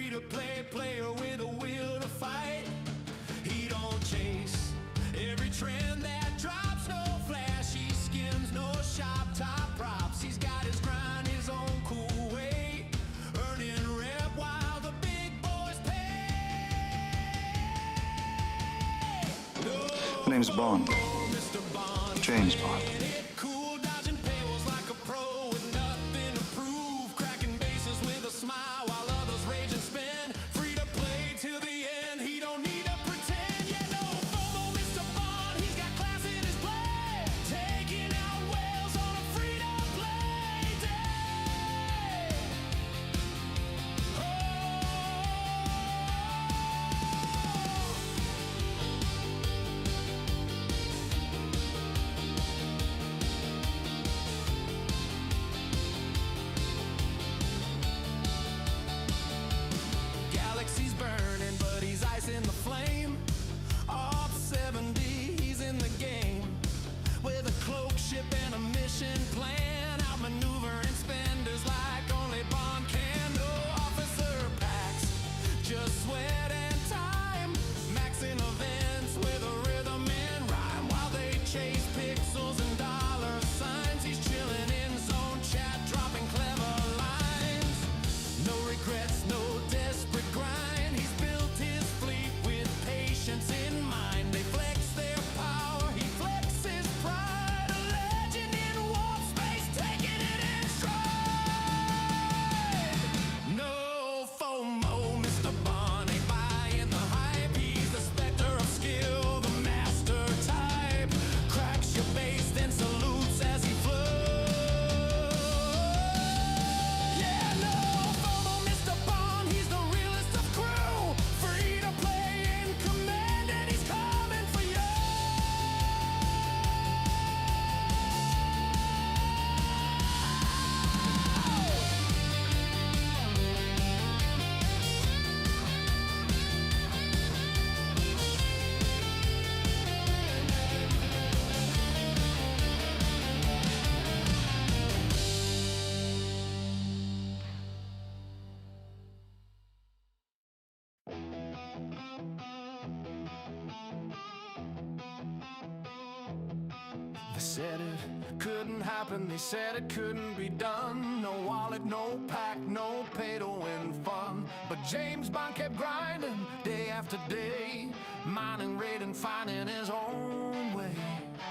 free-to-play player with a will to fight. He don't chase every trend that drops, no flashy skins, no shop top props. He's got his grind, his own cool way, earning rep while the big boys pay. No, My name's Bond. Mr. Bond, James Bond. cool, dodging paywalls like a pro with nothing to prove, cracking bases with a smile while others rage and spin. Free to play till the end, he don't need to pretend. Yeah, no FOMO, Mr. Bond, he's got class in his play, taking out whales on a free to play day. Galaxy's burning, but he's ice in the flame. Off 70, he's in the game with a cloak, ship, and a mission plan. Outmaneuvering spenders like only Bond can. No officer packs, just sweat and time. Maxing events with a rhythm and rhyme while they chase pixels and dollar signs. He's chilling in zone chat, dropping clever lines. No regrets, no desperate grind. He's built his fleet with patience in mind. They flex their power, he flexes pride. A legend in warp space, taking it in stride. No FOMO, Mr. Bond ain't buying the hype. He's the specter of skill, the master type. Cracks your base, then salutes as he flows. Yeah, no FOMO, Mr. Bond, he's the realest of crew. Free to play in command, and he's coming for you. They said it couldn't happen, they said it couldn't be done. No wallet, no pack, no pay to win fun. But James Bond kept grinding day after day, mining, raiding, finding his own way.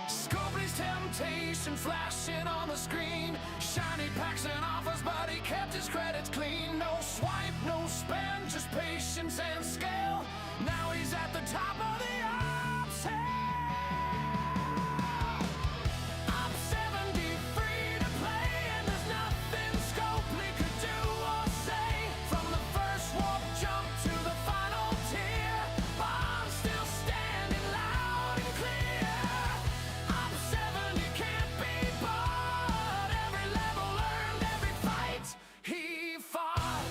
Scopely's temptation flashing on the screen, shiny packs and offers, but he kept his credits clean. No swipe, no spend, just patience and scale. Now he's at the top of the ops hill. I'm 70, free to play, and there's nothing Scopely could do or say. From the first warp jump to the final tier, Bond's still standing loud and clear. I'm 70, can't be bought. Every level earned, every fight he fought.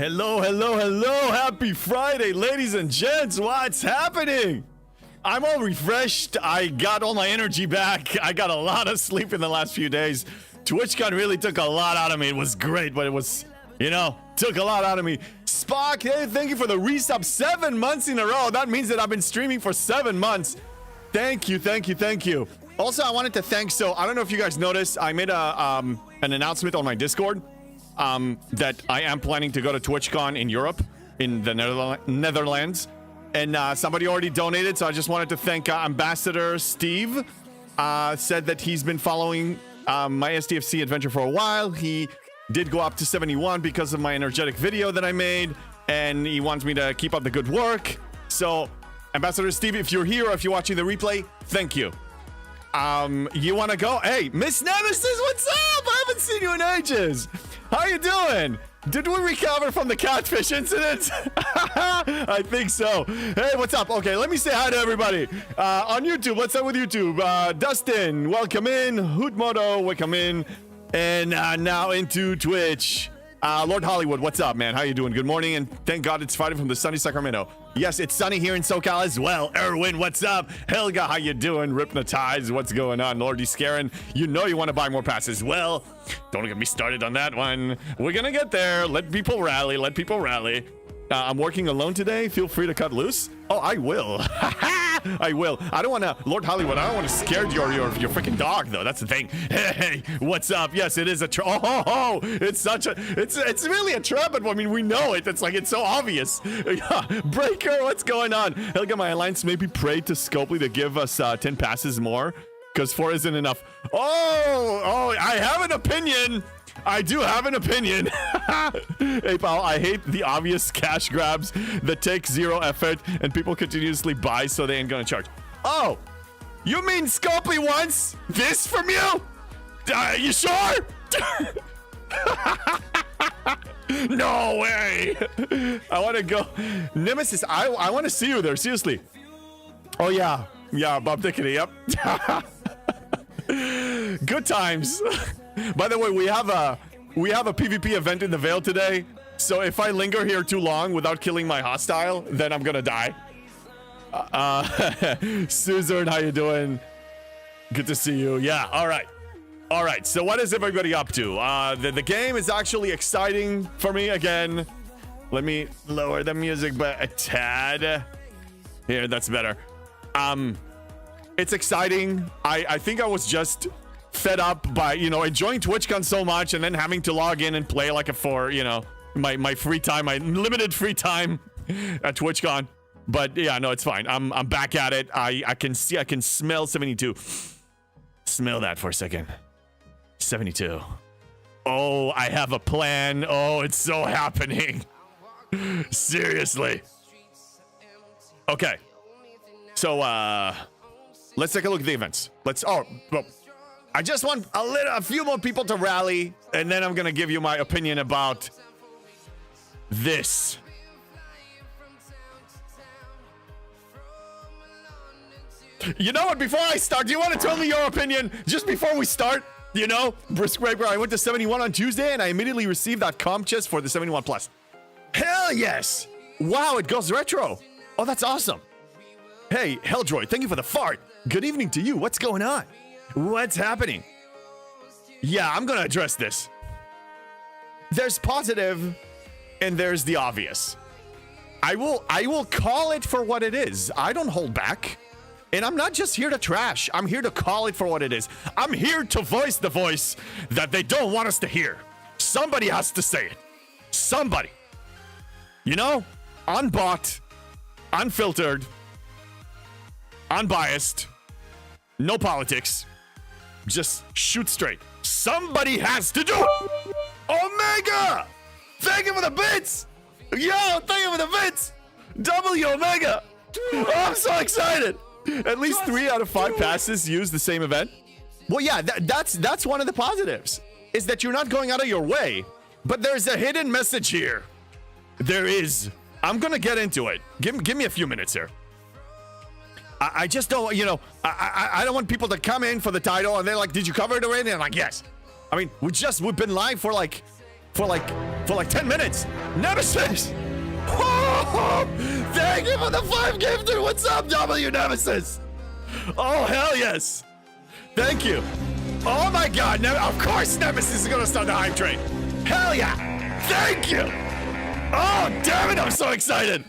Hello, hello, hello. Happy Friday, ladies and gents. What's happening? I'm all refreshed. I got all my energy back. I got a lot of sleep in the last few days. TwitchCon really took a lot out of me. It was great, but it was, took a lot out of me. Spock, hey, thank you for the resub. 7 months in a row. That means that I've been streaming for 7 months. Thank you, thank you, thank you. Also, I wanted to thank, so I don't know if you guys noticed, I made an announcement on my Discord that I am planning to go to TwitchCon in Europe, in the Netherlands. And somebody already donated, so I just wanted to thank Ambassador Steve. Said that he's been following my SDFC adventure for a while. He did go up to 71 because of my energetic video that I made, and he wants me to keep up the good work. So, Ambassador Steve, if you're here or if you're watching the replay, thank you. You want to go? Hey, Miss Nemesis, what's up? I haven't seen you in ages. How you doing? Did we recover from the catfish incident? I think so. Hey, what's up? Okay, let me say hi to everybody. On YouTube, let's start with YouTube. Dustin, welcome in. Hootmoto, welcome in. And now into Twitch. Lord Hollywood, what's up, man? How you doing? Good morning, and thank God it's Friday from the sunny Sacramento. Yes, it's sunny here in SoCal as well. Erwin, what's up? Helga, how you doing? Ripnotize, what's going on? Lordy Scarin, you know you want to buy more passes. Well, don't get me started on that one. We're gonna get there. Let people rally. Let people rally. I'm working alone today. Feel free to cut loose. Oh, I will. I will. I don't want to, Lord Hollywood, I don't want to scare your freaking dog, though. That's the thing. Hey, what's up? Yes, it is a trap. Oh, it's such a, it's really a trap, but I mean, we know it. It's like, it's so obvious. Breaker, what's going on? Helga, my alliance maybe prayed to Scopely to give us 10 passes more, because 4 isn't enough. Oh, I have an opinion. I do have an opinion. Hey, pal, I hate the obvious cash grabs that take 0 effort and people continuously buy so they ain't gonna charge. Oh, you mean Scopely wants this from you? You sure? No way. I want to go. Nemesis, I want to see you there, seriously. Oh, yeah. Yeah, Bob Dickety, yep. Good times. By the way, we have a PvP event in the Vale today, so if I linger here too long without killing my hostile, then I'm gonna die. Susan, how you doing? Good to see you. Yeah, all right. So what is everybody up to? The game is actually exciting for me again. Let me lower the music but a tad. Here, that's better. It's exciting. I think I was just fed up by, enjoying TwitchCon so much and then having to log in and play like for, my free time, my limited free time at TwitchCon. But yeah, no, it's fine. I'm back at it. I can smell 72. Smell that for a second. 72. Oh, I have a plan. Oh, it's so happening. Seriously. Okay. So, let's take a look at the events. I just want a few more people to rally, and then I'm gonna give you my opinion about this. You know what? Before I start, do you want to tell me your opinion just before we start? Brisk Breaker, I went to 71 on Tuesday, and I immediately received that comp chest for the 71 plus. Hell yes! Wow, it goes retro. Oh, that's awesome. Hey, Helldroid, thank you for the fart. Good evening to you. What's going on? What's happening? Yeah, I'm gonna address this. There's positive and there's the obvious. I will call it for what it is. I don't hold back. And I'm not just here to trash. I'm here to call it for what it is. I'm here to voice the voice that they don't want us to hear. Somebody has to say it. Somebody. Unbought, unfiltered, unbiased, no politics. Just shoot straight. Somebody has to do it. Omega! Thank you for the bits! Yo, thank you for the bits! W Omega! Oh, I'm so excited! At least 3 out of 5 passes use the same event. Well, yeah, that's one of the positives, is that you're not going out of your way. But there's a hidden message here. There is. I'm gonna get into it. Give me a few minutes here. I just don't, I don't want people to come in for the title and they're like, did you cover it already? And I'm like, yes. I mean, we've been live for like for like 10 minutes. Nemesis! Oh, thank you for the 5 gifted. What's up, W Nemesis? Oh, hell yes. Thank you. Oh my God, of course Nemesis is gonna start the hype train. Hell yeah. Thank you. Oh, damn it, I'm so excited.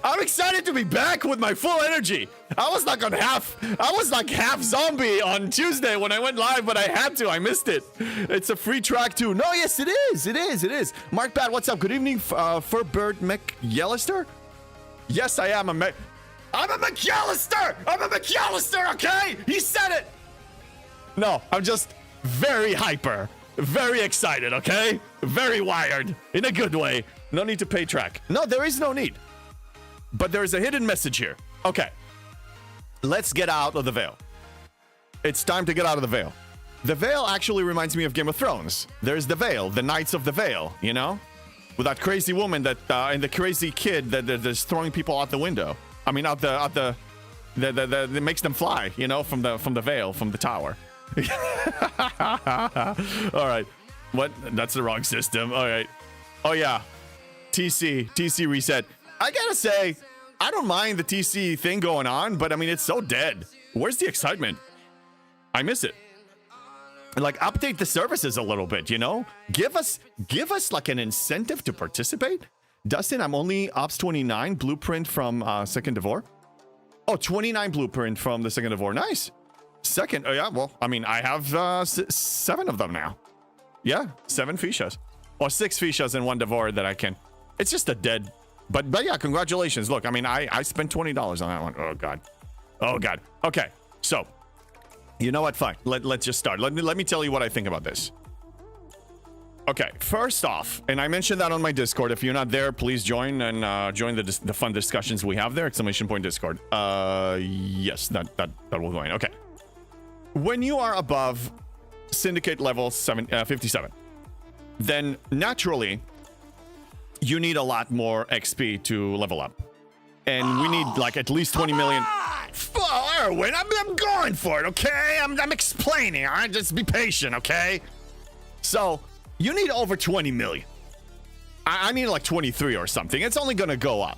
I'm excited to be back with my full energy. I was like half zombie on Tuesday when I went live, but I had to. I missed it. It's a free track too. No, yes, it is. It is. Mark Pat, what's up? Good evening, Furbird McYellister. Yes, I am I'm a McYellister. I'm a McYellister, okay? He said it. No, I'm just very hyper, very excited, okay? Very wired in a good way. No need to pay track. No, there is no need. But there is a hidden message here. Okay. Let's get out of the veil. It's time to get out of the veil. The veil actually reminds me of Game of Thrones. There's the veil, the Knights of the Veil, you know? With that crazy woman that and the crazy kid that is throwing people out the window. I mean, that makes them fly, you know, from the veil, from the tower. All right. What? That's the wrong system. All right. Oh yeah. TC reset. I gotta say, I don't mind the TC thing going on, but I mean, it's so dead. Where's the excitement? I miss it. Like, update the services a little bit, you know? Give us like an incentive to participate. Dustin, I'm only Ops 29 blueprint from Second Devor. Oh, 29 blueprint from the Second Devor. Nice. Second, oh yeah, well, I mean, I have 7 of them now. Yeah, 7 fichas. Or 6 fichas and 1 Devor that I can. It's just a dead... But yeah, congratulations. Look, I mean, I spent $20 on that one. Oh, God. Oh, God. Okay, so, you know what? Fine. Let's just start. Let me tell you what I think about this. Okay, first off, and I mentioned that on my Discord. If you're not there, please join and join the fun discussions we have there. Exclamation point Discord. Yes, that will go in. Okay. When you are above Syndicate level 57, then naturally, you need a lot more XP to level up. And we need like at least 20 million. Oh, Erwin, I'm going for it, okay? I'm explaining, all right? Just be patient, okay? So, you need over 20 million. I need like 23 or something. It's only gonna go up.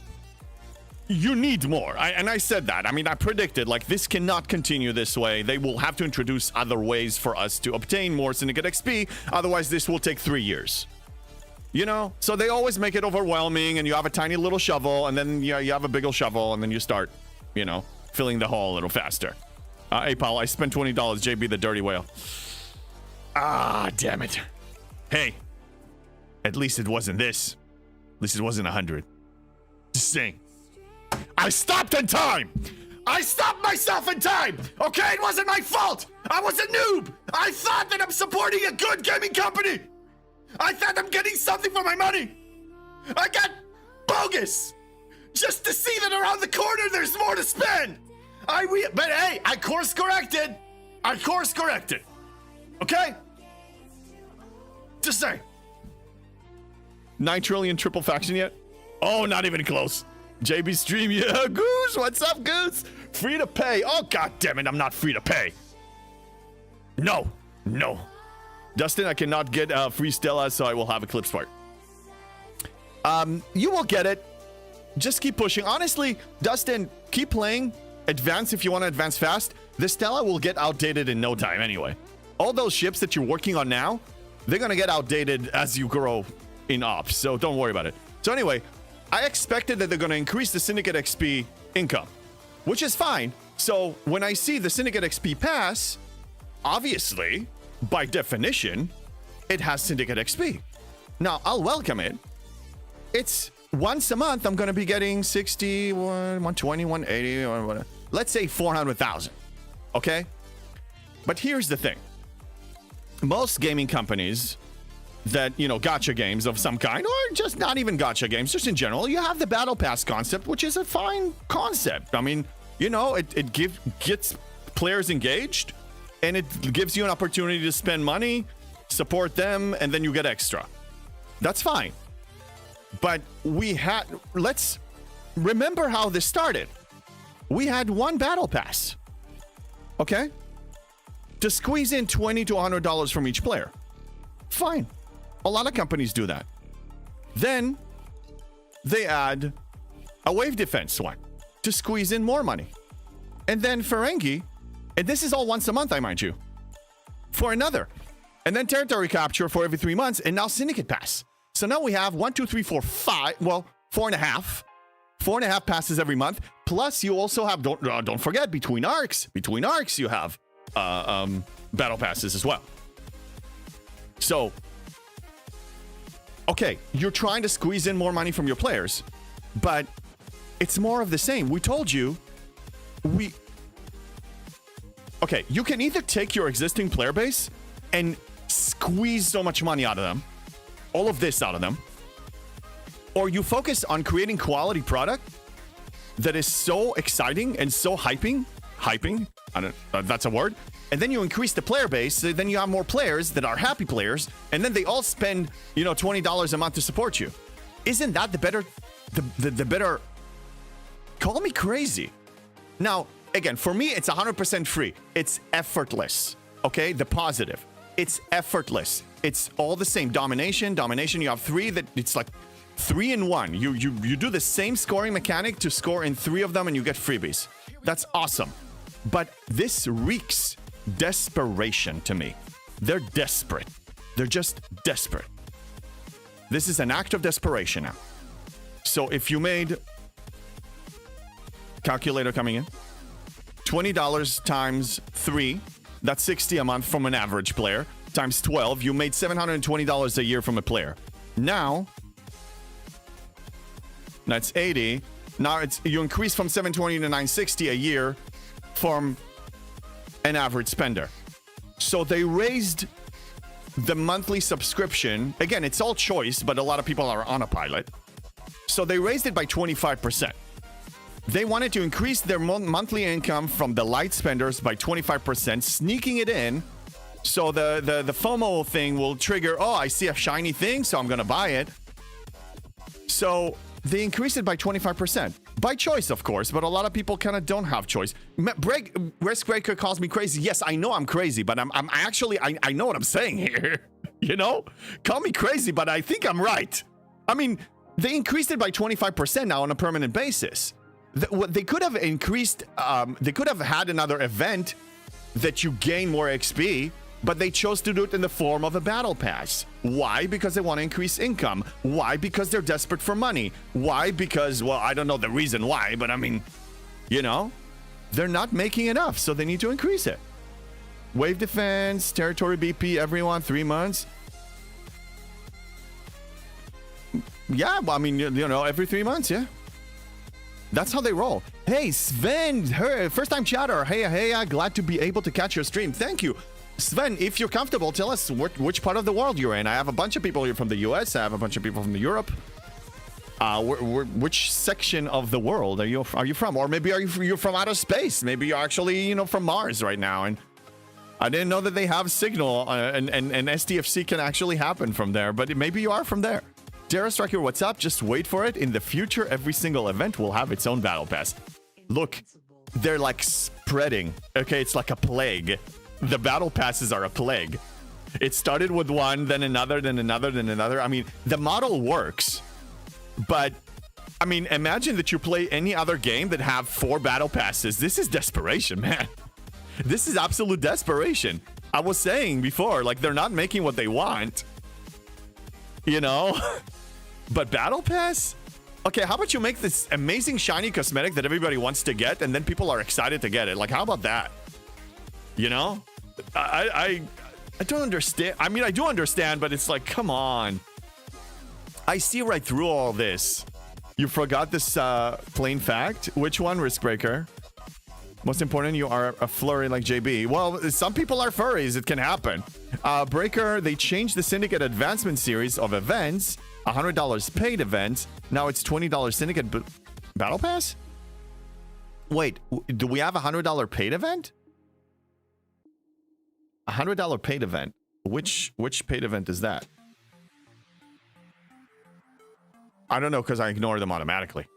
You need more. And I said that. I mean, I predicted, like, this cannot continue this way. They will have to introduce other ways for us to obtain more Syndicate XP. Otherwise, this will take 3 years. You know? So they always make it overwhelming, and you have a tiny little shovel, and then you have a big old shovel, and then you start, you know, filling the hole a little faster. Hey, pal, I spent $20. JB the dirty whale. Ah, damn it. Hey, at least it wasn't this. At least it wasn't 100. Just saying. I stopped in time. I stopped myself in time. Okay, it wasn't my fault. I was a noob. I thought that I'm supporting a good gaming company. I thought I'm getting something for my money. I got bogus. Just to see that around the corner there's more to spend. But hey, I course corrected. Okay? Just saying. 9 trillion triple faction yet? Oh, not even close. JB stream, yeah. Goose, what's up, Goose? Free to pay. Oh, god damn it, I'm not free to pay. No. Dustin, I cannot get free Stella, so I will have Eclipse part. You will get it. Just keep pushing. Honestly, Dustin, keep playing. Advance if you want to advance fast. The Stella will get outdated in no time anyway. All those ships that you're working on now, they're going to get outdated as you grow in ops, so don't worry about it. So anyway, I expected that they're going to increase the Syndicate XP income, which is fine. So when I see the Syndicate XP pass, obviously, by definition, it has Syndicate XP. Now, I'll welcome it. It's once a month, I'm going to be getting 60, 120, 180, or whatever. Let's say 400,000. Okay? But here's the thing. Most gaming companies that, you know, gacha games of some kind, or just not even gacha games, just in general, you have the Battle Pass concept, which is a fine concept. I mean, you know, it gets players engaged, and it gives you an opportunity to spend money, support them, and then you get extra. That's fine. But let's remember how this started. We had one Battle Pass. Okay? To squeeze in $20 to $100 from each player. Fine. A lot of companies do that. Then they add a wave defense one to squeeze in more money. And then Ferengi, and this is all once a month, I mind you, for another. And then territory capture for every 3 months, and now Syndicate Pass. So now we have 1, 2, 3, 4, 5, well, 4.5. 4.5 passes every month. Plus, you also have, don't forget, between arcs, you have battle passes as well. So, okay, you're trying to squeeze in more money from your players, but it's more of the same. We told you, okay, you can either take your existing player base and squeeze so much money out of them, all of this out of them, or you focus on creating quality product that is so exciting and so hyping, I don't that's a word, and then you increase the player base, so then you have more players that are happy players, and then they all spend, you know, $20 a month to support you. Isn't that the better, the better, call me crazy. Now, again, for me, it's 100% free. It's effortless, okay? The positive. It's effortless. It's all the same. Domination, you have 3 that it's like 3 in 1. You do the same scoring mechanic to score in 3 of them and you get freebies. That's awesome. But this reeks desperation to me. They're desperate. They're just desperate. This is an act of desperation now. So if you made, calculator coming in, $20 times 3, that's $60 a month from an average player, times 12, you made $720 a year from a player. Now, that's 80. Now you increase from 720 to 960 a year from an average spender. So they raised the monthly subscription. Again, it's all choice, but a lot of people are on a pilot. So they raised it by 25%. They wanted to increase their monthly income from the light spenders by 25%, sneaking it in. So the FOMO thing will trigger, oh, I see a shiny thing, so I'm going to buy it. So they increased it by 25%. By choice, of course, but a lot of people kind of don't have choice. Risk Breaker calls me crazy. Yes, I know I'm crazy, but I'm actually, I know what I'm saying here. You know? Call me crazy, but I think I'm right. I mean, they increased it by 25% now on a permanent basis. They could have increased, they could have had another event that you gain more XP, but they chose to do it in the form of a battle pass. Why? Because they want to increase income. Why? Because they're desperate for money. Why? Because, well, I don't know the reason why, but I mean, you know, they're not making enough, so they need to increase it. Wave defense, territory BP, everyone, 3 months. Yeah, well, I mean, you know, every 3 months, yeah. That's how they roll. Hey, Sven, first time chatter. Hey, glad to be able to catch your stream. Thank you. Sven, if you're comfortable, tell us which part of the world you're in. I have a bunch of people here from the US. I have a bunch of people from Europe. Which section of the world are you from? Or maybe you're from outer space. Maybe you're actually, you know, from Mars right now. And I didn't know that they have signal and STFC can actually happen from there. But maybe you are from there. Terra Striker, what's up? Just wait for it. In the future, every single event will have its own battle pass. Look, they're like spreading. Okay, it's like a plague. The battle passes are a plague. It started with one, then another, then another, then another. I mean, the model works. But, I mean, imagine that you play any other game that have 4 battle passes. This is desperation, man. This is absolute desperation. I was saying before, like, they're not making what they want. You know? But battle pass? Okay, how about you make this amazing shiny cosmetic that everybody wants to get, and then people are excited to get it? Like, how about that? You know? I don't understand. I mean, I do understand, but it's like, come on. I see right through all this. You forgot this plain fact? Which one, Riskbreaker? Most important, you are a flurry like JB. Well, some people are furries. It can happen. Breaker, they changed the Syndicate Advancement series of events. $100 paid events. Now it's $20 Syndicate Battle Pass? Wait, do we have a $100 paid event? $100 paid event. Which paid event is that? I don't know, because I ignore them automatically.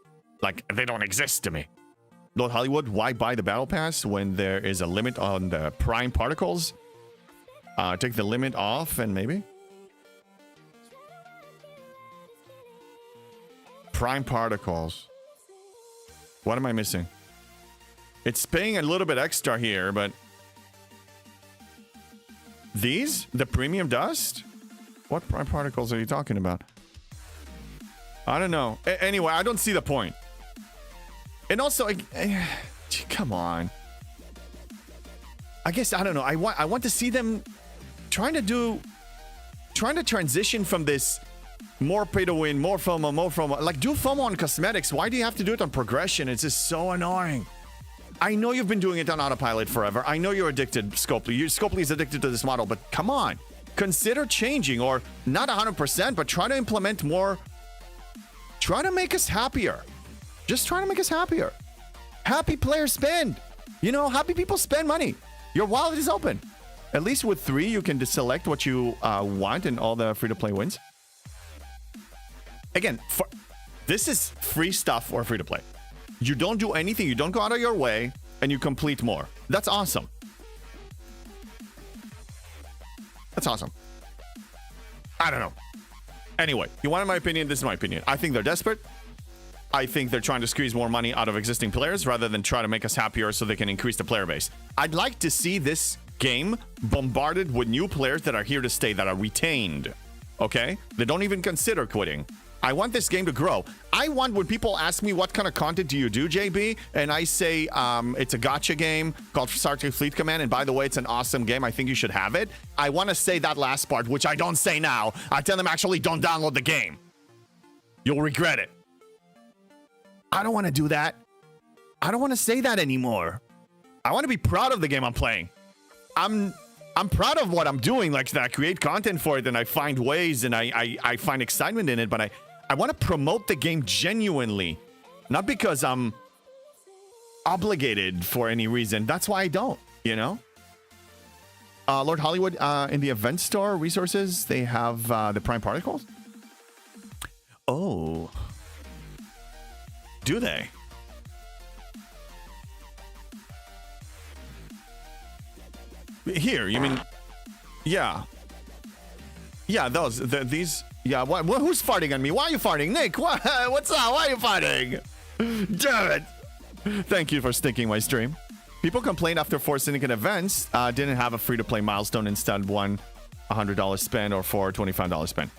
Like, they don't exist to me. Lord Hollywood, why buy the Battle Pass when there is a limit on the prime particles? Take the limit off and maybe? Prime particles. What am I missing? It's paying a little bit extra here, but these? The premium dust? What prime particles are you talking about? I don't know. Anyway, I don't see the point. And also, come on. I guess, I don't know. I want to see them trying to transition from this more pay to win, more FOMO. Like, do FOMO on cosmetics. Why do you have to do it on progression? It's just so annoying. I know you've been doing it on autopilot forever. I know you're addicted, Scopely. Scopely is addicted to this model, but come on. Consider changing, or not 100%, but try to implement more. Try to make us happier. Just try to make us happier. Happy players spend. You know, happy people spend money. Your wallet is open. At least with 3, you can select what you want and all the free-to-play wins. Again, this is free stuff or free-to-play. You don't do anything. You don't go out of your way, and you complete more. That's awesome. That's awesome. I don't know. Anyway, you wanted my opinion? This is my opinion. I think they're desperate. I think they're trying to squeeze more money out of existing players rather than try to make us happier so they can increase the player base. I'd like to see this game bombarded with new players that are here to stay, that are retained. Okay? They don't even consider quitting. I want this game to grow. I want, when people ask me what kind of content do you do, JB, and I say it's a gacha game called Star Trek Fleet Command, and by the way, it's an awesome game. I think you should have it. I want to say that last part, which I don't say now. I tell them, actually, don't download the game. You'll regret it. I don't want to do that. I don't want to say that anymore. I want to be proud of the game I'm playing. I'm proud of what I'm doing, like that I create content for it, and I find ways, and I find excitement in it, but I want to promote the game genuinely, not because I'm obligated for any reason. That's why I don't, you know? Lord Hollywood, in the event store resources, they have the prime particles. Oh. Do they? Here, you mean? Yeah. Yeah, these. Yeah, who's farting on me? Why are you farting? Nick, what's up? Why are you farting? Damn it. Thank you for stinking my stream. People complained after 4 Syndicate events didn't have a free-to-play milestone, instead one $100 spend or 4 $25 spend.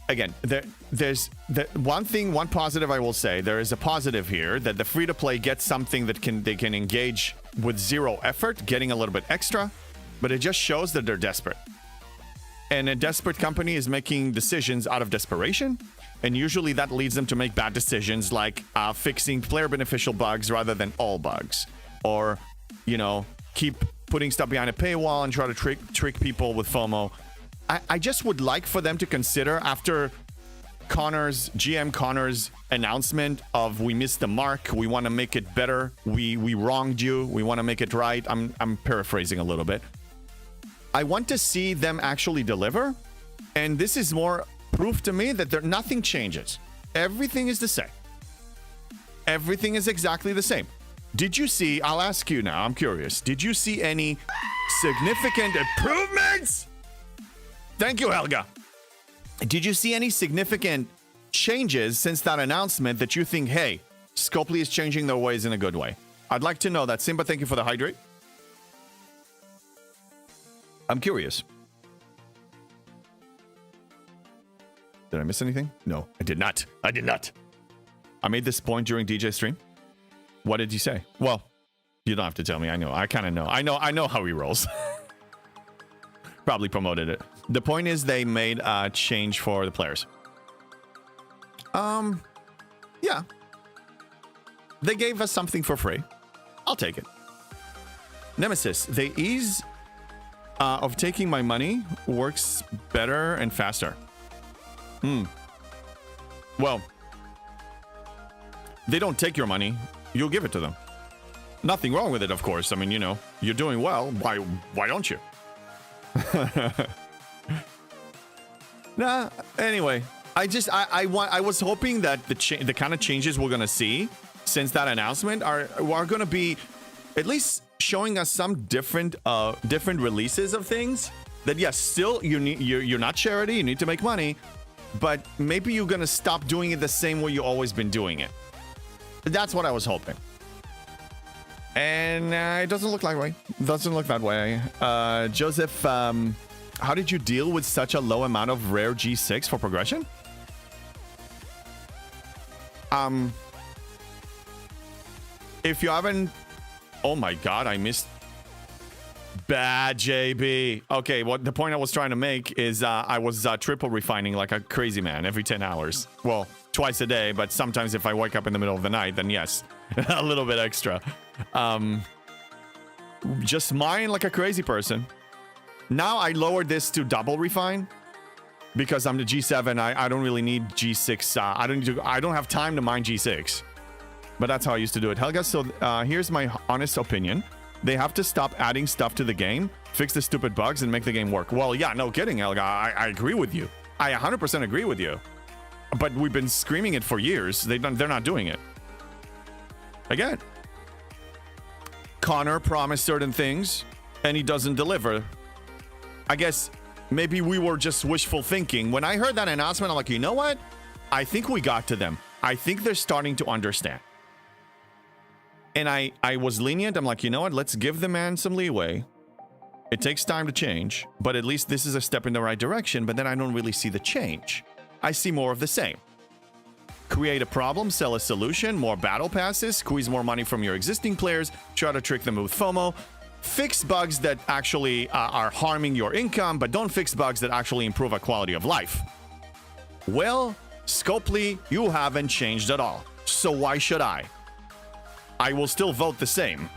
Again, there's one positive I will say. There is a positive here that the free-to-play gets something that they can engage with 0 effort, getting a little bit extra, but it just shows that they're desperate. And a desperate company is making decisions out of desperation, and usually that leads them to make bad decisions, like fixing player beneficial bugs rather than all bugs, or, you know, keep putting stuff behind a paywall and try to trick people with FOMO. I just would like for them to consider, after GM Connor's announcement of we missed the mark, we want to make it better, we wronged you, we want to make it right. I'm paraphrasing a little bit. I want to see them actually deliver, and this is more proof to me that nothing changes. Everything is the same. Everything is exactly the same. Did you see, I'll ask you now, I'm curious, did you see any significant improvements? Thank you, Helga. Did you see any significant changes since that announcement that you think, hey, Scopely is changing their ways in a good way? I'd like to know that. Simba, thank you for the hydrate. I'm curious. Did I miss anything? No, I did not. I did not. I made this point during DJ stream. What did you say? Well, you don't have to tell me. I know. I kind of know. I know how he rolls. Probably promoted it. The point is they made a change for the players. Yeah. They gave us something for free. I'll take it. Nemesis, the ease of taking my money works better and faster. Well, they don't take your money. You'll give it to them. Nothing wrong with it, of course. I mean, you know, you're doing well. Why don't you? Nah, anyway, I was hoping that the kind of changes we're gonna see since that announcement are gonna be at least showing us some different releases of things that, yes, still you're not charity, you need to make money, but maybe you're gonna stop doing it the same way you've always been doing it. That's what I was hoping. And it doesn't look that way. Doesn't look that way. Joseph, how did you deal with such a low amount of rare G6 for progression? If you haven't... Oh my god, I missed... Bad, JB. Okay, what the point I was trying to make is I was triple refining like a crazy man every 10 hours. Well, twice a day, but sometimes if I wake up in the middle of the night, then yes, a little bit extra. Just mine like a crazy person. Now I lowered this to double refine because I'm the G7. I don't really need G6. I don't have time to mine G6. But that's how I used to do it. Helga, so here's my honest opinion. They have to stop adding stuff to the game, fix the stupid bugs, and make the game work. Well, yeah, no kidding, Helga. I agree with you. I 100% agree with you. But we've been screaming it for years. They're not doing it. Again. Connor promised certain things, and he doesn't deliver. I guess maybe we were just wishful thinking. When I heard that announcement, I'm like, you know what? I think we got to them. I think they're starting to understand. And I was lenient. I'm like, you know what? Let's give the man some leeway. It takes time to change, but at least this is a step in the right direction. But then I don't really see the change. I see more of the same. Create a problem, sell a solution, more battle passes, squeeze more money from your existing players, try to trick them with FOMO, fix bugs that actually are harming your income, but don't fix bugs that actually improve a quality of life. Well, Scopely, you haven't changed at all. So why should I? I will still vote the same.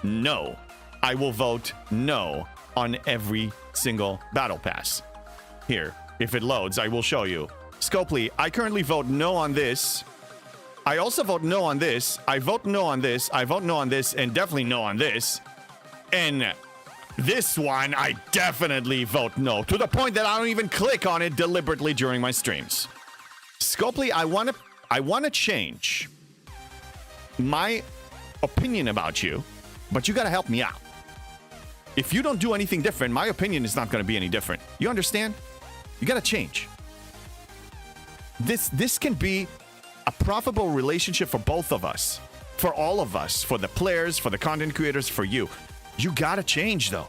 No. I will vote no on every single battle pass. Here, if it loads, I will show you. Scopely, I currently vote no on this. I also vote no on this. I vote no on this. I vote no on this, and definitely no on this. And this one, I definitely vote no, to the point that I don't even click on it deliberately during my streams. Scopely, I want to change my opinion about you, but you got to help me out. If you don't do anything different, my opinion is not going to be any different. You understand? You got to change. This can be a profitable relationship for both of us, for all of us, for the players, for the content creators, for you. You got to change, though.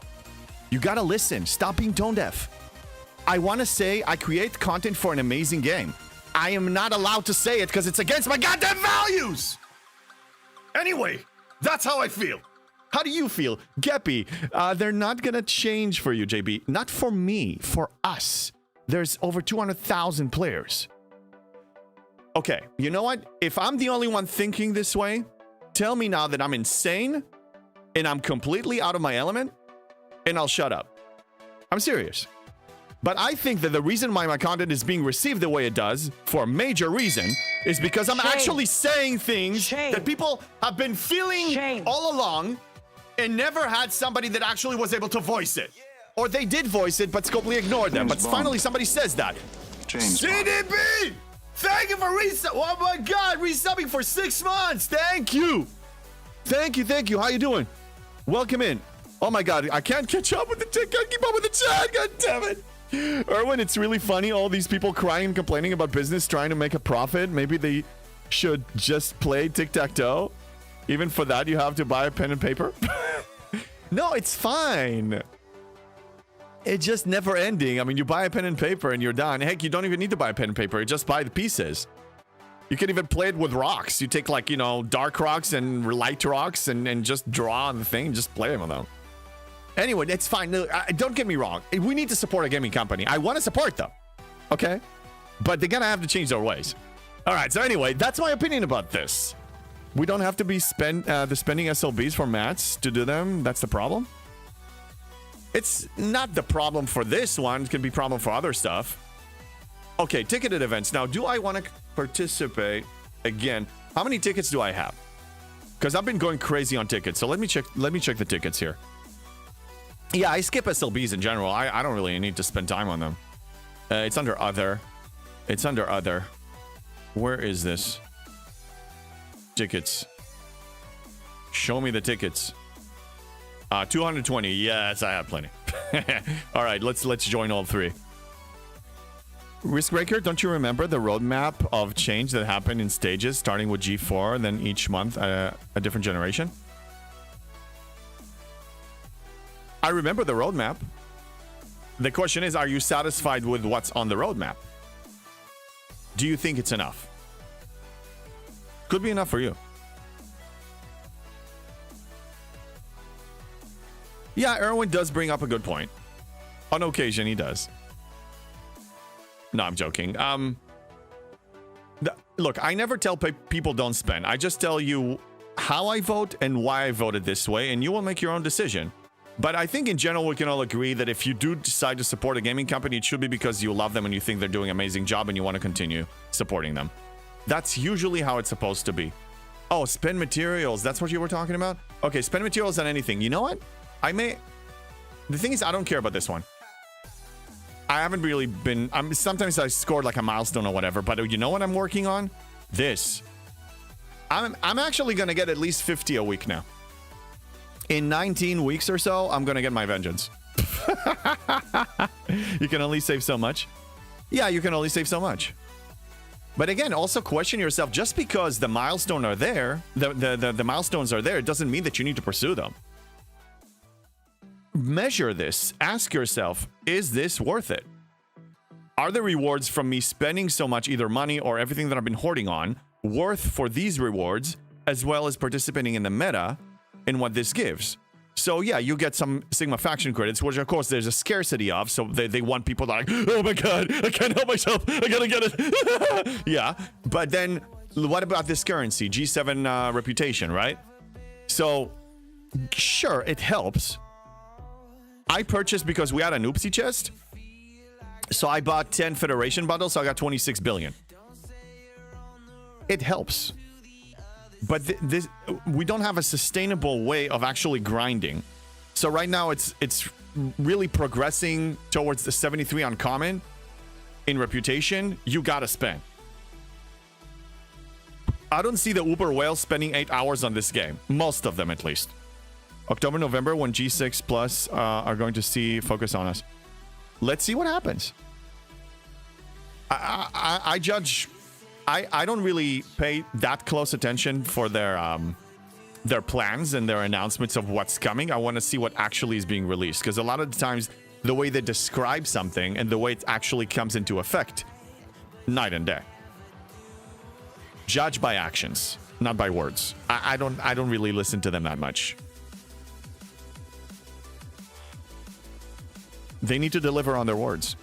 You got to listen. Stop being tone deaf. I want to say I create content for an amazing game. I am not allowed to say it because it's against my goddamn values. Anyway, that's how I feel. How do you feel? Geppy, they're not going to change for you, JB. Not for me, for us. There's over 200,000 players. Okay, you know what? If I'm the only one thinking this way, tell me now that I'm insane and I'm completely out of my element, and I'll shut up. I'm serious. But I think that the reason why my content is being received the way it does, for a major reason, is because I'm actually saying things that people have been feeling all along and never had somebody that actually was able to voice it. Or they did voice it, but Scopely ignored them. But finally somebody says that. CDB! Thank you for resubbing. Oh my God, resubbing for 6 months. Thank you. Thank you. How you doing? Welcome in. Oh my God, I can't catch up with the chat. Can't keep up with the chat. God damn it. Erwin, it's really funny. All these people crying and complaining about business, trying to make a profit. Maybe they should just play tic-tac-toe. Even for that, you have to buy a pen and paper. No, it's fine. It's just never ending. I mean, you buy a pen and paper and you're done. Heck, you don't even need to buy a pen and paper. You just buy the pieces. You can even play it with rocks. You take like, dark rocks and light rocks and just draw on the thing and just play them with them. Anyway, it's fine. No, don't get me wrong. We need to support a gaming company. I want to support them. Okay? But they're going to have to change their ways. All right. So anyway, that's my opinion about this. We don't have to be spending SLBs for mats to do them. That's the problem. It's not the problem for this one. It can be a problem for other stuff. Okay, ticketed events. Now, do I want to participate again? How many tickets do I have? Because I've been going crazy on tickets. So let me check the tickets here. Yeah, I skip SLBs in general. I don't really need to spend time on them. It's under other. It's under other. Where is this? Tickets. Show me the tickets. 220. Yes, I have plenty. All right, let's join all three. Riskbreaker, don't you remember the roadmap of change that happened in stages, starting with G4, and then each month a different generation? I remember the roadmap. The question is, are you satisfied with what's on the roadmap? Do you think it's enough? Could be enough for you. Yeah, Erwin does bring up a good point. On occasion, he does. No, I'm joking. Look, I never tell people don't spend. I just tell you how I vote and why I voted this way, and you will make your own decision. But I think in general, we can all agree that if you do decide to support a gaming company, it should be because you love them and you think they're doing an amazing job and you want to continue supporting them. That's usually how it's supposed to be. Oh, spend materials. That's what you were talking about? Okay, spend materials on anything. You know what? The thing is, I don't care about this one. I haven't really been... sometimes I scored like a milestone or whatever, but you know what I'm working on? This. I'm actually going to get at least 50 a week now. In 19 weeks or so, I'm going to get my vengeance. You can only save so much. Yeah, you can only save so much. But again, also question yourself, just because the milestones are there, the milestones are there, it doesn't mean that you need to pursue them. Measure this. Ask yourself, is this worth it? Are the rewards from me spending so much, either money or everything that I've been hoarding on, worth for these rewards, as well as participating in the meta in what this gives? So yeah, you get some Sigma faction credits, which of course there's a scarcity of, so they want people like, oh my god, I can't help myself, I gotta get it. Yeah, but then what about this currency, G7 reputation, right? So sure, it helps. I purchased because we had an oopsie chest, so I bought 10 Federation bundles, so I got 26 billion. It helps. But we don't have a sustainable way of actually grinding. So right now it's really progressing towards the 73 uncommon in reputation. You gotta spend. I don't see the Uber whales spending 8 hours on this game. Most of them, at least. October, November, when G6 Plus are going to see focus on us. Let's see what happens. I judge... I don't really pay that close attention for their plans and their announcements of what's coming. I want to see what actually is being released, because a lot of the times the way they describe something and the way it actually comes into effect, night and day. Judge by actions, not by words. I don't really listen to them that much. They need to deliver on their words.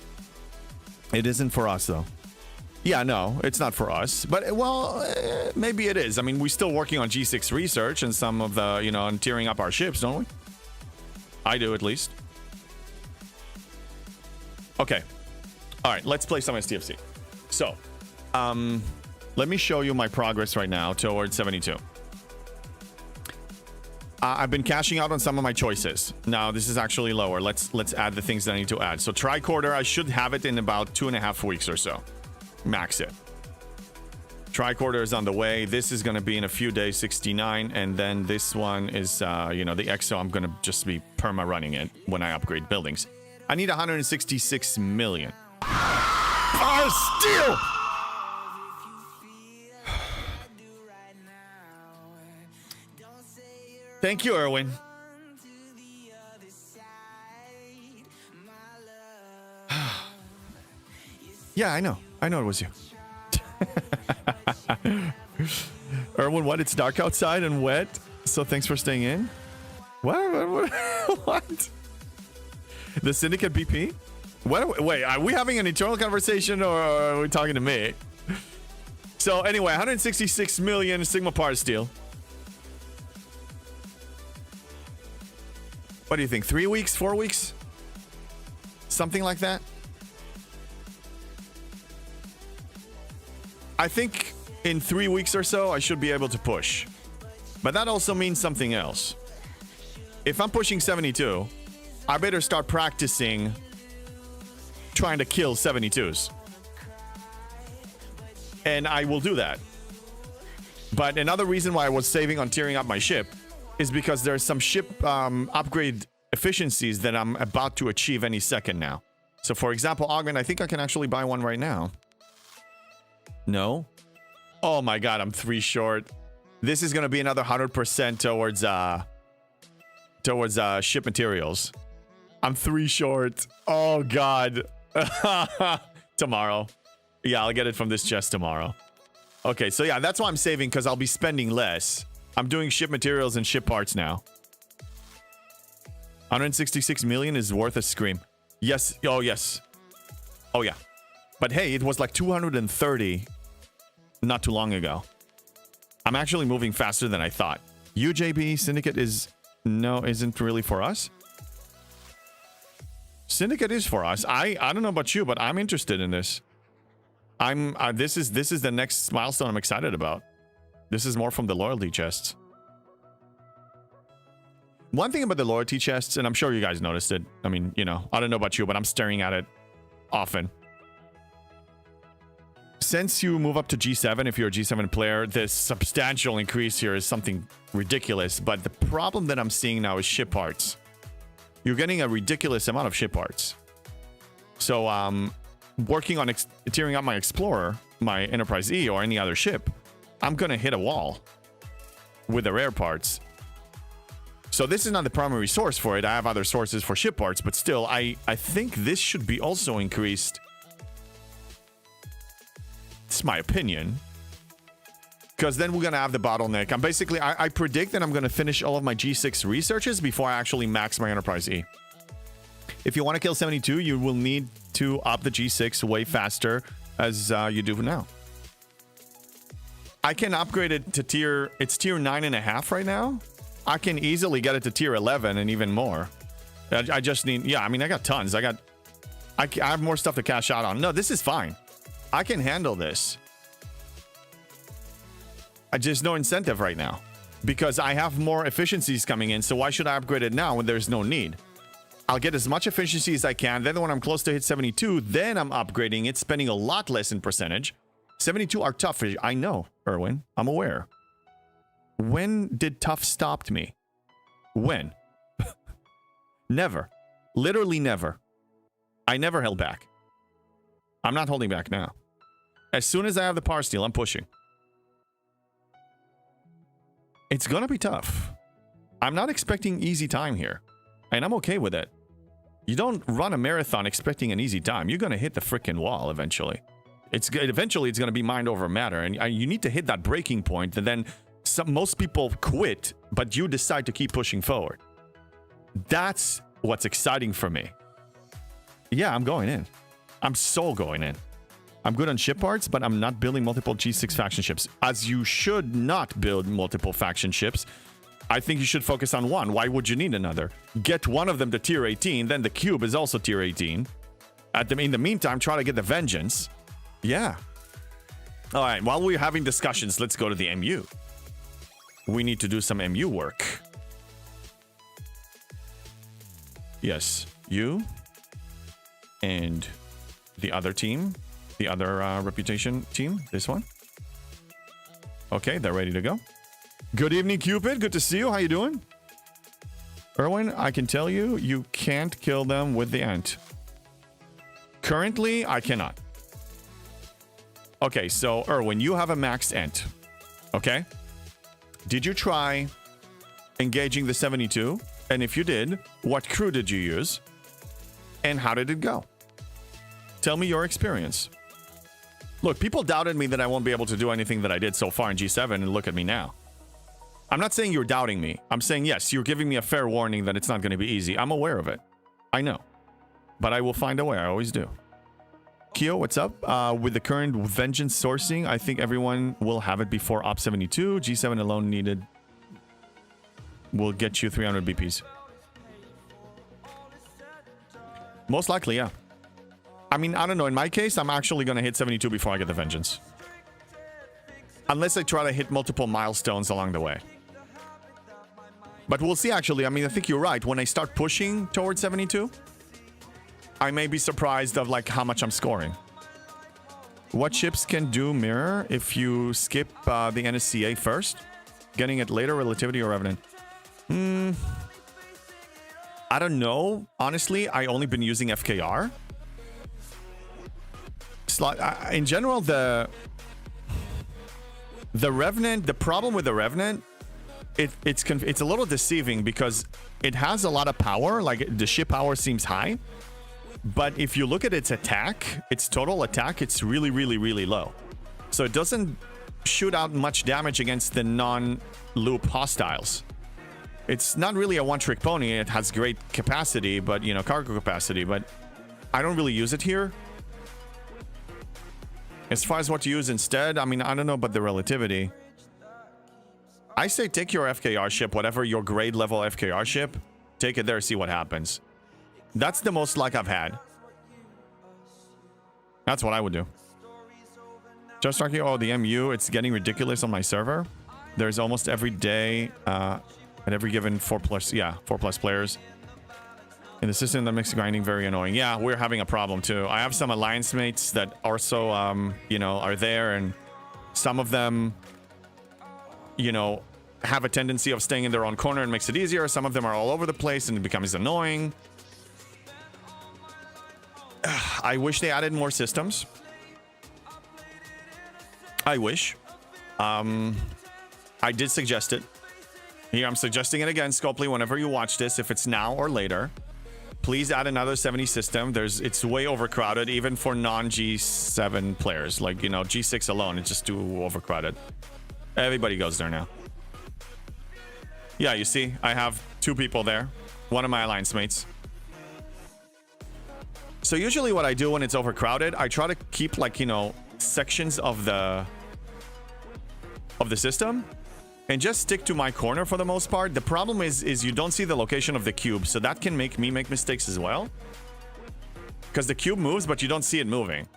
It isn't for us, though. Yeah, no, it's not for us. But, well, maybe it is. I mean, we're still working on G6 research and some of the, and tearing up our ships, don't we? I do, at least. Okay. All right, let's play some STFC. So, let me show you my progress right now towards 72. I've been cashing out on some of my choices. Now, this is actually lower. Let's add the things that I need to add. So, tricorder, I should have it in about 2.5 weeks or so. Max it. Tricorder is on the way. This is going to be in a few days, 69. And then this one is, the EXO, I'm going to just be perma running it when I upgrade buildings. I need 166 million. Oh, steal! Thank you, Erwin. Yeah, I know. I know it was you. Erwin, what? It's dark outside and wet, so thanks for staying in. What? What? The Syndicate BP? What? Wait, are we having an internal conversation or are we talking to me? So anyway, 166 million Sigma Par steel. What do you think? 3 weeks? 4 weeks? Something like that? I think in 3 weeks or so, I should be able to push. But that also means something else. If I'm pushing 72, I better start practicing trying to kill 72s. And I will do that. But another reason why I was saving on tearing up my ship is because there's some ship upgrade efficiencies that I'm about to achieve any second now. So for example, Augment, I think I can actually buy one right now. No? Oh my god, I'm 3 short. This is gonna be another 100% towards ship materials. I'm 3 short. Oh god. Tomorrow. Yeah, I'll get it from this chest tomorrow. Okay, so yeah, that's why I'm saving, because I'll be spending less. I'm doing ship materials and ship parts now. 166 million is worth a scream. Yes. Oh, yes. Oh, yeah. But hey, it was like 230 not too long ago. I'm actually moving faster than I thought. UJB Syndicate isn't really for us. Syndicate is for us. I don't know about you, but I'm interested in this. This is the next milestone I'm excited about. This is more from the loyalty chests. One thing about the loyalty chests, and I'm sure you guys noticed it. I mean, you know, I don't know about you, but I'm staring at it often. Since you move up to G7, if you're a G7 player, this substantial increase here is something ridiculous. But the problem that I'm seeing now is ship parts. You're getting a ridiculous amount of ship parts. So, working on tearing up my Explorer, my Enterprise E, or any other ship, I'm gonna hit a wall with the rare parts. So this is not the primary source for it. I have other sources for ship parts, but still, I think this should be also increased. It's my opinion. Because then we're gonna have the bottleneck. I predict that I'm gonna finish all of my G6 researches before I actually max my Enterprise E. If you want to kill 72, you will need to up the G6 way faster as you do now. I can upgrade it to tier 9.5 right now. I can easily get it to tier 11 and even more. I just need, yeah, I mean, I got tons. I have more stuff to cash out on. No, this is fine. I can handle this. Just no incentive right now because I have more efficiencies coming in. So why should I upgrade it now when there's no need? I'll get as much efficiency as I can. Then when I'm close to hit 72, then I'm upgrading it, spending a lot less in percentage. 72 are tough. I know, Erwin. I'm aware. When did tough stop me? When? Never. Literally never. I never held back. I'm not holding back now. As soon as I have the power steal, I'm pushing. It's gonna be tough. I'm not expecting easy time here. And I'm okay with it. You don't run a marathon expecting an easy time. You're gonna hit the freaking wall eventually. Eventually it's gonna be mind over matter. And you need to hit that breaking point. And then most people quit, but you decide to keep pushing forward. That's what's exciting for me. Yeah, I'm going in. I'm so going in. I'm good on ship parts, but I'm not building multiple G6 faction ships. As you should not build multiple faction ships. I think you should focus on one. Why would you need another? Get one of them to tier 18, then the cube is also tier 18. In the meantime, try to get the vengeance. Yeah. All right, while we're having discussions, let's go to the MU. We need to do some MU work. Yes, you and the other team, the other reputation team, this one. Okay, they're ready to go. Good evening, Cupid. Good to see you. How you doing? Erwin, I can tell you, you can't kill them with the ant. Currently, I cannot. Okay, so Erwin, you have a maxed ant. Okay? Did you try engaging the 72? And if you did, what crew did you use? And how did it go? Tell me your experience. Look, people doubted me that I won't be able to do anything that I did so far in G7, and look at me now. I'm not saying you're doubting me. I'm saying, yes, you're giving me a fair warning that it's not going to be easy. I'm aware of it. I know. But I will find a way. I always do. Kyo, what's up? With the current vengeance sourcing, I think everyone will have it before Op 72. G7 alone needed will get you 300 BPs. Most likely, yeah. I mean, I don't know. In my case, I'm actually going to hit 72 before I get the vengeance. Unless I try to hit multiple milestones along the way. But we'll see, actually. I mean, I think you're right. When I start pushing towards 72, I may be surprised of, like, how much I'm scoring. What ships can do mirror if you skip the NSCA first? Getting it later, relativity or revenant? I don't know. Honestly, I only been using FKR. in general, the Revenant, the problem with the Revenant, it's a little deceiving because it has a lot of power. Like, the ship power seems high, but if you look at its attack, its total attack, it's really, really, really low. So it doesn't shoot out much damage against the non-loop hostiles. It's not really a one-trick pony. It has great capacity, but, you know, cargo capacity, but I don't really use it here. As far as what to use instead, I mean, I don't know about the relativity. I say take your FKR ship, whatever your grade level FKR ship, take it there, see what happens. That's the most luck I've had. That's what I would do. Just talking, oh, the MU, it's getting ridiculous on my server. There's almost every day, at every given 4+ players. In the system that makes grinding very annoying. Yeah, we're having a problem too. I have some alliance mates that also, you know, are there, and some of them, you know, have a tendency of staying in their own corner and makes it easier. Some of them are all over the place and it becomes annoying. I wish they added more systems. I wish. I did suggest it. Here, I'm suggesting it again, Scopely, whenever you watch this, if it's now or later. Please add another 70 system. It's way overcrowded, even for non-G7 players. Like, you know, G6 alone, it's just too overcrowded. Everybody goes there now. Yeah, you see, I have 2 people there. One of my alliance mates. So usually what I do when it's overcrowded, I try to keep, like, you know, sections of the system and just stick to my corner for the most part. The problem is you don't see the location of the cube, so that can make me make mistakes as well. Because the cube moves, but you don't see it moving.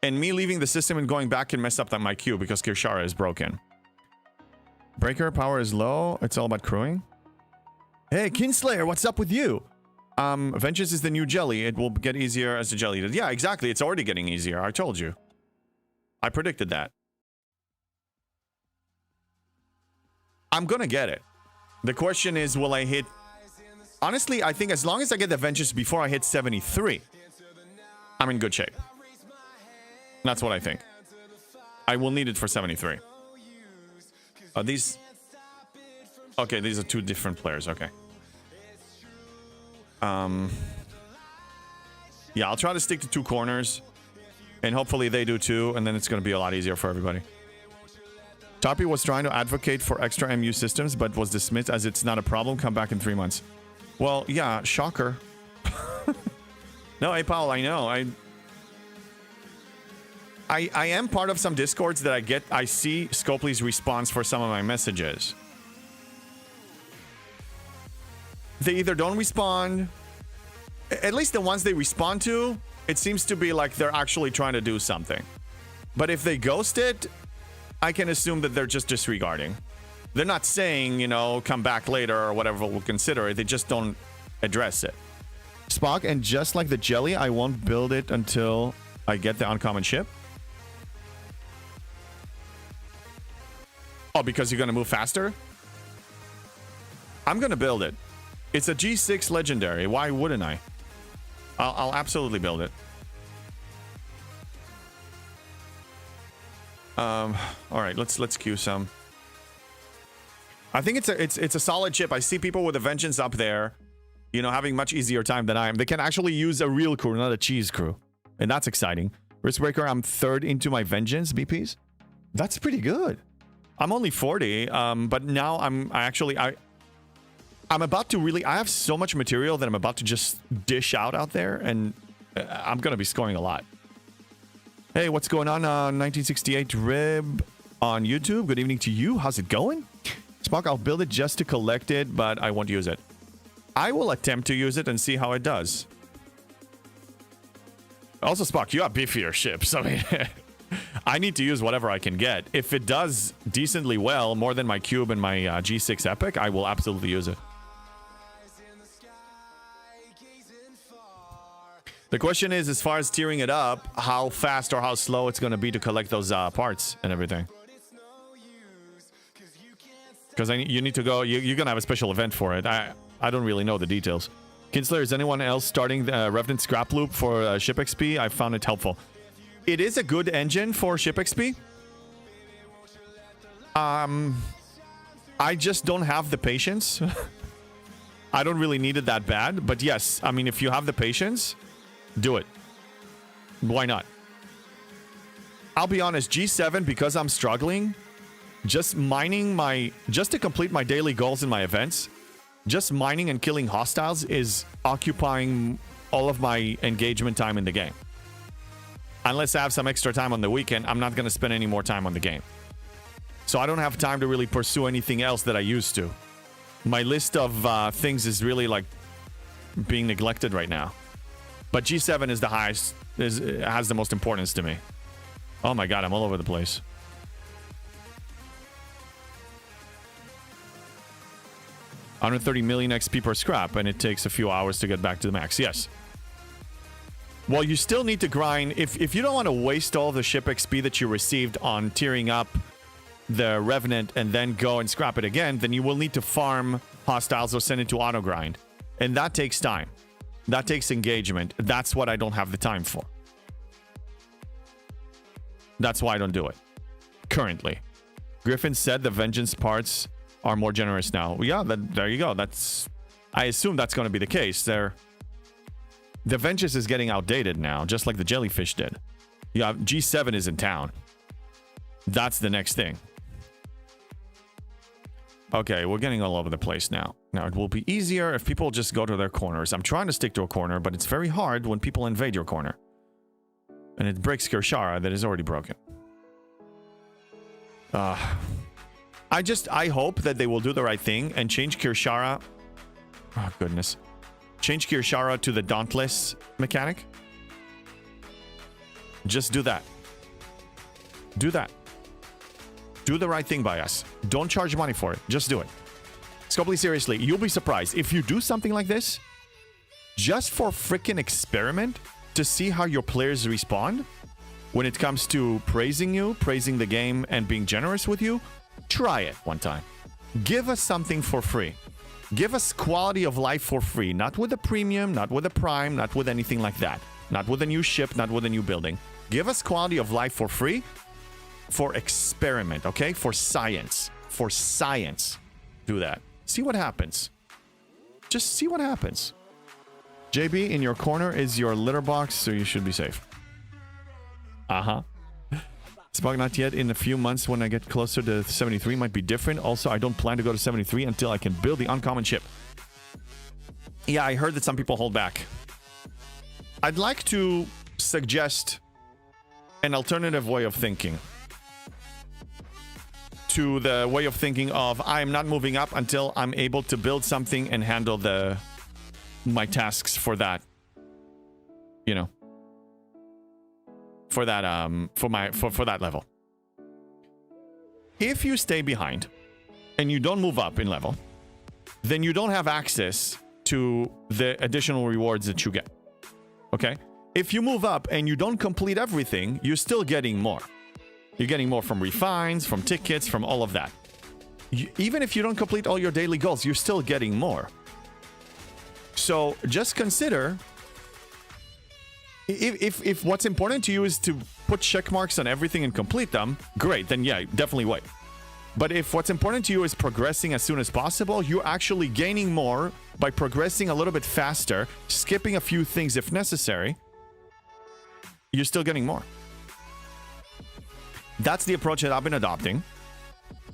And me leaving the system and going back can mess up my cube because Kirshara is broken. Breaker power is low. It's all about crewing. Hey, Kinslayer, what's up with you? Vengeance is the new jelly. It will get easier as the jelly does. Yeah, exactly. It's already getting easier. I told you. I predicted that. I'm gonna get it. The question is, will I hit... Honestly, I think as long as I get the Vengeance before I hit 73, I'm in good shape. That's what I think. I will need it for 73. These... Okay, these are 2 different players. Okay. Yeah, I'll try to stick to 2 corners. And hopefully they do too. And then it's going to be a lot easier for everybody. Toppy was trying to advocate for extra MU systems, but was dismissed as it's not a problem. Come back in 3 months. Well, yeah, shocker. No, hey, Paul, I know. I am part of some discords that I see Scopely's response for some of my messages. They either don't respond, at least the ones they respond to, it seems to be like they're actually trying to do something. But if they ghost it, I can assume that they're just disregarding. They're not saying, you know, come back later or whatever we'll consider it. They just don't address it. Spock, and just like the jelly, I won't build it until I get the uncommon ship. Oh, because you're going to move faster? I'm going to build it. It's a G6 legendary. Why wouldn't I? I'll absolutely build it. All right, let's queue some. I think it's a solid chip. I see people with a Vengeance up there, you know, having much easier time than I am. They can actually use a real crew, not a cheese crew, and that's exciting. Riskbreaker, I'm 3rd into my Vengeance BPs. That's pretty good. I'm only 40, but now I'm about to really... I have so much material that I'm about to just dish out there, and I'm going to be scoring a lot. Hey, what's going on? 1968 Rib on YouTube. Good evening to you. How's it going? Spock, I'll build it just to collect it, but I won't use it. I will attempt to use it and see how it does. Also, Spock, you have beefier ships. I mean, I need to use whatever I can get. If it does decently well, more than my Cube and my G6 Epic, I will absolutely use it. The question is, as far as tearing it up, how fast or how slow it's going to be to collect those parts and everything. Because you need to go... You're going to have a special event for it. I don't really know the details. Kinsler, is anyone else starting the Revenant scrap loop for ship XP? I found it helpful. It is a good engine for ship XP. I just don't have the patience. I don't really need it that bad. But yes, I mean, if you have the patience, do it. Why not? I'll be honest, G7, because I'm struggling, just to complete my daily goals in my events, just mining and killing hostiles is occupying all of my engagement time in the game. Unless I have some extra time on the weekend, I'm not going to spend any more time on the game. So I don't have time to really pursue anything else that I used to. My list of things is really like being neglected right now. But G7 is the highest, has the most importance to me. Oh my god, I'm all over the place. $130 million XP per scrap, and it takes a few hours to get back to the max. Yes. Well, you still need to grind. If you don't want to waste all the ship XP that you received on tearing up the Revenant and then go and scrap it again, then you will need to farm hostiles or send it to auto grind. And that takes time. That takes engagement. That's what I don't have the time for. That's why I don't do it. Currently. Griffin said the Vengeance parts are more generous now. Yeah, there you go. I assume that's going to be the case. The Vengeance is getting outdated now, just like the Jellyfish did. Yeah, G7 is in town. That's the next thing. Okay, we're getting all over the place now. Now, it will be easier if people just go to their corners. I'm trying to stick to a corner, but it's very hard when people invade your corner. And it breaks Kirshara that is already broken. I hope that they will do the right thing and change Kirshara. Oh, goodness. Change Kirshara to the Dauntless mechanic. Just do that. Do that. Do the right thing by us. Don't charge money for it. Just do it. Scopely, seriously, you'll be surprised. If you do something like this, just for freaking experiment to see how your players respond when it comes to praising you, praising the game, and being generous with you, try it one time. Give us something for free. Give us quality of life for free. Not with a premium, not with a prime, not with anything like that. Not with a new ship, not with a new building. Give us quality of life for free. For experiment, okay? For science. For science. Do that. See what happens. Just see what happens. JB, in your corner is your litter box, so you should be safe. Uh-huh. Spog, not yet. In a few months, when I get closer to 73, might be different. Also, I don't plan to go to 73 until I can build the uncommon ship. Yeah, I heard that some people hold back. I'd like to suggest an alternative way of thinking to the way of thinking of I'm not moving up until I'm able to build something and handle my tasks for that. You know. For that for that level. If you stay behind and you don't move up in level, then you don't have access to the additional rewards that you get. Okay? If you move up and you don't complete everything, you're still getting more. You're getting more from refines, from tickets, from all of that. Even if you don't complete all your daily goals, you're still getting more. So just consider, if what's important to you is to put check marks on everything and complete them, great, then yeah, definitely wait. But if what's important to you is progressing as soon as possible, you're actually gaining more by progressing a little bit faster, skipping a few things if necessary. You're still getting more. That's the approach that I've been adopting.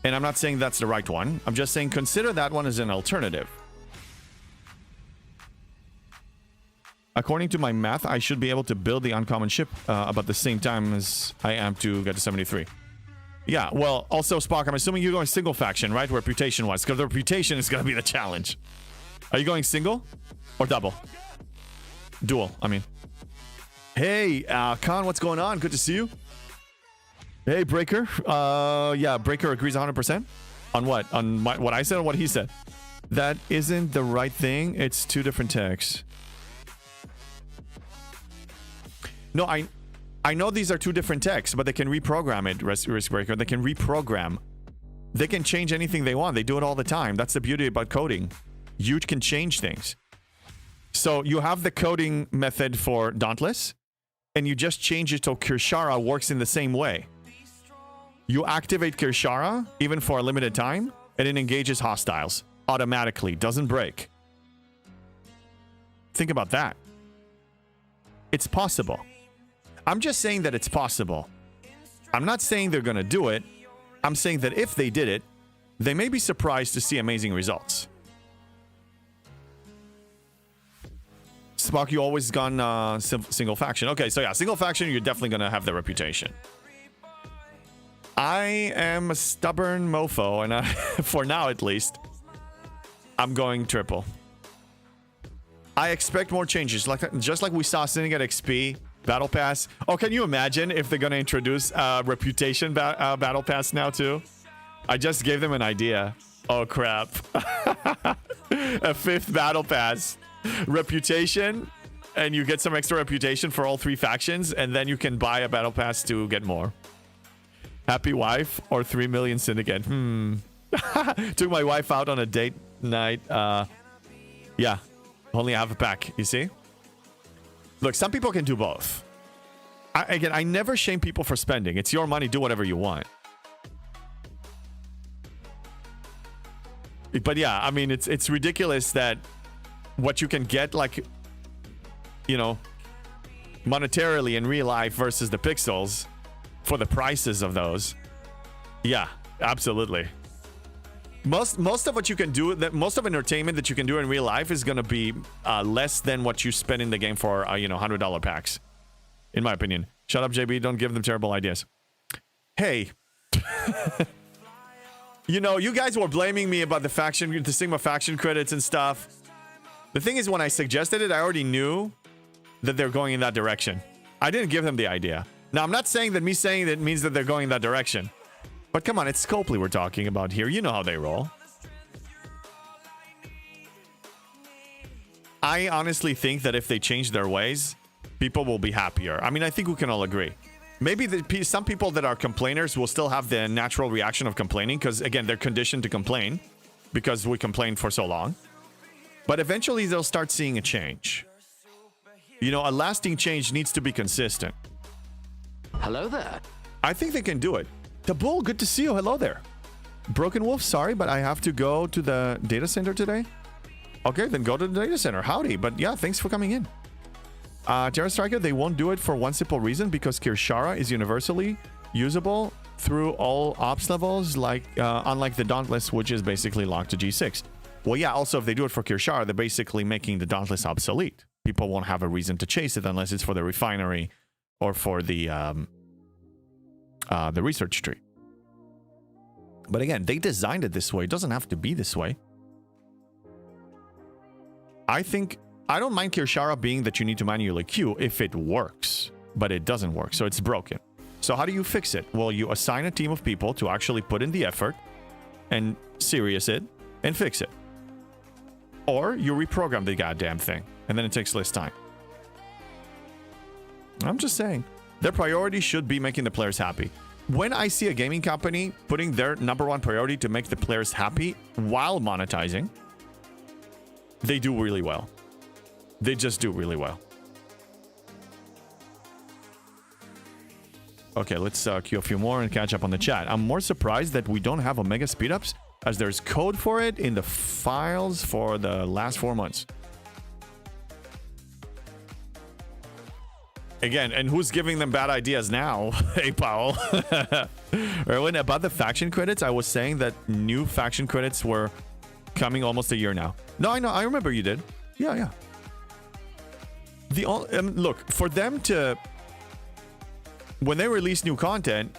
And I'm not saying that's the right one. I'm just saying consider that one as an alternative. According to my math, I should be able to build the uncommon ship about the same time as I am to get to 73. Yeah, well, also, Spock, I'm assuming you're going single faction, right? Reputation-wise, because the reputation is going to be the challenge. Are you going single or double? Dual, I mean. Hey, Khan, what's going on? Good to see you. Hey, Breaker. Yeah, Breaker agrees 100%. On what? On what I said or what he said? That isn't the right thing. It's two different texts. No, I know these are two different texts, but they can reprogram it, Risk Breaker. They can reprogram. They can change anything they want. They do it all the time. That's the beauty about coding. You can change things. So you have the coding method for Dauntless, and you just change it so Kirshara works in the same way. You activate Kirshara, even for a limited time, and it engages hostiles automatically, doesn't break. Think about that. It's possible. I'm just saying that it's possible. I'm not saying they're going to do it. I'm saying that if they did it, they may be surprised to see amazing results. Spock, you always gone single faction. Okay, so yeah, single faction, you're definitely going to have the reputation. I am a stubborn mofo, and for now at least, I'm going triple. I expect more changes, just like we saw Syndicate XP, Battle Pass. Oh, can you imagine if they're going to introduce Reputation Battle Pass now too? I just gave them an idea. Oh, crap. A 5th Battle Pass. Reputation, and you get some extra reputation for all 3 factions, and then you can buy a Battle Pass to get more. Happy wife or 3 million Syndicate? Took my wife out on a date night. Yeah. Only half a pack, you see? Look, some people can do both. Again, I never shame people for spending. It's your money. Do whatever you want. But yeah, I mean, it's ridiculous that what you can get, like, you know, monetarily in real life versus the pixels for the prices of those. Yeah, absolutely. Most of what you can do, most of entertainment that you can do in real life is going to be less than what you spend in the game for, you know, $100 packs, in my opinion. Shut up, JB. Don't give them terrible ideas. Hey, you know, you guys were blaming me about the Sigma faction credits and stuff. The thing is, when I suggested it, I already knew that they're going in that direction. I didn't give them the idea. Now, I'm not saying that me saying that means that they're going in that direction. But come on, it's Scopely we're talking about here. You know how they roll. I honestly think that if they change their ways, people will be happier. I mean, I think we can all agree. Maybe some people that are complainers will still have the natural reaction of complaining because, again, they're conditioned to complain because we complained for so long. But eventually, they'll start seeing a change. You know, a lasting change needs to be consistent. Hello there. I think they can do it. The Bull, good to see you. Hello there. Broken Wolf, sorry, but I have to go to the data center today. Okay, then go to the data center. Howdy. But yeah, thanks for coming in. Terra Striker, they won't do it for one simple reason, because Kirshara is universally usable through all ops levels, like unlike the Dauntless, which is basically locked to G6. Well, yeah, also, if they do it for Kirshara, they're basically making the Dauntless obsolete. People won't have a reason to chase it unless it's for the refinery or for the research tree. But again, they designed it this way. It doesn't have to be this way. I don't mind Kirshara being that you need to manually queue if it works, but it doesn't work, so it's broken. So how do you fix it? Well, you assign a team of people to actually put in the effort and serious it and fix it. Or you reprogram the goddamn thing, and then it takes less time. I'm just saying. Their priority should be making the players happy. When I see a gaming company putting their #1 priority to make the players happy while monetizing, they do really well. They just do really well. Okay, let's queue a few more and catch up on the chat. I'm more surprised that we don't have Omega speedups, as there's code for it in the files for the last 4 months. Again, and who's giving them bad ideas now? Hey, Powell. Erwin, about the faction credits, I was saying that new faction credits were coming almost a year now. No, I know. I remember you did. Yeah. Look, for them to... When they release new content,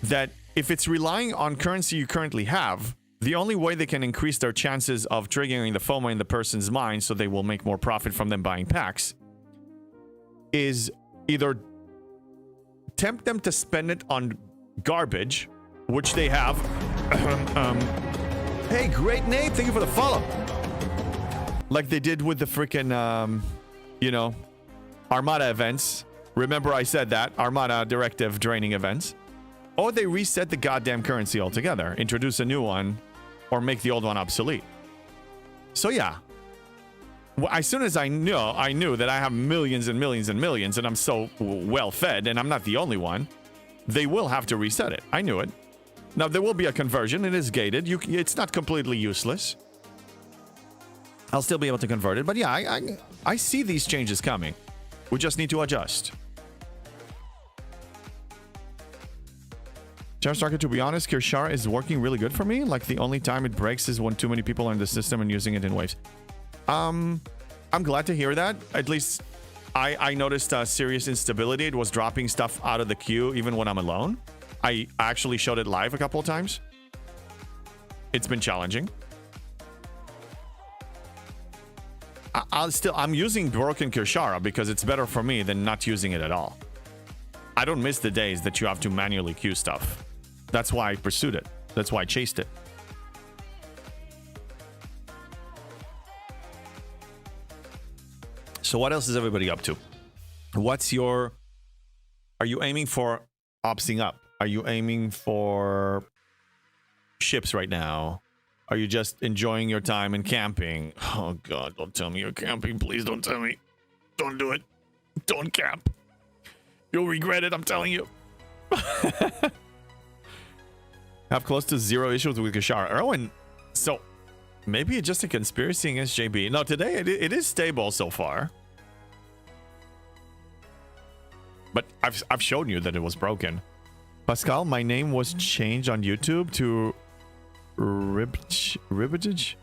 that if it's relying on currency you currently have, the only way they can increase their chances of triggering the FOMO in the person's mind so they will make more profit from them buying packs is either tempt them to spend it on garbage, which they have. Hey, great Nate, thank you for the follow. Like they did with the freaking, Armada events. Remember I said that, Armada directive draining events. Or they reset the goddamn currency altogether, introduce a new one, or make the old one obsolete. So yeah, as soon as I knew that I have millions and millions and millions, and I'm so well fed, and I'm not the only one, they will have to reset it. I knew it. Now, there will be a conversion. It is gated. It's not completely useless. I'll still be able to convert it. But yeah, I see these changes coming. We just need to adjust. Striker, to be honest, Kirshara is working really good for me. Like, the only time it breaks is when too many people are in the system and using it in waves. I'm glad to hear that. At least I noticed serious instability. It was dropping stuff out of the queue even when I'm alone. I actually showed it live a couple of times. It's been challenging. I'm using broken Kirshara because it's better for me than not using it at all. I don't miss the days that you have to manually queue stuff. That's why I pursued it. That's why I chased it. So what else is everybody up to? Are you aiming for opsing up? Are you aiming for ships right now? Are you just enjoying your time and camping? Oh God, don't tell me you're camping. Please don't tell me. Don't do it. Don't camp. You'll regret it, I'm telling you. Have close to zero issues with Kishara. Erwin, so maybe it's just a conspiracy against JB. No, today it is stable so far. But I've shown you that it was broken. Pascal, my name was changed on YouTube to Ribitage.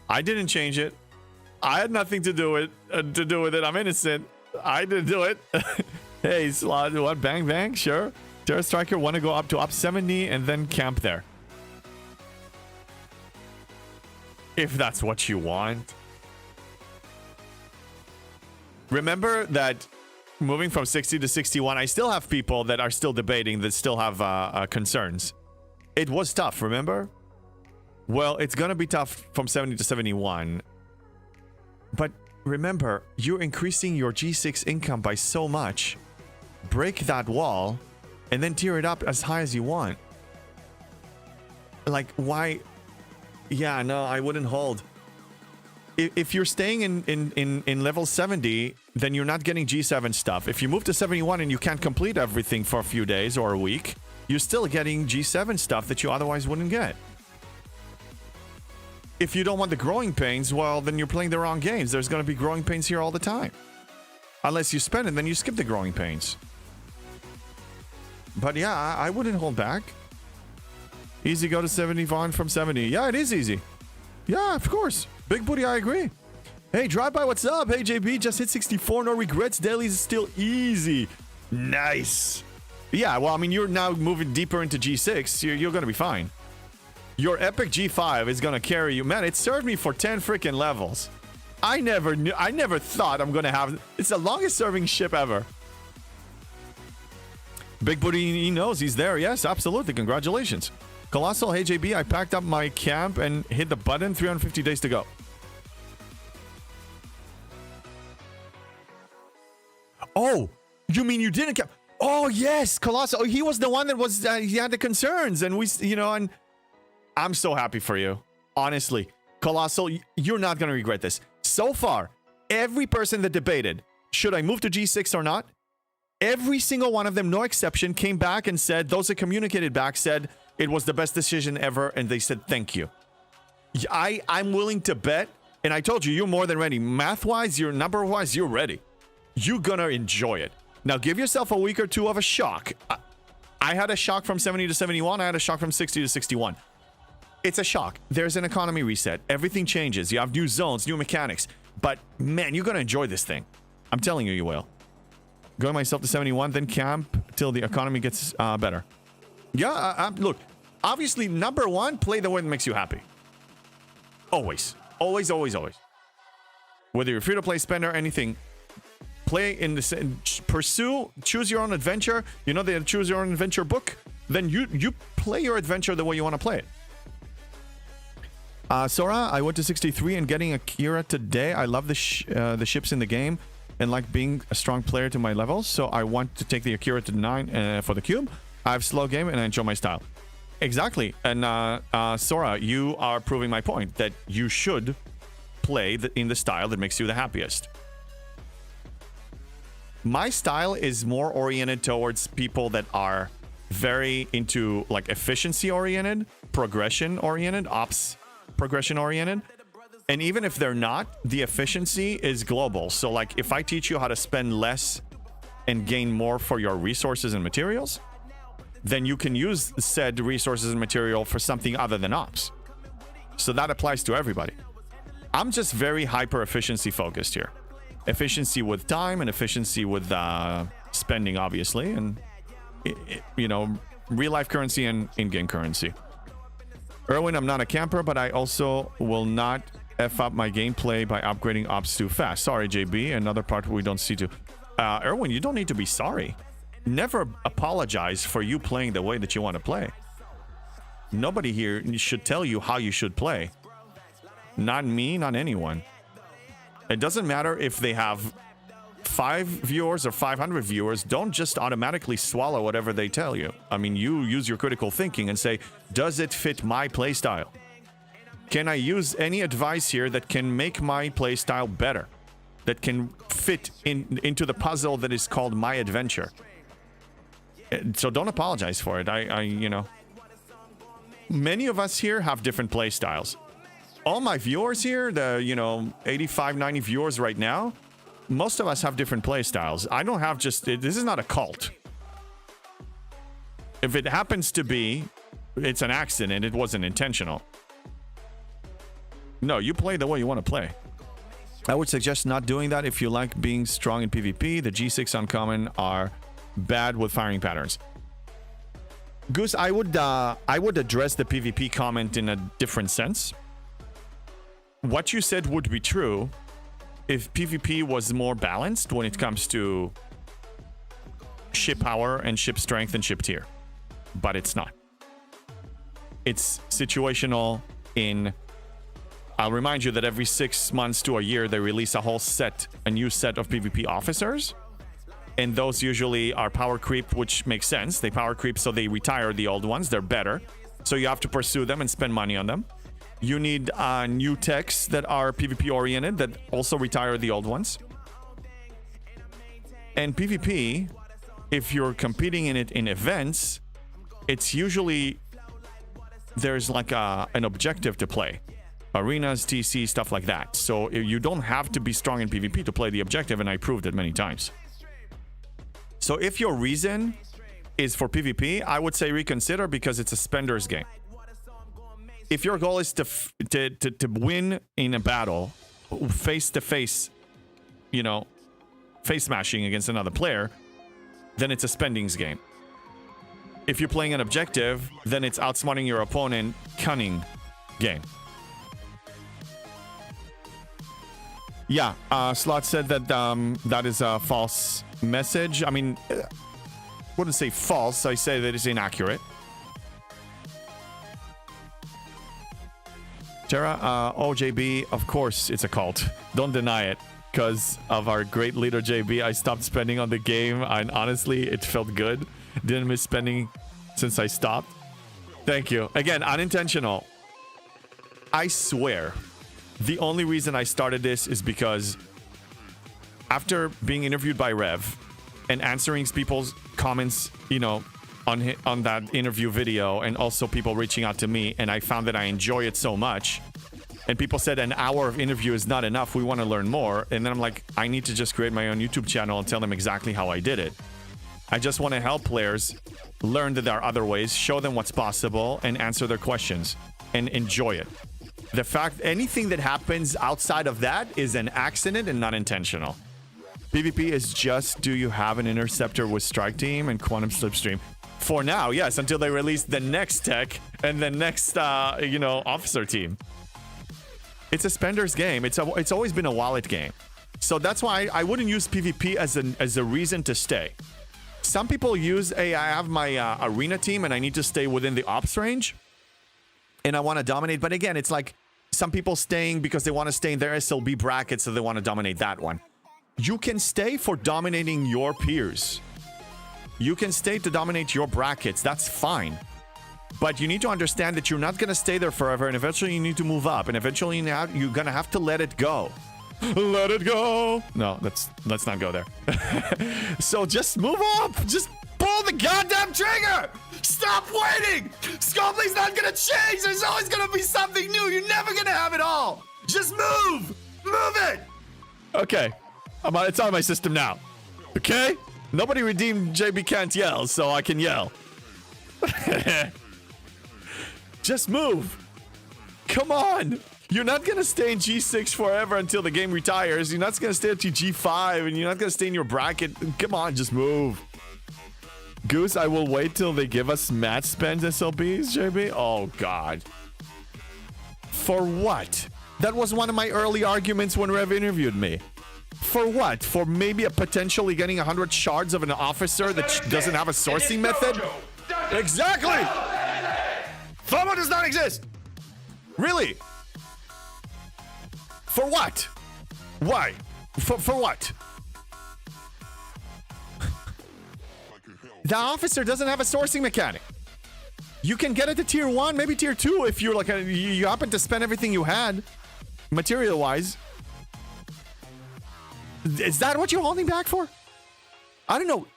I didn't change it. I had nothing to do with it. I'm innocent. I didn't do it. Hey, Slot, what? Bang bang? Sure. Terra Striker want to go up to up 70 and then camp there. If that's what you want. Remember that moving from 60 to 61, I still have people that are still debating, that still have concerns. It was tough, remember? Well, it's going to be tough from 70 to 71. But remember, you're increasing your G6 income by so much. Break that wall and then tear it up as high as you want. Like, why? Yeah, no, I wouldn't hold. If you're staying in level 70, then you're not getting G7 stuff. If you move to 71 and you can't complete everything for a few days or a week, you're still getting G7 stuff that you otherwise wouldn't get. If you don't want the growing pains, well, then you're playing the wrong games. There's going to be growing pains here all the time. Unless you spend it, then you skip the growing pains. But yeah, I wouldn't hold back. Easy go to 71 from 70. Yeah, it is easy. Yeah, of course. Big booty, I agree. Hey, drive by, what's up? Hey, JB, just hit 64. No regrets. Dailies is still easy. Nice. Yeah, well, I mean, you're now moving deeper into G6. You're going to be fine. Your epic G5 is going to carry you. Man, it served me for 10 freaking levels. I never thought I'm going to have... It's the longest serving ship ever. Big booty, he knows he's there. Yes, absolutely. Congratulations. Colossal, hey, JB, I packed up my camp and hit the button. 350 days to go. Oh, you mean you didn't camp? Oh, yes, Colossal. Oh, he was the one that was... he had the concerns. And we, and... I'm so happy for you. Honestly. Colossal, you're not going to regret this. So far, every person that debated, should I move to G6 or not? Every single one of them, no exception, came back and said, those that communicated back said it was the best decision ever, and they said thank you. I'm willing to bet, and I told you, you're more than ready. Math-wise, your number-wise, you're ready. You're gonna enjoy it. Now, give yourself a week or two of a shock. I had a shock from 70 to 71. I had a shock from 60 to 61. It's a shock. There's an economy reset. Everything changes. You have new zones, new mechanics. But, man, you're gonna enjoy this thing. I'm telling you, you will. Going myself to 71, then camp till the economy gets better. Yeah, look, obviously, number one, play the way that makes you happy. Always. Always, always, always. Whether you're free-to-play, spender, anything, play in the... Pursue, choose your own adventure. You know the choose your own adventure book? Then you play your adventure the way you want to play it. Sora, I went to 63 and getting Akira today. I love the ships in the game and like being a strong player to my levels. So I want to take the Akira to 9 for the cube. I have slow game and I enjoy my style. Exactly. And Sora, you are proving my point that you should play in the style that makes you the happiest. My style is more oriented towards people that are very into like efficiency oriented, progression oriented, ops progression oriented. And even if they're not, the efficiency is global. So like if I teach you how to spend less and gain more for your resources and materials, then you can use said resources and material for something other than ops. So that applies to everybody. I'm just very hyper efficiency focused here. Efficiency with time and efficiency with spending, obviously, and you know, real life currency and in-game currency. Erwin, I'm not a camper, but I also will not F up my gameplay by upgrading ops too fast. Sorry, JB. Another part we don't see too. Erwin, you don't need to be sorry. Never apologize for you playing the way that you want to play. Nobody here should tell you how you should play. Not me, not anyone. It doesn't matter if they have 5 viewers or 500 viewers. Don't just automatically swallow whatever they tell you. I mean, you use your critical thinking and say, does it fit my playstyle? Can I use any advice here that can make my playstyle better? That can fit into the puzzle that is called my adventure? So don't apologize for it. You know, many of us here have different playstyles. All my viewers here, the, you know, 85, 90 viewers right now, most of us have different playstyles. I don't have just, this is not a cult. If it happens to be, it's an accident. It wasn't intentional. No, you play the way you want to play. I would suggest not doing that if you like being strong in PvP. The G6 uncommon are bad with firing patterns. Goose, I would address the PvP comment in a different sense. What you said would be true if PvP was more balanced when it comes to ship power and ship strength and ship tier. But it's not. It's situational in... I'll remind you that every 6 months to a year, they release a new set of PvP officers. And those usually are power creep, which makes sense. They power creep, so they retire the old ones. They're better. So you have to pursue them and spend money on them. You need new techs that are PvP oriented that also retire the old ones. And PvP, if you're competing in it in events, it's usually there's like an objective to play. Arenas, TC, stuff like that. So you don't have to be strong in PvP to play the objective, and I proved it many times. So if your reason is for PvP, I would say reconsider because it's a spender's game. If your goal is to win in a battle, face to face, you know, face smashing against another player, then it's a spendings game. If you're playing an objective, then it's outsmarting your opponent, cunning game. Yeah, Slot said that that is a false message. I mean, I wouldn't say false. I say that it's inaccurate. Tara, JB, of course it's a cult. Don't deny it. Because of our great leader, JB, I stopped spending on the game. And honestly, it felt good. Didn't miss spending since I stopped. Thank you. Again, unintentional. I swear, the only reason I started this is because after being interviewed by Rev and answering people's comments, you know, on that interview video, and also people reaching out to me, and I found that I enjoy it so much, and people said an hour of interview is not enough, we want to learn more, and then I'm like, I need to just create my own YouTube channel and tell them exactly how I did it. I just want to help players learn that there are other ways, show them what's possible, and answer their questions, and enjoy it. The fact anything that happens outside of that is an accident and not intentional. PvP is just, do you have an interceptor with Strike Team and Quantum Slipstream? For now, yes, until they release the next tech and the next, officer team. It's a spender's game. It's always been a wallet game. So that's why I wouldn't use PvP as a reason to stay. Some people use, hey, I have my arena team and I need to stay within the ops range. And I want to dominate. But again, it's like some people staying because they want to stay in their SLB bracket, so they want to dominate that one. You can stay for dominating your peers. You can stay to dominate your brackets. That's fine. But you need to understand that you're not going to stay there forever, and eventually you need to move up, and eventually you're going to have to let it go. Let it go. No, let's not go there. So just move up. Just pull the goddamn trigger. Stop waiting. Scopely's not going to change. There's always going to be something new. You're never going to have it all. Just move. Move it. Okay. It's on my system now. Okay? Nobody redeemed JB Can't Yell, so I can yell. Just move. Come on. You're not going to stay in G6 forever until the game retires. You're not going to stay until G5, and you're not going to stay in your bracket. Come on, just move. Goose, I will wait till they give us match spend SLBs, JB. Oh, God. For what? That was one of my early arguments when Rev interviewed me. For what? For maybe potentially getting 100 shards of an officer that doesn't have a sourcing method? Exactly! FOMO does not exist! Really? For what? Why? For what? The officer doesn't have a sourcing mechanic. You can get it to tier 1, maybe tier 2 if you're like you happen to spend everything you had, material-wise. Is that what you're holding back for? I don't know.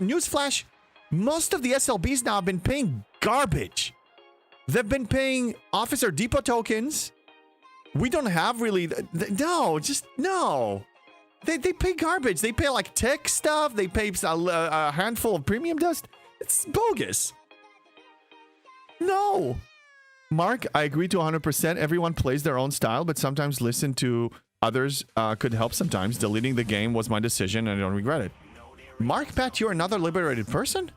Newsflash, most of the SLBs now have been paying garbage. They've been paying officer depot tokens. We don't have really... No. They pay garbage. They pay like tech stuff. They pay a handful of premium dust. It's bogus. No. Mark, I agree to 100%. Everyone plays their own style, but sometimes listen to others could help sometimes. Deleting the game was my decision, and I don't regret it. Mark, Pat, you're another liberated person?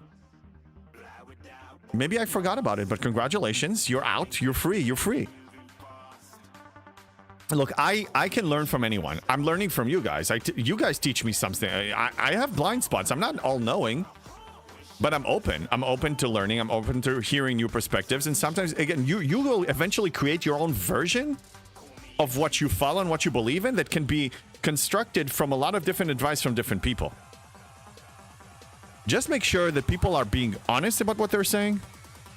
Maybe I forgot about it, but congratulations. You're out. You're free. You're free. Look, I can learn from anyone. I'm learning from you guys. You guys teach me something. I have blind spots. I'm not all-knowing, but I'm open. I'm open to learning. I'm open to hearing new perspectives. And sometimes, again, you will eventually create your own version of what you follow and what you believe in that can be constructed from a lot of different advice from different people. Just make sure that people are being honest about what they're saying,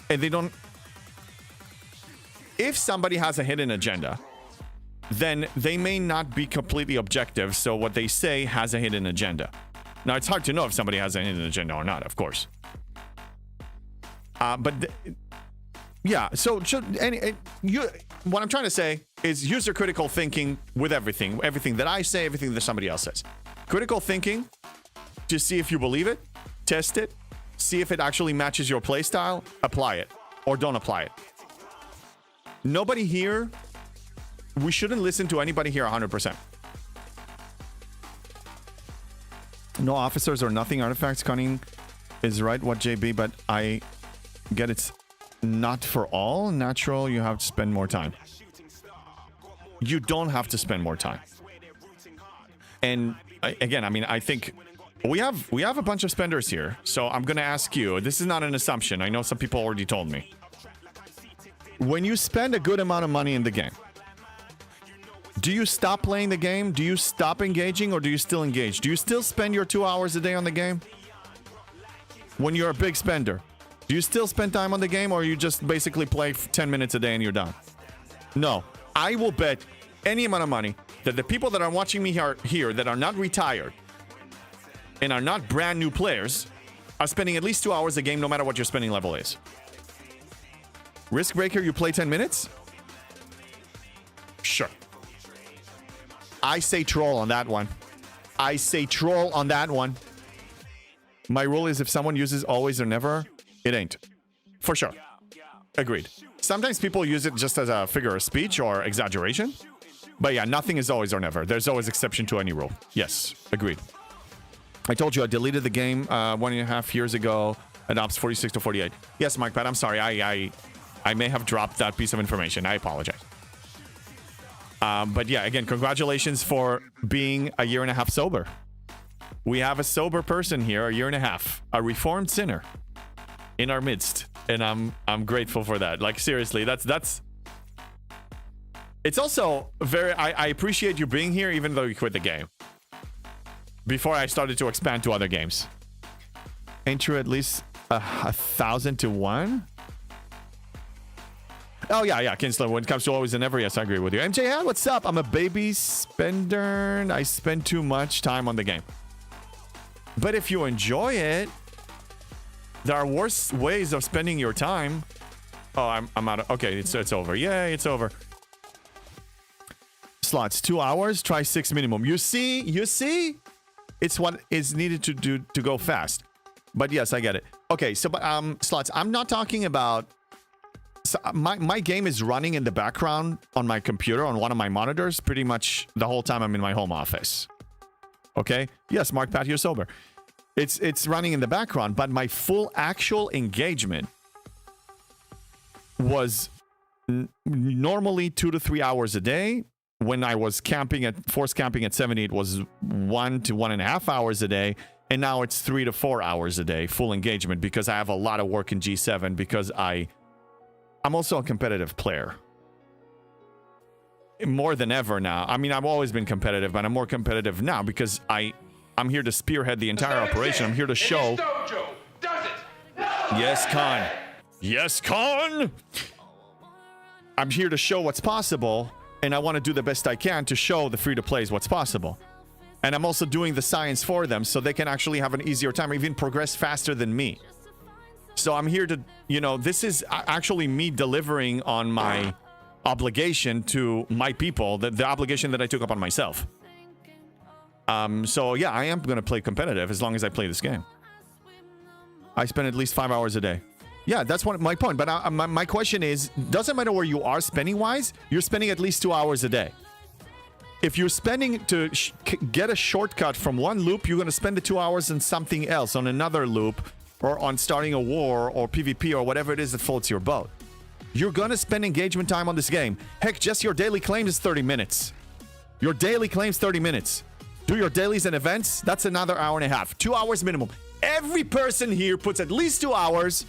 and they don't... If somebody has a hidden agenda, then they may not be completely objective, so what they say has a hidden agenda. Now, it's hard to know if somebody has a hidden agenda or not, of course. Yeah, so what I'm trying to say is user critical thinking with everything. Everything that I say, everything that somebody else says. Critical thinking to see if you believe it, test it, see if it actually matches your playstyle, apply it, or don't apply it. Nobody here... We shouldn't listen to anybody here 100%. No officers or nothing artifacts. Cunning is right, what JB, but I get it's not for all. Natural, you have to spend more time. You don't have to spend more time. And again, I mean, I think we have a bunch of spenders here. So I'm going to ask you, this is not an assumption. I know some people already told me. When you spend a good amount of money in the game, do you stop playing the game? Do you stop engaging, or do you still engage? Do you still spend your 2 hours a day on the game? When you're a big spender, do you still spend time on the game, or you just basically play 10 minutes a day and you're done? No. I will bet any amount of money that the people that are watching me here that are not retired and are not brand new players are spending at least 2 hours a game no matter what your spending level is. Risk Breaker, you play 10 minutes? Sure. I say troll on that one. I say troll on that one. My rule is if someone uses always or never, it ain't. For sure. Agreed. Sometimes people use it just as a figure of speech or exaggeration. But yeah, nothing is always or never. There's always exception to any rule. Yes, agreed. I told you I deleted the game 1.5 years ago at Ops 46 to 48. Yes, Mike Pat, I'm sorry. I may have dropped that piece of information. I apologize. But yeah, again, congratulations for being a 1.5 years sober. We have a sober person here, 1.5 years, a reformed sinner in our midst, and I'm grateful for that. Like seriously, that's. It's also very. I appreciate you being here, even though you quit the game. Before I started to expand to other games. Ain't you at least 1,000 to 1? Oh, yeah, Kinsler. When it comes to always and never, yes, I agree with you. MJ, what's up? I'm a baby spender. I spend too much time on the game. But if you enjoy it, there are worse ways of spending your time. Oh, I'm out of... Okay, it's over. Yay, it's over. Slots, 2 hours. Try 6 minimum. You see? It's what is needed to do to go fast. But yes, I get it. Okay, so but slots, I'm not talking about... So my game is running in the background on my computer, on one of my monitors, pretty much the whole time I'm in my home office. Okay? Yes, Mark Pat, you're sober. It's running in the background, but my full actual engagement was normally 2 to 3 hours a day. When I was force camping at 70, it was 1 to 1.5 hours a day. And now it's 3 to 4 hours a day, full engagement, because I have a lot of work in G7, because I'm also a competitive player. More than ever now. I mean, I've always been competitive, but I'm more competitive now because I'm here to spearhead the entire operation. I'm here to show... Dojo, does it? No! Yes, Khan. Yes, Khan! I'm here to show what's possible, and I want to do the best I can to show the free-to-plays what's possible. And I'm also doing the science for them so they can actually have an easier time or even progress faster than me. So I'm here to, this is actually me delivering on my obligation to my people, the obligation that I took up on myself. So yeah, I am going to play competitive as long as I play this game. I spend at least 5 hours a day. Yeah, that's my point. But my question is, doesn't matter where you are spending-wise, you're spending at least 2 hours a day. If you're spending to get a shortcut from one loop, you're going to spend the 2 hours on something else, on another loop, or on starting a war, or PvP, or whatever it is that floats your boat. You're going to spend engagement time on this game. Heck, just your daily claims is 30 minutes. Your daily claims 30 minutes. Do your dailies and events, that's another hour and a half. 2 hours minimum. Every person here puts at least 2 hours,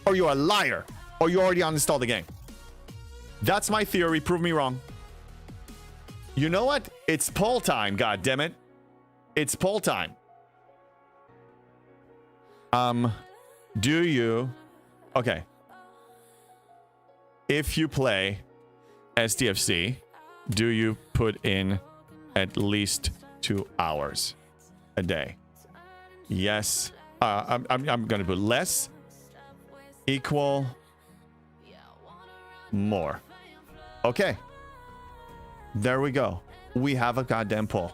or you're a liar, or you already uninstalled the game. That's my theory. Prove me wrong. You know what? It's poll time, goddammit. It's poll time. Do you... Okay. If you play SDFC, do you put in at least 2 hours a day? Yes. I'm going to put less, equal, more. Okay. There we go. We have a goddamn poll.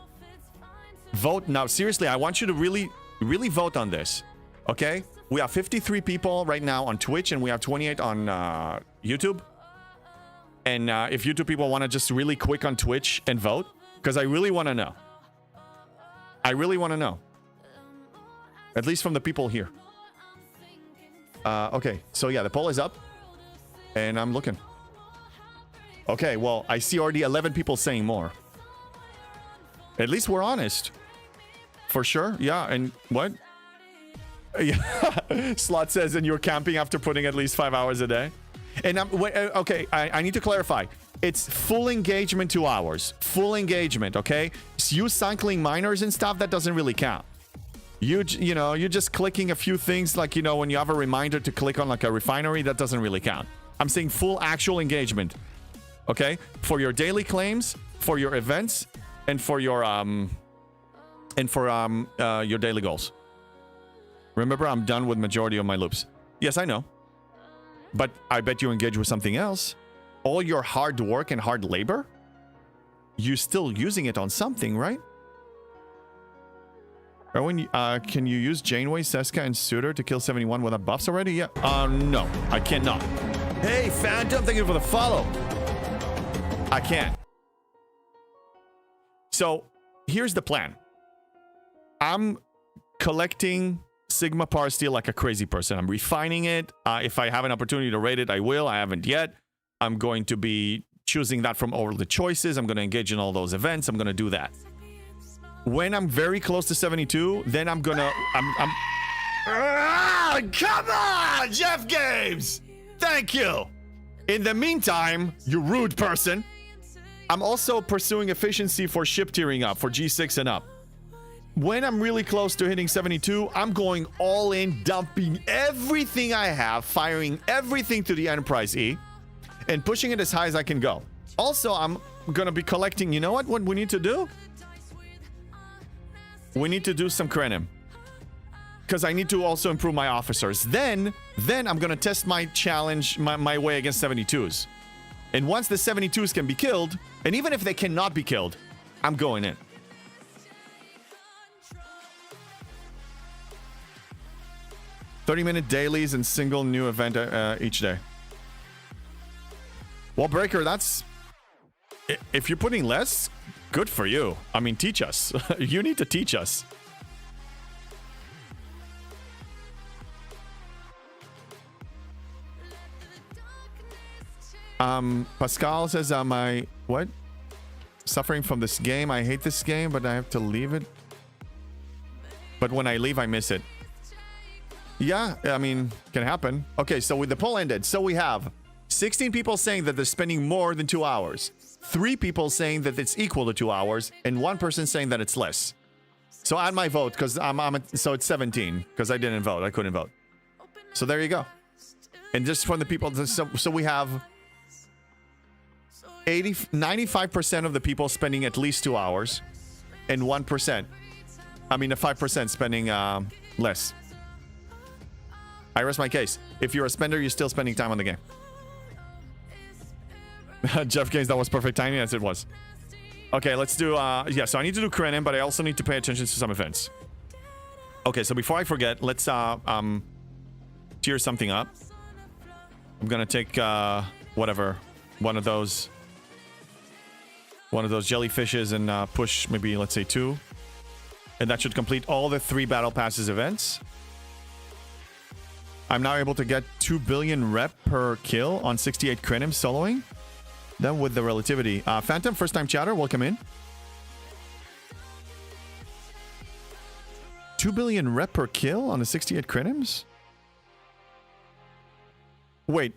Vote. Now, seriously, I want you to really, really vote on this. Okay? We have 53 people right now on Twitch, and we have 28 on YouTube. And if YouTube people want to just really quick on Twitch and vote, because I really want to know. I really want to know. At least from the people here. Okay, so yeah, the poll is up. And I'm looking. Okay, well, I see already 11 people saying more. At least we're honest. For sure, yeah, and what? Yeah, Slot says, and you're camping after putting at least 5 hours a day? And okay, I need to clarify. It's full engagement 2 hours. Full engagement, okay? So you cycling miners and stuff, that doesn't really count. You're just clicking a few things, like, when you have a reminder to click on like a refinery, that doesn't really count. I'm saying full actual engagement. Okay? For your daily claims, for your events, and for your daily goals. Remember, I'm done with majority of my loops. Yes, I know. But I bet you engage with something else. All your hard work and hard labor, you're still using it on something, right? Erwin, can you use Janeway, Seska, and Suitor to kill 71 without buffs already? Yeah. No, I cannot. Hey, Phantom, thank you for the follow. I can't. So, here's the plan. I'm collecting Sigma Power Steel like a crazy person. I'm refining it. If I have an opportunity to rate it, I will. I haven't yet. I'm going to be choosing that from all the choices. I'm going to engage in all those events. I'm going to do that. When I'm very close to 72, then I'm going to... come on, Jeff Games! Thank you! In the meantime, you rude person, I'm also pursuing efficiency for ship tiering up, for G6 and up. When I'm really close to hitting 72, I'm going all in, dumping everything I have, firing everything to the Enterprise E. and pushing it as high as I can go. Also, I'm gonna be collecting, you know what we need to do? We need to do some Krenim. Because I need to also improve my officers. Then I'm gonna test my challenge, my way against 72s. And once the 72s can be killed, and even if they cannot be killed, I'm going in. $30-minute dailies and single new event each day. Well, Breaker, that's... If you're putting less, good for you. I mean, teach us. You need to teach us. Pascal says, what? Suffering from this game. I hate this game, but I have to leave it. But when I leave, I miss it. Yeah, I mean, can happen. Okay, so with the poll ended. So we have 16 people saying that they're spending more than 2 hours. 3 people saying that it's equal to 2 hours. And 1 person saying that it's less. So add my vote, because so it's 17. Because I didn't vote. I couldn't vote. So there you go. And just from the people, so we have 95% of the people spending at least 2 hours. And 1%. I mean, 5% spending less. I rest my case. If you're a spender, you're still spending time on the game. Jeff Gaines, that was perfect timing. Yes, it was. Okay, let's do... yeah, so I need to do Krenim, but I also need to pay attention to some events. Okay, so before I forget, let's tier something up. I'm gonna take whatever, one of those jellyfishes and push maybe, let's say 2. And that should complete all the 3 Battle Passes events. I'm now able to get 2 billion rep per kill on 68 Krenim soloing. Then with the relativity. Phantom, first time chatter, welcome in. 2 billion rep per kill on the 68 Krenims? Wait,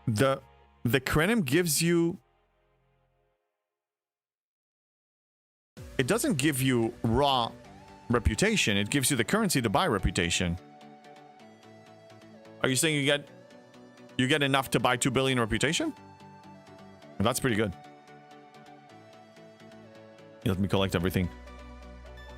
the Krenim gives you... It doesn't give you raw reputation. It gives you the currency to buy reputation. Are you saying you get enough to buy 2 billion reputation? That's pretty good. Let me collect everything.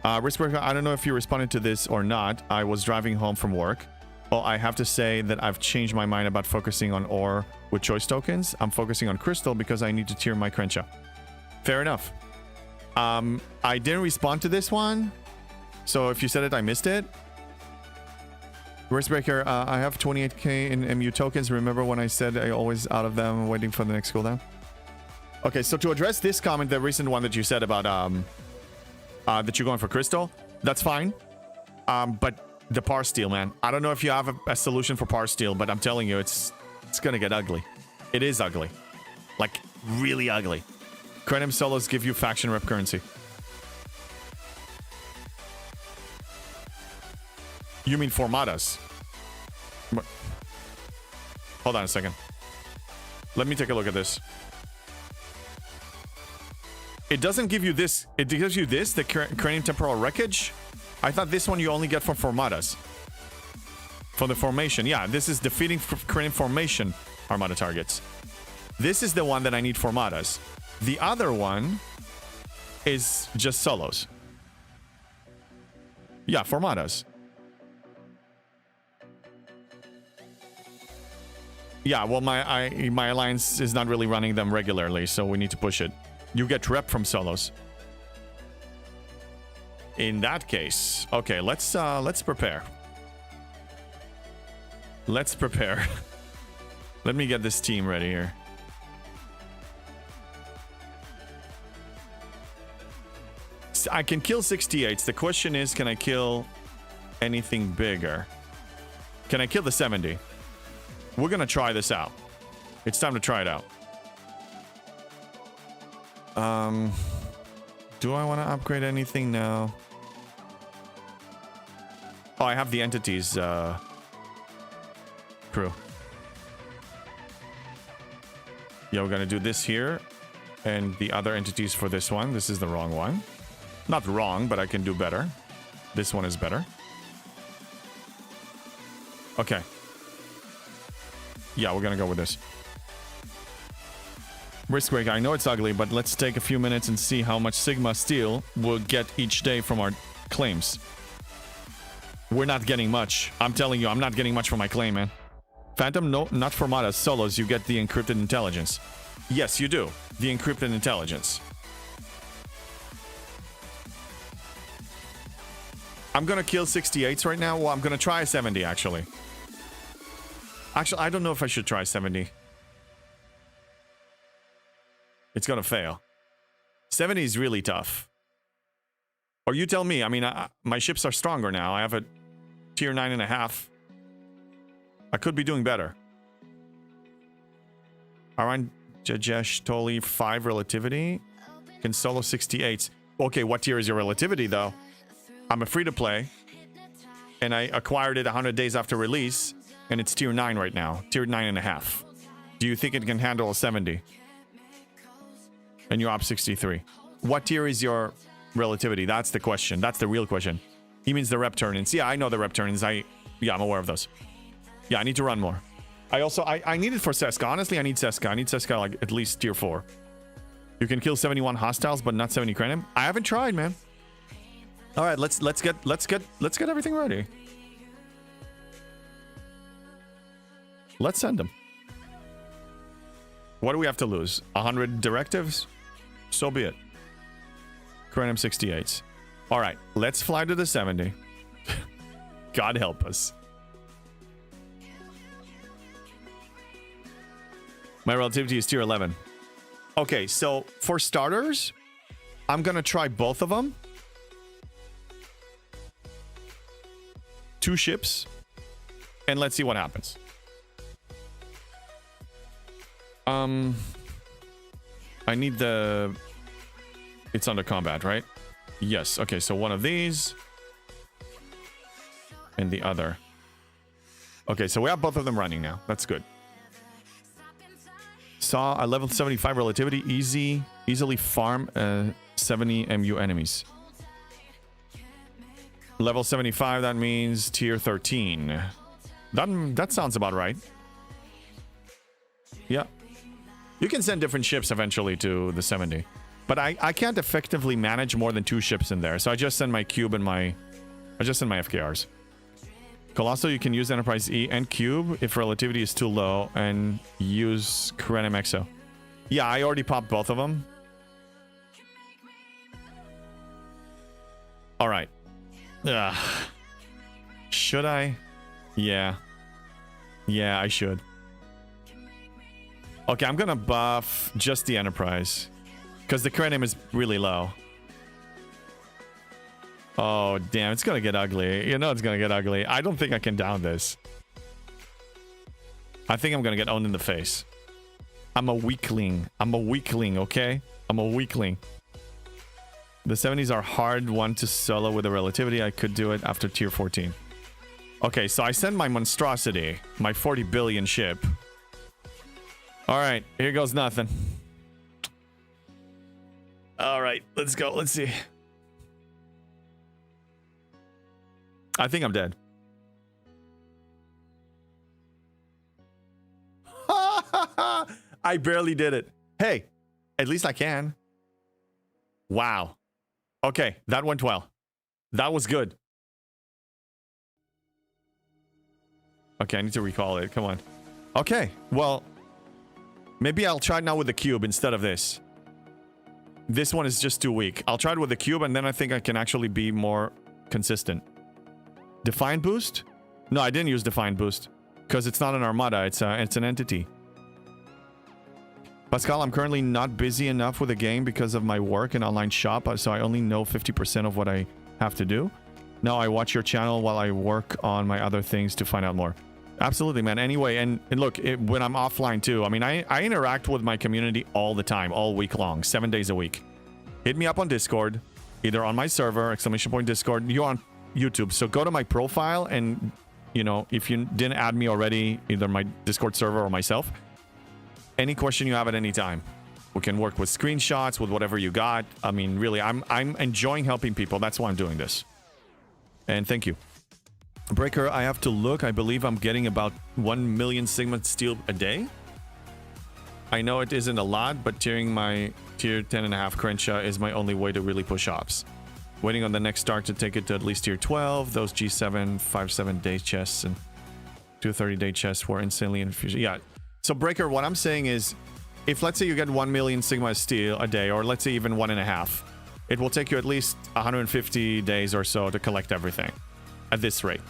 Riskbreaker, I don't know if you responded to this or not. I was driving home from work. Well, I have to say that I've changed my mind about focusing on ore with choice tokens. I'm focusing on crystal because I need to tier my Crenshaw. Fair enough. I didn't respond to this one. So if you said it, I missed it. Riskbreaker, I have 28k in MU tokens. Remember when I said I always out of them waiting for the next cooldown? Okay, so to address this comment, the recent one that you said about that you're going for crystal, that's fine. But the par steal, man. I don't know if you have a solution for par steal, but I'm telling you, it's gonna get ugly. It is ugly. Like, really ugly. Krenim solos give you faction rep currency. You mean formatas? Hold on a second. Let me take a look at this. It doesn't give you this. It gives you this, the Cranium Temporal Wreckage. I thought this one you only get from formatas. For the formation. Yeah, this is defeating Cranium Formation Armada targets. This is the one that I need formatas. The other one is just solos. Yeah, formatas. Yeah, well, my alliance is not really running them regularly, so we need to push it. You get rep from solos. In that case, okay, let's prepare. Let's prepare. Let me get this team ready here. I can kill 68s. The question is, can I kill anything bigger? Can I kill the 70? We're gonna try this out. It's time to try it out. Do I want to upgrade anything now? Oh, I have the entities crew. Yeah, we're gonna do this here, and the other entities for this one. This is the wrong one. Not wrong, but I can do better. This one is better. Okay. Yeah, we're gonna go with this. Risk break, I know it's ugly, but let's take a few minutes and see how much Sigma steel we'll get each day from our claims. We're not getting much. I'm telling you, I'm not getting much from my claim, man. Phantom, no, not for Mata. Solos, you get the encrypted intelligence. Yes, you do. The encrypted intelligence. I'm gonna kill 68s right now. Well, I'm gonna try 70, actually. Actually, I don't know if I should try 70. It's gonna fail. 70 is really tough. Or you tell me. I mean, my ships are stronger now. I have a tier 9.5. I could be doing better. Aran Jajesh Toli 5 relativity. Can solo 68s. Okay, what tier is your relativity, though? I'm a free-to-play. And I acquired it 100 days after release. And it's tier 9 right now. Tier 9.5. Do you think it can handle a 70? And you're up 63. What tier is your relativity? That's the question. That's the real question. He means the rep turn-ins. Yeah, I know the rep turn-ins. Yeah, I'm aware of those. Yeah, I need to run more. I need it for Seska. Honestly, I need Seska. I need Seska like at least tier 4. You can kill 71 hostiles, but not 70 Krenim. I haven't tried, man. All right, let's get everything ready. Let's send them. What do we have to lose? 100 directives? So be it. Krenim 68s. All right, let's fly to the 70. God help us. My relativity is tier 11. Okay, so for starters, I'm gonna try both of them. 2 ships. And let's see what happens. I need the... It's under combat, right? Yes. Okay, so one of these. And the other. Okay, so we have both of them running now. That's good. Saw a level 75 relativity. Easily farm 70 MU enemies. Level 75, that means tier 13. That sounds about right. Yeah. You can send different ships eventually to the 70. But I can't effectively manage more than 2 ships in there. So I just send my cube and I just send my FKRs. Colossal, you can use Enterprise E and cube if relativity is too low and use Krenim Exo. Yeah, I already popped both of them. All right. Should I? Yeah. Yeah, I should. Okay, I'm gonna buff just the Enterprise. Because the Krenim is really low. Oh, damn. It's gonna get ugly. You know it's gonna get ugly. I don't think I can down this. I think I'm gonna get owned in the face. I'm a weakling. I'm a weakling, okay? I'm a weakling. The 70s are hard one to solo with a relativity. I could do it after tier 14. Okay, so I send my monstrosity. My 40 billion ship. Alright, here goes nothing. Alright, let's go. Let's see. I think I'm dead. I barely did it. Hey, at least I can. Wow. Okay, that went well. That was good. Okay, I need to recall it. Come on. Okay, well, maybe I'll try it now with the cube instead of this. This one is just too weak. I'll try it with the cube, and then I think I can actually be more consistent. Defiant boost? No, I didn't use Defiant boost. Because it's not an armada, it's an entity. Pascal, I'm currently not busy enough with the game because of my work and online shop, so I only know 50% of what I have to do. Now I watch your channel while I work on my other things to find out more. Absolutely, man. Anyway, and look, when I'm offline too, I mean, I interact with my community all the time, all week long, 7 days a week. Hit me up on Discord, either on my server, !Discord, you're on YouTube. So go to my profile and, you know, if you didn't add me already, either my Discord server or myself, any question you have at any time. We can work with screenshots, with whatever you got. I mean, really, I'm enjoying helping people. That's why I'm doing this. And thank you. Breaker, I have to look. I believe I'm getting about 1 million Sigma steel a day. I know it isn't a lot, but tiering my tier 10.5 Crenshaw is my only way to really push ops. Waiting on the next start to take it to at least tier 12. Those G7, 5-7 day chests and 230-day chests were insanely infused. Yeah. So Breaker, what I'm saying is, if let's say you get 1 million Sigma steel a day, or let's say even 1.5, it will take you at least 150 days or so to collect everything at this rate,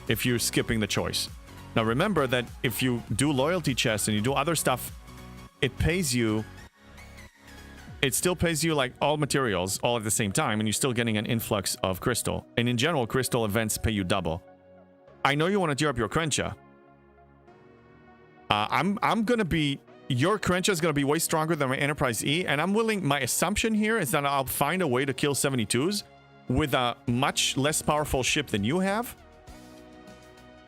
if you're skipping the choice. Now remember that if you do loyalty chests and you do other stuff, it pays you, it still pays you like all materials all at the same time, and you're still getting an influx of crystal. And in general, crystal events pay you double. I know you want to tier up your Crenshaw. I'm gonna be, your Crenshaw is gonna be way stronger than my Enterprise E, and I'm willing, my assumption here is that I'll find a way to kill 72s with a much less powerful ship than you have,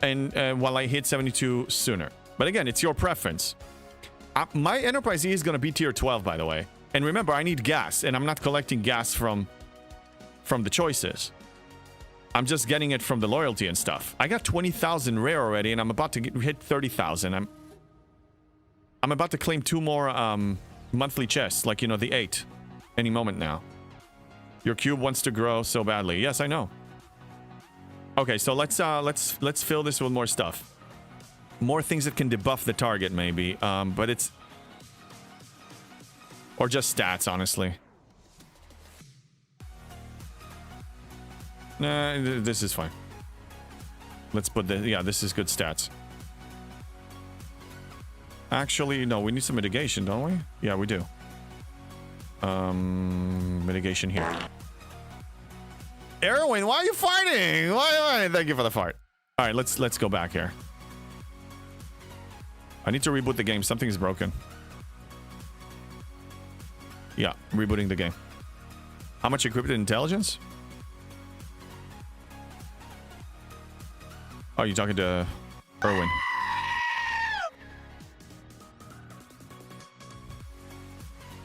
and while I hit 72 sooner. But again, it's your preference. My Enterprise E is gonna be tier 12, by the way. And remember, I need gas, and I'm not collecting gas from the choices. I'm just getting it from the loyalty and stuff. I got 20,000 rare already, and I'm about to hit 30,000. I'm about to claim 2 more monthly chests, like, you know, the 8, any moment now. Your cube wants to grow so badly. Yes, I know. Okay, so let's fill this with more stuff. More things that can debuff the target, maybe. But it's, or just stats, honestly. Nah, this is fine. Let's put the, yeah, this is good stats. Actually, no, we need some mitigation, don't we? Yeah, we do. Mitigation here. Erwin, why are you farting? Why? Thank you for the fart. All right, let's go back here. I need to reboot the game. Something's broken. Yeah, rebooting the game. How much encrypted intelligence? Oh, you're talking to Erwin.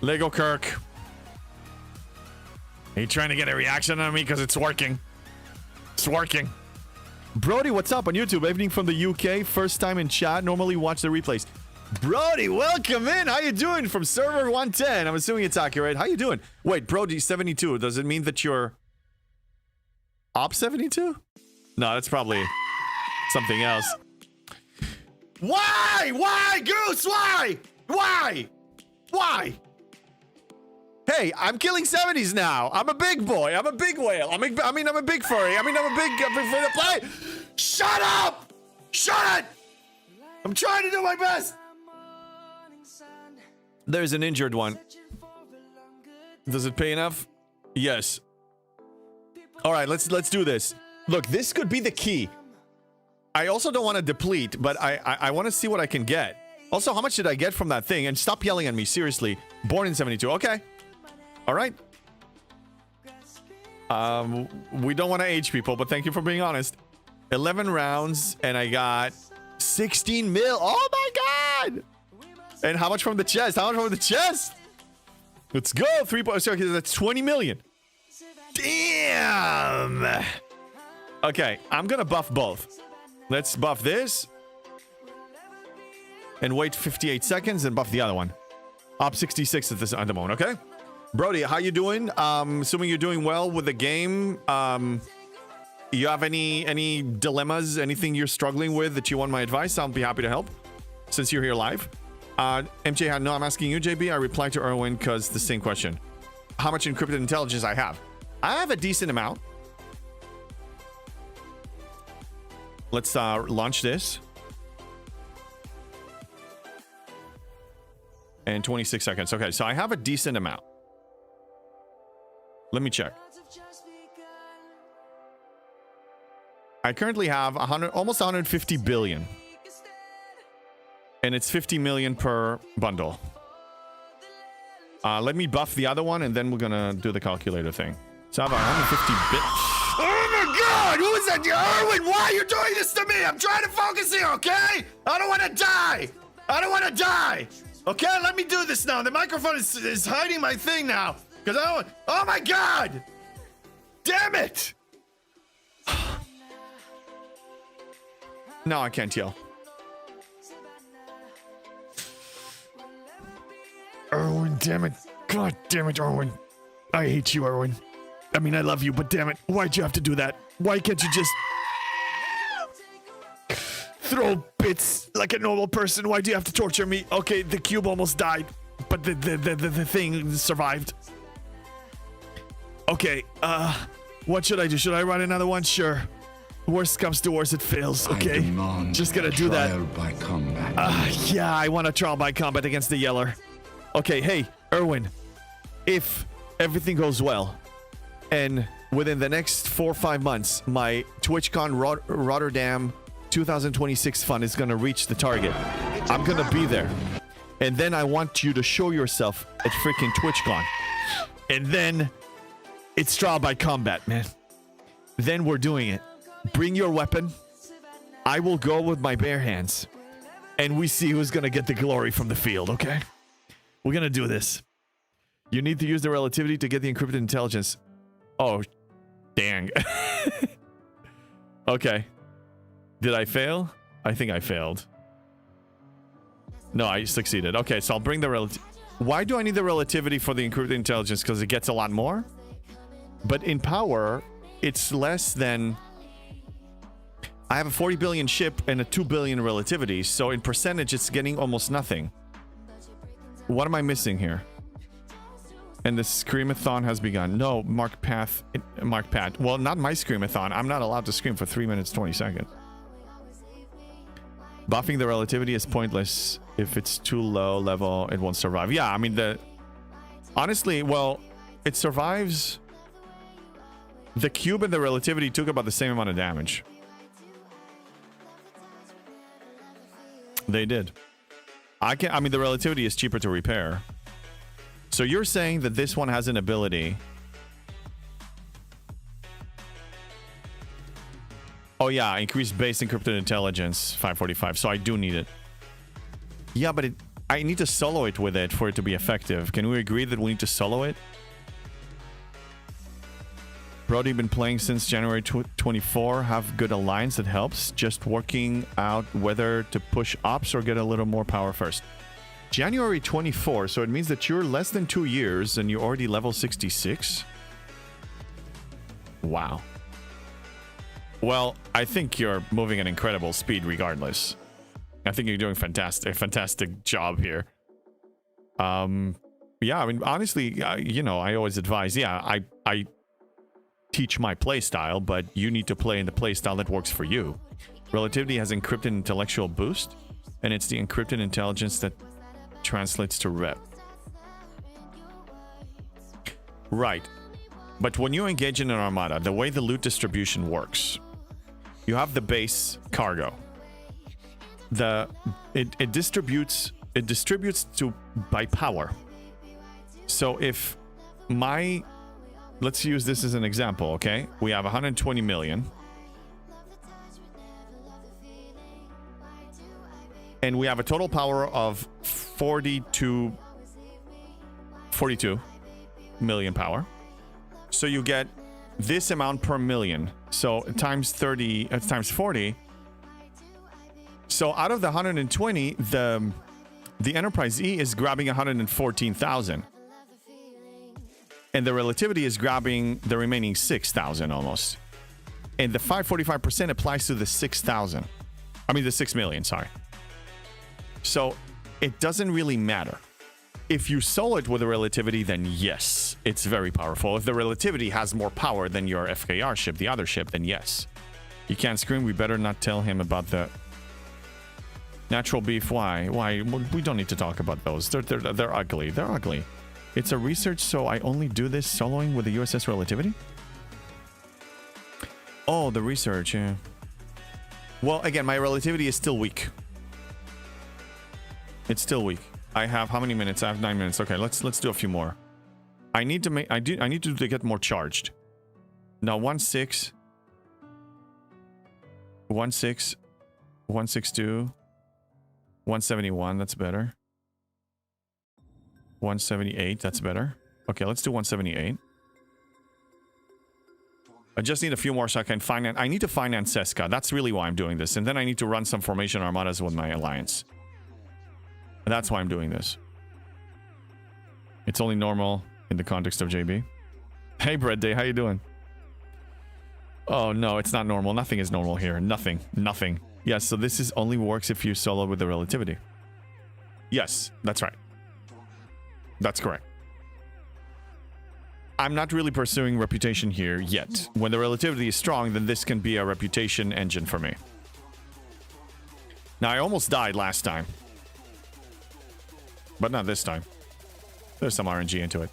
Lego Kirk. Are you trying to get a reaction on me? Because it's working. It's working. Brody, what's up on YouTube? Evening from the UK. First time in chat. Normally watch the replays. Brody, welcome in. How you doing from server 110? I'm assuming it's accurate. How you doing? Wait, Brody 72. Does it mean that you're Op 72? No, that's probably something else. Why? Why, Goose? Why? Why? Why? Hey, I'm killing 70s now. I'm a big boy. I'm a big whale. I'm a big furry. I'm a big furry to play. Shut up! Shut it! I'm trying to do my best. There's an injured one. Does it pay enough? Yes. All right, let's do this. Look, this could be the key. I also don't want to deplete, but I want to see what I can get. Also, how much did I get from that thing? And stop yelling at me, seriously. Born in 72. Okay. All right. We don't want to age people, but thank you for being honest. 11 rounds, and I got 16 mil. Oh my god! And how much from the chest? How much from the chest? Let's go. 3 points. Okay, that's 20 million. Damn. Okay, I'm gonna buff both. Let's buff this. And wait 58 seconds and buff the other one. Up 66 at the moment, okay? Brody, how you doing? Assuming you're doing well with the game. You have any dilemmas, anything you're struggling with that you want my advice? I'll be happy to help since you're here live. MJ, no, I'm asking you, JB. I replied to Erwin because the same question. How much encrypted intelligence I have? I have a decent amount. Let's launch this. And 26 seconds. Okay, so I have a decent amount. Let me check. I currently have almost 150 billion. And it's 50 million per bundle. Let me buff the other one, and then we're gonna do the calculator thing. So I have 150 bit. Oh my god! Who is that? Erwin, why are you doing this to me? I'm trying to focus here, okay? I don't want to die! I don't want to die! Okay, let me do this now. The microphone is hiding my thing now. Because I don't want... Oh my god! Damn it! No, I can't yell. damn it. God damn it, Erwin. I hate you, Erwin. I mean, I love you, but damn it. Why'd you have to do that? Why can't you just throw bits like a normal person? Why do you have to torture me? Okay, the cube almost died, but the thing survived. Okay, what should I do? Should I run another one? Sure. Worst comes to worst, it fails. Okay, just gonna do that. Trial by combat. Yeah, I want a trial by combat against the Yeller. Okay, hey, Erwin, if everything goes well, and within the next 4 or 5 months, my TwitchCon Rotterdam 2026 fund is gonna reach the target, I'm gonna be there. And then I want you to show yourself at freaking TwitchCon. And then it's trial by combat, man. Then we're doing it. Bring your weapon. I will go with my bare hands. And we see who's gonna get the glory from the field, okay? We're gonna do this. You need to use the relativity to get the encrypted intelligence. Oh, dang. Okay. Did I fail? I think I failed. No, I succeeded. Okay, so I'll bring the relativity. Why do I need the relativity for the encrypted intelligence? Because it gets a lot more? But in power, it's less than... I have a 40 billion ship and a 2 billion relativity, so in percentage, it's getting almost nothing. What am I missing here? And the Screamathon has begun. No, Mark Pat. Well, not my Screamathon. I'm not allowed to scream for 3 minutes, 20 seconds. Buffing the relativity is pointless. If it's too low level, it won't survive. Yeah, I mean, honestly, well, it survives. The cube and the relativity took about the same amount of damage. They did. I mean, the relativity is cheaper to repair. So you're saying that this one has an ability. Oh yeah, increased base encrypted intelligence, 545. So I do need it. Yeah, but I need to solo it with it for it to be effective. Can we agree that we need to solo it? Brody, been playing since January 24. Have good alliance that helps. Just working out whether to push ops or get a little more power first. January 24, so it means that you're less than 2 years and you're already level 66? Wow. Well, I think you're moving at incredible speed regardless. I think you're doing fantastic job here. Yeah, I mean, honestly, you know, I always advise, yeah, I teach my playstyle, but you need to play in the playstyle that works for you. Relativity has encrypted intellectual boost, and it's the encrypted intelligence that translates to rep. Right. But when you engage in an armada, the way the loot distribution works, you have the base cargo. It distributes to by power. So if let's use this as an example, okay? We have 120 million. And we have a total power of 42 million power. So you get this amount per million. So times 30, times 40. So out of the 120, the Enterprise E is grabbing 114,000. And the relativity is grabbing the remaining 6,000 almost. And the 545% applies to the 6,000. I mean, the 6 million, sorry. So it doesn't really matter. If you solo it with a relativity, then yes, it's very powerful. If the relativity has more power than your FKR ship, the other ship, then yes. You can't scream. We better not tell him about the natural beef. Why? We don't need to talk about those. They're ugly. They're ugly. It's a research, so I only do this soloing with the USS relativity? Oh, the research, yeah. Well, again, my relativity is still weak. It's still weak. I have how many minutes? I have 9 minutes. Okay, let's do a few more. I need to get more charged. Now 1.6, 1.6, 1.62, 171. That's better. 178. That's better. Okay, let's do 178. I just need a few more so I can finance. I need to finance Seska. That's really why I'm doing this. And then I need to run some formation armadas with my alliance. And that's why I'm doing this. It's only normal in the context of JB. Hey, Bread Day, how you doing? Oh, no, it's not normal. Nothing is normal here. Nothing. Nothing. Yes, so this is only works if you solo with the relativity. Yes, that's right. That's correct. I'm not really pursuing reputation here yet. When the relativity is strong, then this can be a reputation engine for me. Now, I almost died last time. But not this time. There's some RNG into it.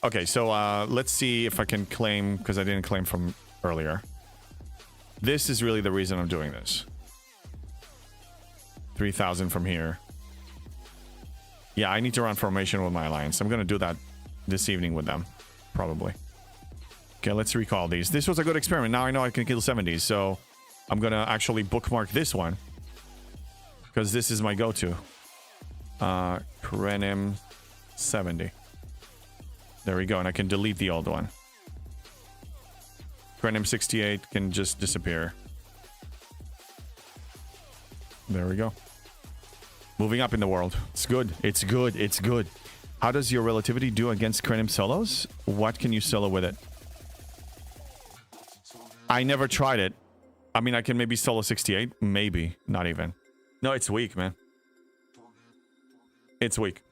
Okay, so let's see if I can claim, because I didn't claim from earlier. This is really the reason I'm doing this. 3,000 from here. Yeah, I need to run formation with my alliance. I'm going to do that this evening with them. Probably. Okay, let's recall these. This was a good experiment. Now I know I can kill 70s, so I'm going to actually bookmark this one. Because this is my go-to. Krenim 70. There we go, and I can delete the old one. Krenim 68 can just disappear. There we go. Moving up in the world. It's good. It's good. It's good. How does your relativity do against Krenim solos? What can you solo with it? I never tried it. I mean, I can maybe solo 68. Maybe. Not even. No, it's weak, man. It's weak.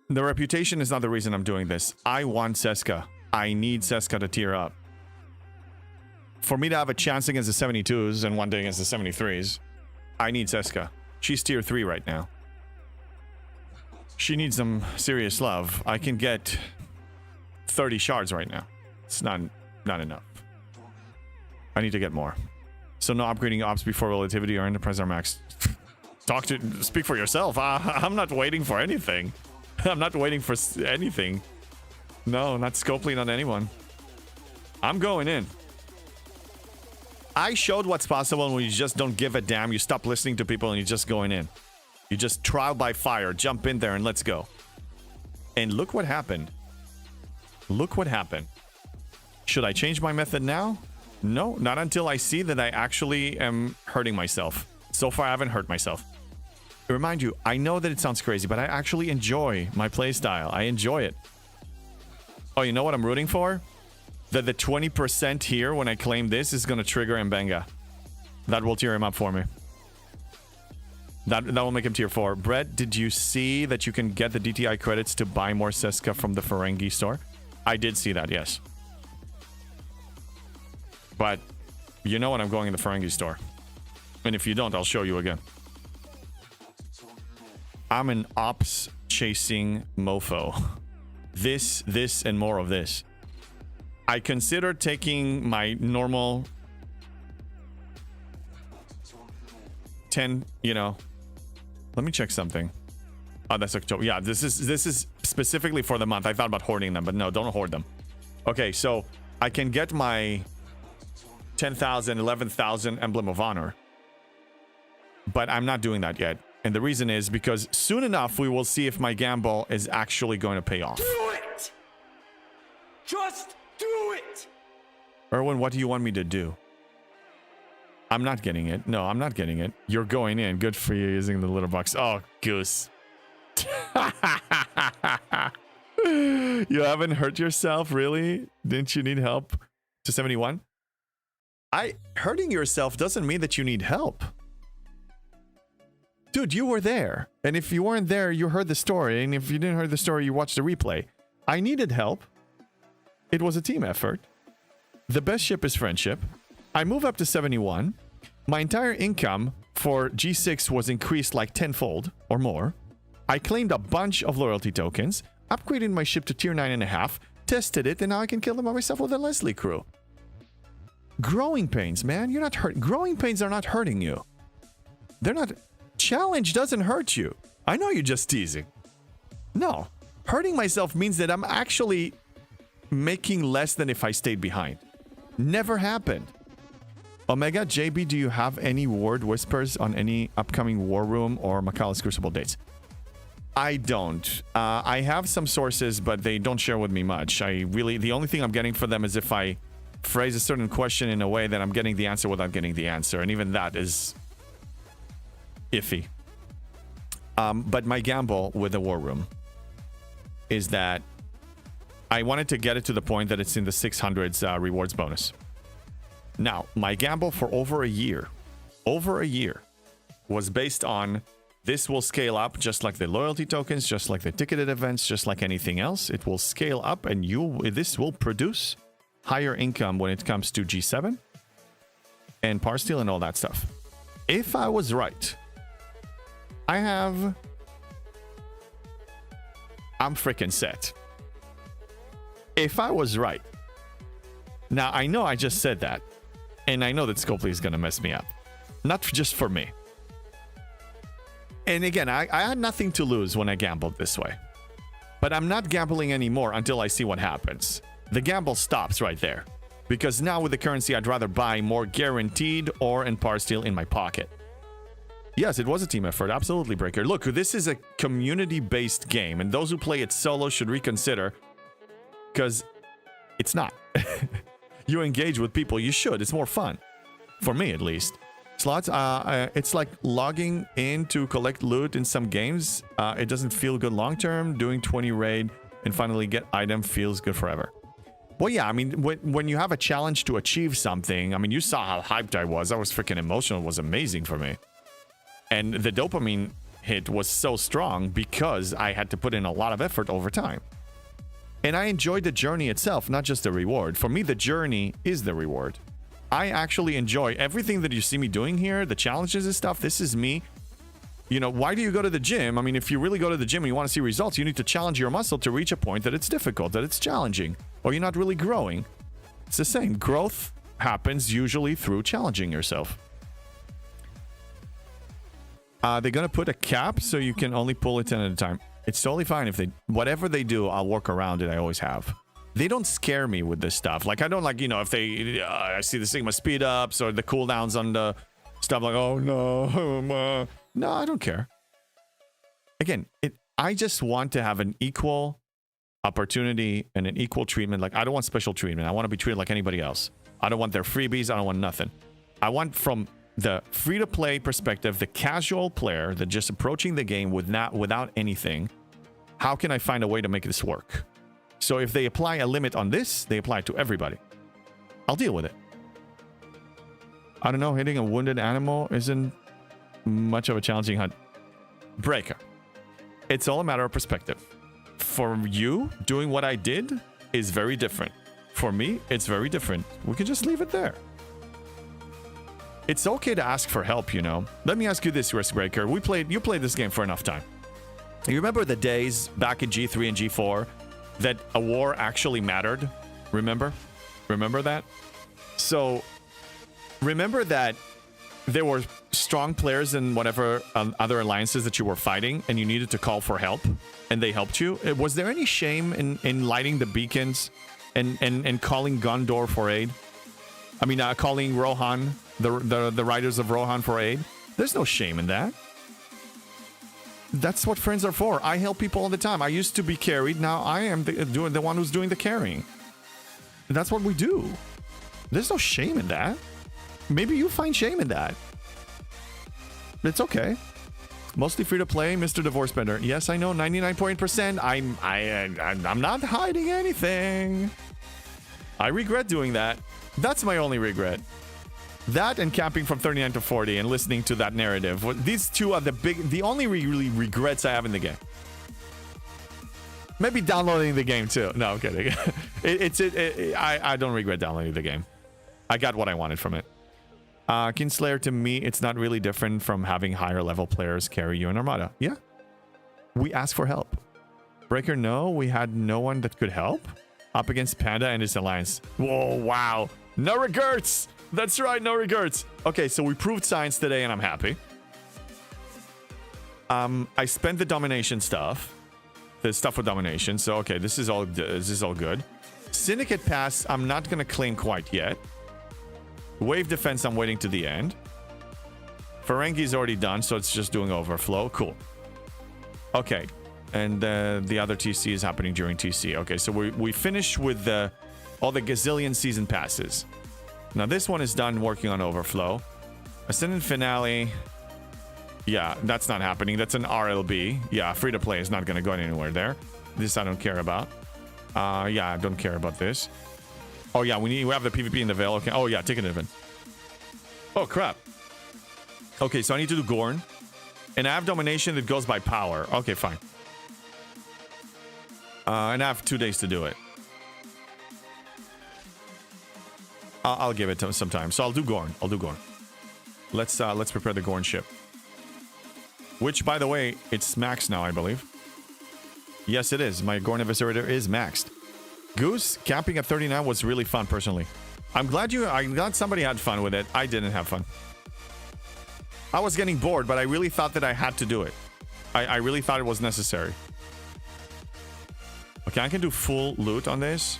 The reputation is not the reason I'm doing this. I want Seska. I need Seska to tier up. For me to have a chance against the 72s and one day against the 73s, I need Seska. She's tier 3 right now. She needs some serious love. I can get 30 shards right now. It's not enough. I need to get more. So no upgrading ops before relativity or enterprise are max. Speak for yourself. I'm not waiting for anything. I'm not waiting for anything. No, not scopely, not anyone. I'm going in. I showed what's possible when you just don't give a damn. You stop listening to people and you're just going in. You just trial by fire. Jump in there and let's go. And look what happened. Look what happened. Should I change my method now? No, not until I see that I actually am hurting myself. So far, I haven't hurt myself. Remind you, I know that it sounds crazy, but I actually enjoy my playstyle. I enjoy it. Oh, you know what I'm rooting for? That the 20% here when I claim this is going to trigger Mbenga. That will tier him up for me. That will make him tier 4. Brett, did you see that you can get the DTI credits to buy more Seska from the Ferengi store? I did see that, yes. But you know when I'm going in the Ferengi store. And if you don't, I'll show you again. I'm an ops chasing mofo. This, and more of this. I consider taking my normal 10, you know. Let me check something. Oh, that's October. Yeah, this is specifically for the month. I thought about hoarding them, but no, don't hoard them. Okay, so I can get my 10,000, 11,000 Emblem of Honor. But I'm not doing that yet. And the reason is because soon enough, we will see if my gamble is actually going to pay off. Do it! Just do it! Erwin, what do you want me to do? I'm not getting it. No, I'm not getting it. You're going in. Good for you using the little box. Oh, goose. You haven't hurt yourself, really? Didn't you need help? To 71? Hurting yourself doesn't mean that you need help. Dude, you were there. And if you weren't there, you heard the story. And if you didn't hear the story, you watched the replay. I needed help. It was a team effort. The best ship is friendship. I move up to 71. My entire income for G6 was increased like tenfold or more. I claimed a bunch of loyalty tokens, upgraded my ship to tier 9.5, tested it, and now I can kill them by myself with a Leslie crew. Growing pains, man. You're not hurt. Growing pains are not hurting you. They're not... Challenge doesn't hurt you. I know you're just teasing. No. Hurting myself means that I'm actually making less than if I stayed behind. Never happened. Omega, JB, do you have any word whispers on any upcoming War Room or Macalus Crucible dates? I don't. I have some sources, but they don't share with me much. The only thing I'm getting for them is if I phrase a certain question in a way that I'm getting the answer without getting the answer. And even that is iffy. But my gamble with the War Room is that I wanted to get it to the point that it's in the 600s rewards bonus. Now, my gamble for over a year, was based on this will scale up just like the loyalty tokens, just like the ticketed events, just like anything else. It will scale up and this will produce higher income when it comes to G7 and Parsteel and all that stuff. If I was right, I'm freaking set. If I was right. Now, I know I just said that, and I know that Scopely is going to mess me up. Not just for me. And again, I had nothing to lose when I gambled this way. But I'm not gambling anymore until I see what happens. The gamble stops right there. Because now with the currency, I'd rather buy more guaranteed ore and Parsteel in my pocket. Yes, it was a team effort. Absolutely, Breaker. Look, this is a community-based game, and those who play it solo should reconsider. Because it's not. You engage with people. You should. It's more fun. For me, at least. Slots, it's like logging in to collect loot in some games. It doesn't feel good long-term. Doing 20 raid and finally get item feels good forever. Well, yeah, I mean, when you have a challenge to achieve something, I mean, you saw how hyped I was. I was freaking emotional. It was amazing for me. And the dopamine hit was so strong because I had to put in a lot of effort over time. And I enjoyed the journey itself, not just the reward. For me, the journey is the reward. I actually enjoy everything that you see me doing here, the challenges and stuff. This is me. You know, why do you go to the gym? I mean, if you really go to the gym and you want to see results, you need to challenge your muscle to reach a point that it's difficult, that it's challenging, or you're not really growing. It's the same. Growth happens usually through challenging yourself. They're going to put a cap so you can only pull it 10 at a time. It's totally fine if whatever they do, I'll work around it. I always have. They don't scare me with this stuff. Like, I don't like, you know, if I see the Sigma speed ups or the cooldowns on the stuff like, oh no, no, I don't care. Again, I just want to have an equal opportunity and an equal treatment. Like, I don't want special treatment. I want to be treated like anybody else. I don't want their freebies. I don't want nothing. I want from the free-to-play perspective, the casual player that just approaching the game without anything. How can I find a way to make this work? So if they apply a limit on this, they apply it to everybody. I'll deal with it. I don't know, hitting a wounded animal isn't much of a challenging hunt. Breaker. It's all a matter of perspective. For you, doing what I did is very different. For me, it's very different. We can just leave it there. It's okay to ask for help, you know. Let me ask you this, Riskbreaker. You played this game for enough time. You remember the days back in G3 and G4 that a war actually mattered? Remember that? So remember that there were strong players in whatever other alliances that you were fighting, and you needed to call for help, and they helped you. Was there any shame in lighting the beacons and calling Gondor for aid? I mean, calling Rohan, the riders of Rohan for aid? There's no shame in that. That's what friends are for. I help people all the time. I used to be carried. Now I am the one who's doing the carrying. That's what we do. There's no shame in that. Maybe you find shame in that. It's okay. Mostly free to play, Mr. Divorce Bender. Yes, I know, 99.8%. I'm not hiding anything. I regret doing that. That's my only regret. That and camping from 39 to 40 and listening to that narrative. These two are the only really regrets I have in the game. Maybe downloading the game too. No, I'm kidding. I don't regret downloading the game. I got what I wanted from it. Kinslayer, to me, it's not really different from having higher level players carry you in Armada. Yeah. We asked for help. Breaker, no, we had no one that could help. Up against Panda and his alliance. Whoa, wow. No regrets. That's right, no regrets. Okay, so we proved science today and I'm happy. I spent the domination stuff. The stuff with domination. So, okay, this is all good. Syndicate Pass, I'm not going to claim quite yet. Wave defense, I'm waiting to the end. Ferengi's already done, so it's just doing overflow. Cool. Okay. And the other TC is happening during TC. Okay, so we finished with all the gazillion season passes. Now this one is done working on overflow. Ascendant Finale. Yeah, that's not happening. That's an RLB. Yeah, free to play is not going to go anywhere there. This I don't care about. Yeah, I don't care about this. Oh yeah, we have the PvP in the Veil. Okay. Oh yeah, ticket event. Oh crap. Okay, so I need to do Gorn. And I have Domination that goes by power. Okay, fine. And I have 2 days to do it. I'll give it some time. So I'll do Gorn. Let's prepare the Gorn ship. Which, by the way, it's maxed now, I believe. Yes, it is. My Gorn Eviscerator is maxed. Goose, camping at 39 was really fun, personally. I'm glad somebody had fun with it. I didn't have fun. I was getting bored, but I really thought that I had to do it. I really thought it was necessary. Okay, I can do full loot on this.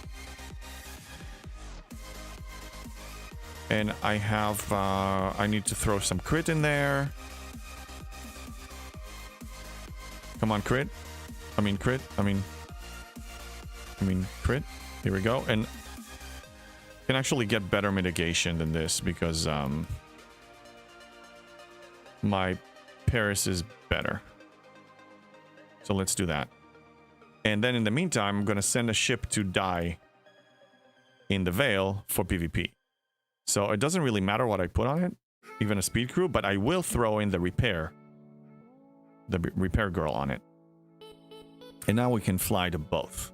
And I have... I need to throw some crit in there. Come on, crit. I mean, crit. Crit. Here we go. And can actually get better mitigation than this because my Paris is better. So let's do that. And then in the meantime, I'm going to send a ship to die in the Veil for PvP. So it doesn't really matter what I put on it, even a speed crew, but I will throw in the repair girl on it. And now we can fly to both.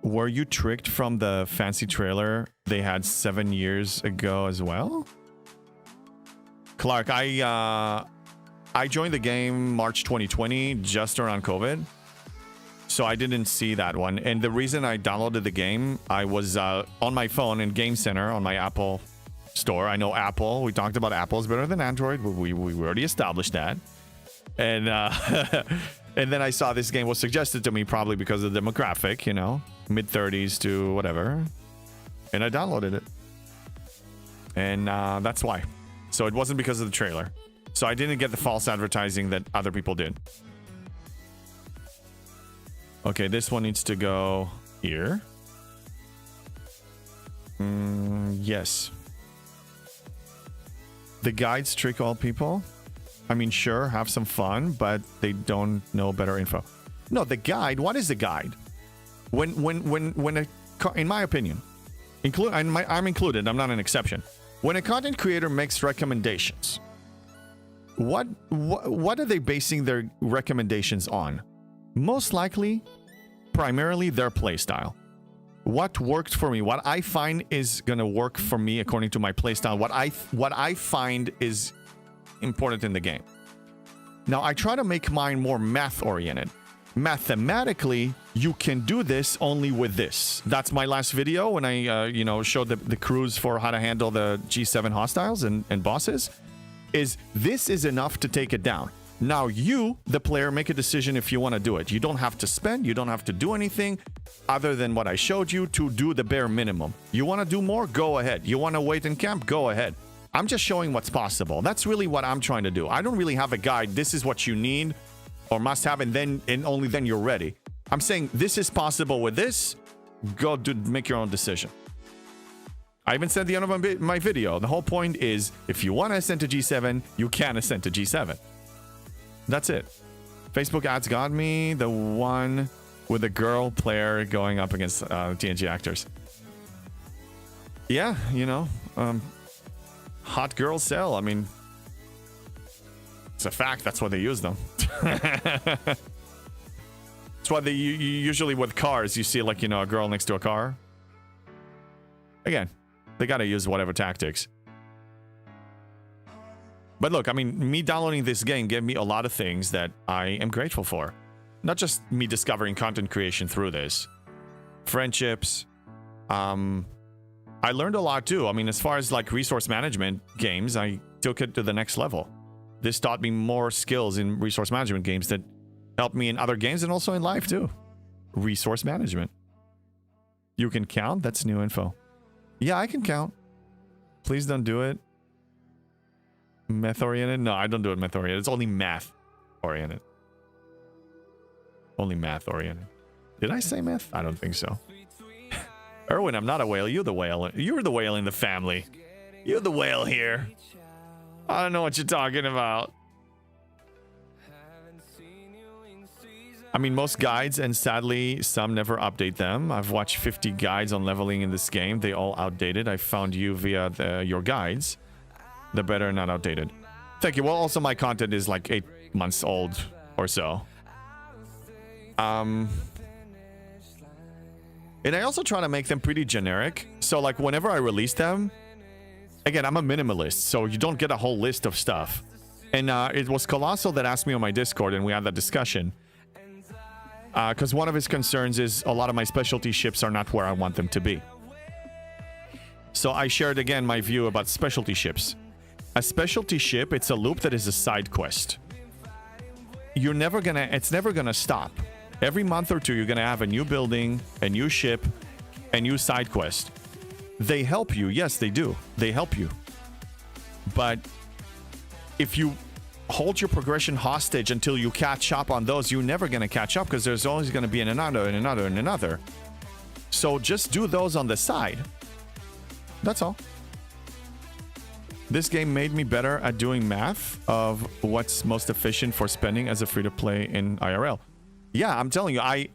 Were you tricked from the fancy trailer they had 7 years ago as well? Clark, I joined the game March 2020, just around COVID. So I didn't see that one. And the reason I downloaded the game, I was on my phone in Game Center on my Apple store. I know Apple. We talked about Apple's better than Android. We already established that. And and then I saw this game was suggested to me probably because of the demographic, you know, mid-30s to whatever. And I downloaded it. And that's why. So it wasn't because of the trailer. So I didn't get the false advertising that other people did. Okay, this one needs to go here. Yes. The guides trick all people. I mean, sure, have some fun, but they don't know better info. No, the guide. What is the guide? When in my opinion, I'm included. I'm not an exception. When a content creator makes recommendations, what are they basing their recommendations on? Most likely, primarily their playstyle. What worked for me, what I find is gonna work for me according to my playstyle. What I find is important in the game. Now I try to make mine more math oriented. Mathematically, you can do this only with this. That's my last video when I showed the crews for how to handle the G7 hostiles and bosses. This is enough to take it down. Now you, the player, make a decision if you want to do it. You don't have to spend, you don't have to do anything other than what I showed you to do the bare minimum. You want to do more? Go ahead. You want to wait in camp? Go ahead. I'm just showing what's possible. That's really what I'm trying to do. I don't really have a guide. This is what you need or must have, and only then you're ready. I'm saying this is possible with this. Go make your own decision. I even said at the end of my video, the whole point is if you want to ascend to G7, you can ascend to G7. That's it. Facebook ads got me. The one with a girl player going up against TNG actors. Yeah, hot girls sell. I mean, it's a fact. That's why they use them. That's why they usually with cars, you see like, a girl next to a car. Again, they got to use whatever tactics. But look, I mean, me downloading this game gave me a lot of things that I am grateful for. Not just me discovering content creation through this. Friendships. I learned a lot too. I mean, as far as like resource management games, I took it to the next level. This taught me more skills in resource management games that helped me in other games and also in life too. Resource management. You can count? That's new info. Yeah, I can count. Please don't do it. Meth-oriented? No, I don't do it meth-oriented. It's only math-oriented. Only math-oriented. Did I say meth? I don't think so. Erwin, I'm not a whale. You're the whale. You're the whale in the family. You're the whale here. I don't know what you're talking about. I mean, most guides, and sadly, some never update them. I've watched 50 guides on leveling in this game. They all outdated. I found you via your guides. They're better, not outdated. Thank you. Well, also, my content is like 8 months old or so. And I also try to make them pretty generic. So, like, whenever I release them, again, I'm a minimalist, so you don't get a whole list of stuff. And it was Colossal that asked me on my Discord, and we had that discussion. Because one of his concerns is a lot of my specialty ships are not where I want them to be. So I shared again my view about specialty ships. A specialty ship, it's a loop that is a side quest. It's never gonna stop. Every month or two, you're gonna have a new building, a new ship, a new side quest. They help you, yes, they do. They help you. But if you hold your progression hostage until you catch up on those, you're never going to catch up because there's always going to be another. So just do those on the side. That's all. This game made me better at doing math of what's most efficient for spending as a free-to-play in IRL. Yeah, I'm telling you, I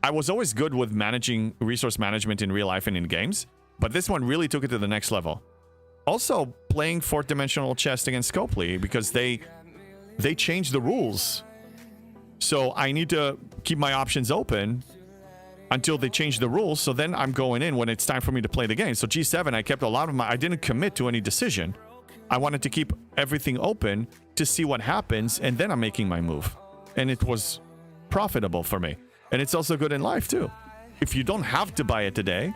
was always good with managing resource management in real life and in games, but this one really took it to the next level. Also, playing fourth dimensional chess against Scopely because they changed the rules. So I need to keep my options open until they change the rules. So then I'm going in when it's time for me to play the game. So G7, I kept a lot of I didn't commit to any decision. I wanted to keep everything open to see what happens. And then I'm making my move. And it was profitable for me. And it's also good in life too. If you don't have to buy it today,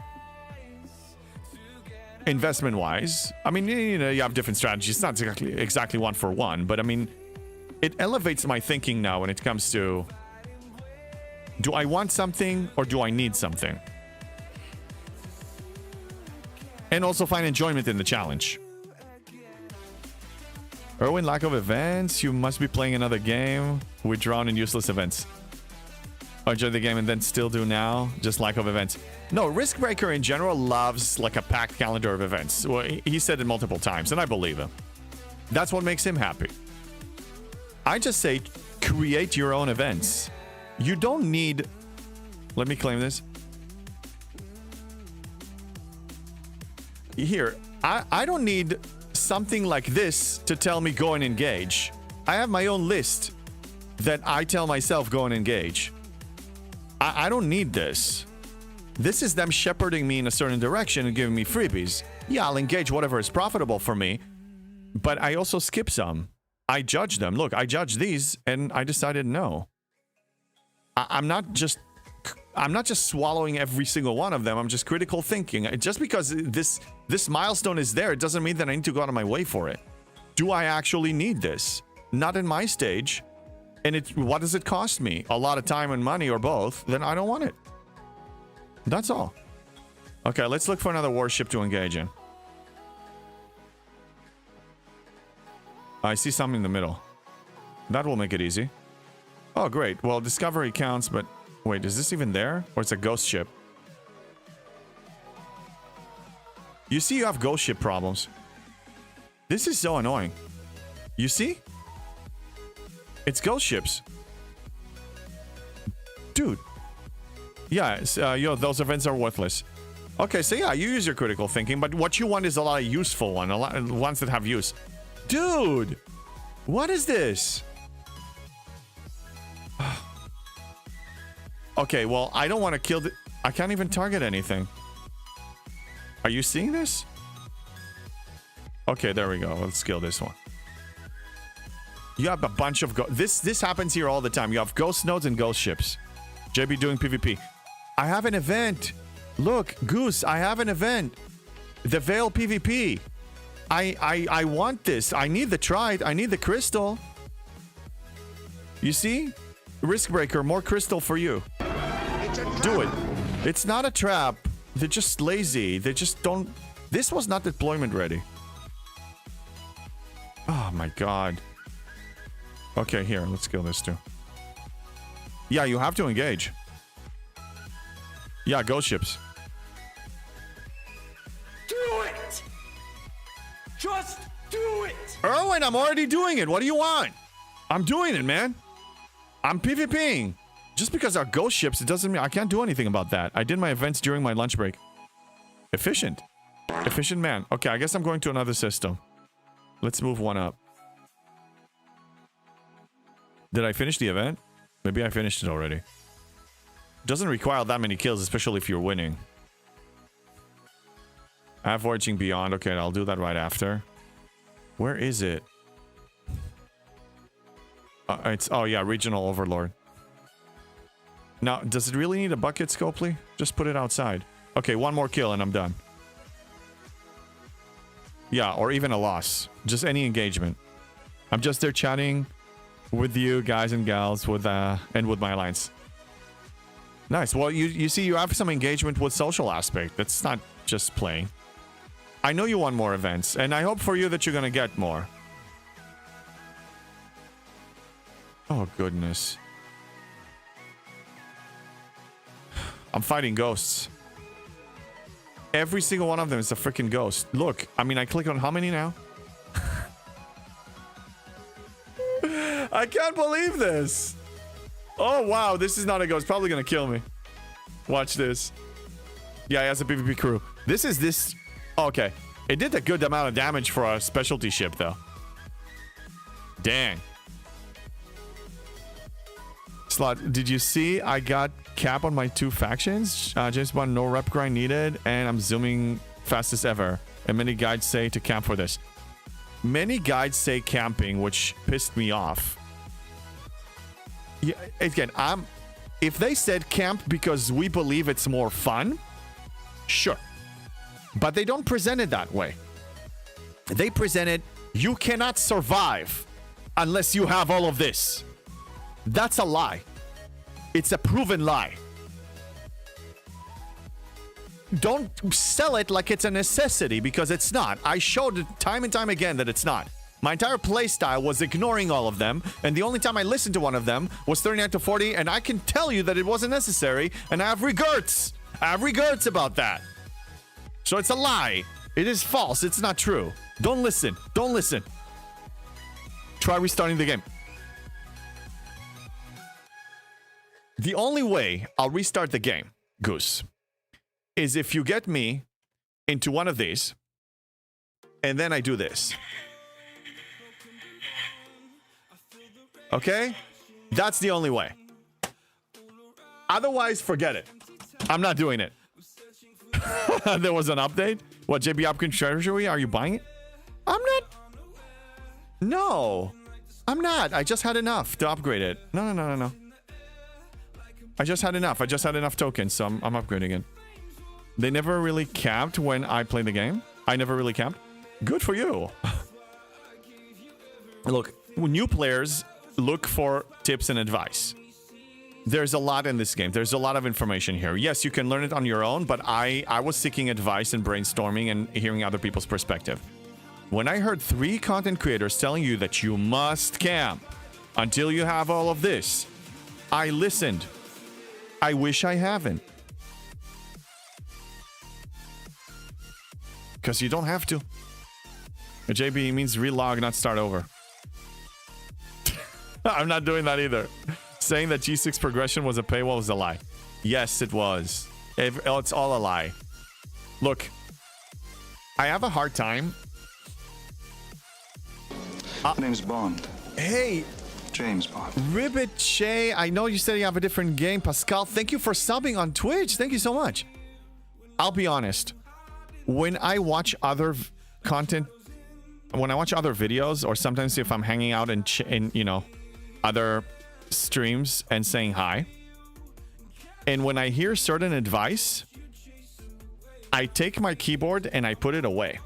investment wise, I mean, you know, you have different strategies. It's not exactly one for one, but I mean, it elevates my thinking now when it comes to, do I want something or do I need something? And also find enjoyment in the challenge. Erwin, lack of events. You must be playing another game. Withdrawn in useless events. I enjoyed the game and then still do now. Just lack of events. No, Riskbreaker in general loves like a packed calendar of events. Well, he said it multiple times, and I believe him. That's what makes him happy. I just say create your own events. You don't need... Let me claim this. Here, I don't need something like this to tell me go and engage. I have my own list that I tell myself go and engage. I don't need this. This is them shepherding me in a certain direction and giving me freebies. Yeah, I'll engage whatever is profitable for me, but I also skip some. I judge them. Look, I judge these, and I decided no. I'm not just swallowing every single one of them. I'm just critical thinking. Just because this milestone is there, it doesn't mean that I need to go out of my way for it. Do I actually need this? Not in my stage. And what does it cost me? A lot of time and money or both. Then I don't want it. That's all. Okay, let's look for another warship to engage in. I see something in the middle. That will make it easy. Oh, great. Well, discovery counts, but... Wait, is this even there? Or it's a ghost ship? You see you have ghost ship problems. This is so annoying. You see? It's ghost ships. Dude. Yeah, yo, those events are worthless. Okay, so yeah, you use your critical thinking, but what you want is a lot of useful ones. A lot of ones that have use. Dude! What is this? Okay, well, I don't want to kill the... I can't even target anything. Are you seeing this? Okay, there we go. Let's kill this one. You have a bunch of... This happens here all the time. You have ghost nodes and ghost ships. JB doing PvP. I have an event. Look, Goose, I have an event. The Veil PvP. I want this. I need the Trite. I need the crystal. You see? Riskbreaker, more crystal for you. Do it. It's not a trap. They're just lazy. They just don't... This was not deployment ready. Oh my god. Okay, here. Let's kill this too. Yeah, you have to engage. Yeah, ghost ships. Do it! Just do it! Erwin, I'm already doing it. What do you want? I'm doing it, man. I'm PvPing. Just because our ghost ships, it doesn't mean I can't do anything about that. I did my events during my lunch break. Efficient. Efficient man. Okay, I guess I'm going to another system. Let's move one up. Did I finish the event? Maybe I finished it already. Doesn't require that many kills, especially if you're winning. I have Voyaging Beyond. Okay, I'll do that right after. Where is it? Oh yeah, Regional Overlord. Now, does it really need a bucket, Scopely? Just put it outside. Okay, one more kill and I'm done. Yeah, or even a loss. Just any engagement. I'm just there chatting with you guys and gals with and with my alliance. Nice. Well, you see, you have some engagement with social aspect. That's not just playing. I know you want more events, and I hope for you that you're gonna get more. Oh, goodness. I'm fighting ghosts. Every single one of them is a freaking ghost. Look, I mean, I click on how many now? I can't believe this. Oh, wow. This is not a ghost. Probably going to kill me. Watch this. Yeah, he has a PvP crew. This. Okay. It did a good amount of damage for a specialty ship, though. Dang. Slot, did you see I got cap on my 2 factions? James Bond, no rep grind needed, and I'm zooming fastest ever. And many guides say to camp for this. Many guides say camping, which pissed me off. Yeah, again, if they said camp because we believe it's more fun, sure. But they don't present it that way. They present it, you cannot survive unless you have all of this. That's a lie. It's a proven lie. Don't sell it like it's a necessity, because it's not. I showed it time and time again that it's not. My entire playstyle was ignoring all of them, and the only time I listened to one of them was 39 to 40, and I can tell you that it wasn't necessary, and I have regrets. I have regrets about that. So it's a lie. It is false. It's not true. Don't listen. Don't listen. Try restarting the game. The only way I'll restart the game, Goose, is if you get me into one of these, and then I do this. Okay? That's the only way. Otherwise, forget it. I'm not doing it. There was an update? What, JB Hopkins Treasury? Are you buying it? I'm not. No. I'm not. I just had enough to upgrade it. No. I just had enough. I just had enough tokens, so I'm upgrading it. They never really camped when I played the game. I never really camped. Good for you. Look, new players look for tips and advice. There's a lot in this game. There's a lot of information here. Yes, you can learn it on your own, but I was seeking advice and brainstorming and hearing other people's perspective. When I heard 3 content creators telling you that you must camp until you have all of this, I listened. I wish I haven't. Because you don't have to. JB means relog, not start over. I'm not doing that either. Saying that G6 progression was a paywall was a lie. Yes, it was. It's all a lie. Look, I have a hard time. My name's Bond. Hey, James Bond. Ribbit Shay, I know you said you have a different game. Pascal, thank you for subbing on Twitch. Thank you so much. I'll be honest. When I watch other content, when I watch other videos, or sometimes if I'm hanging out in you know, other streams and saying hi, and when I hear certain advice, I take my keyboard and I put it away.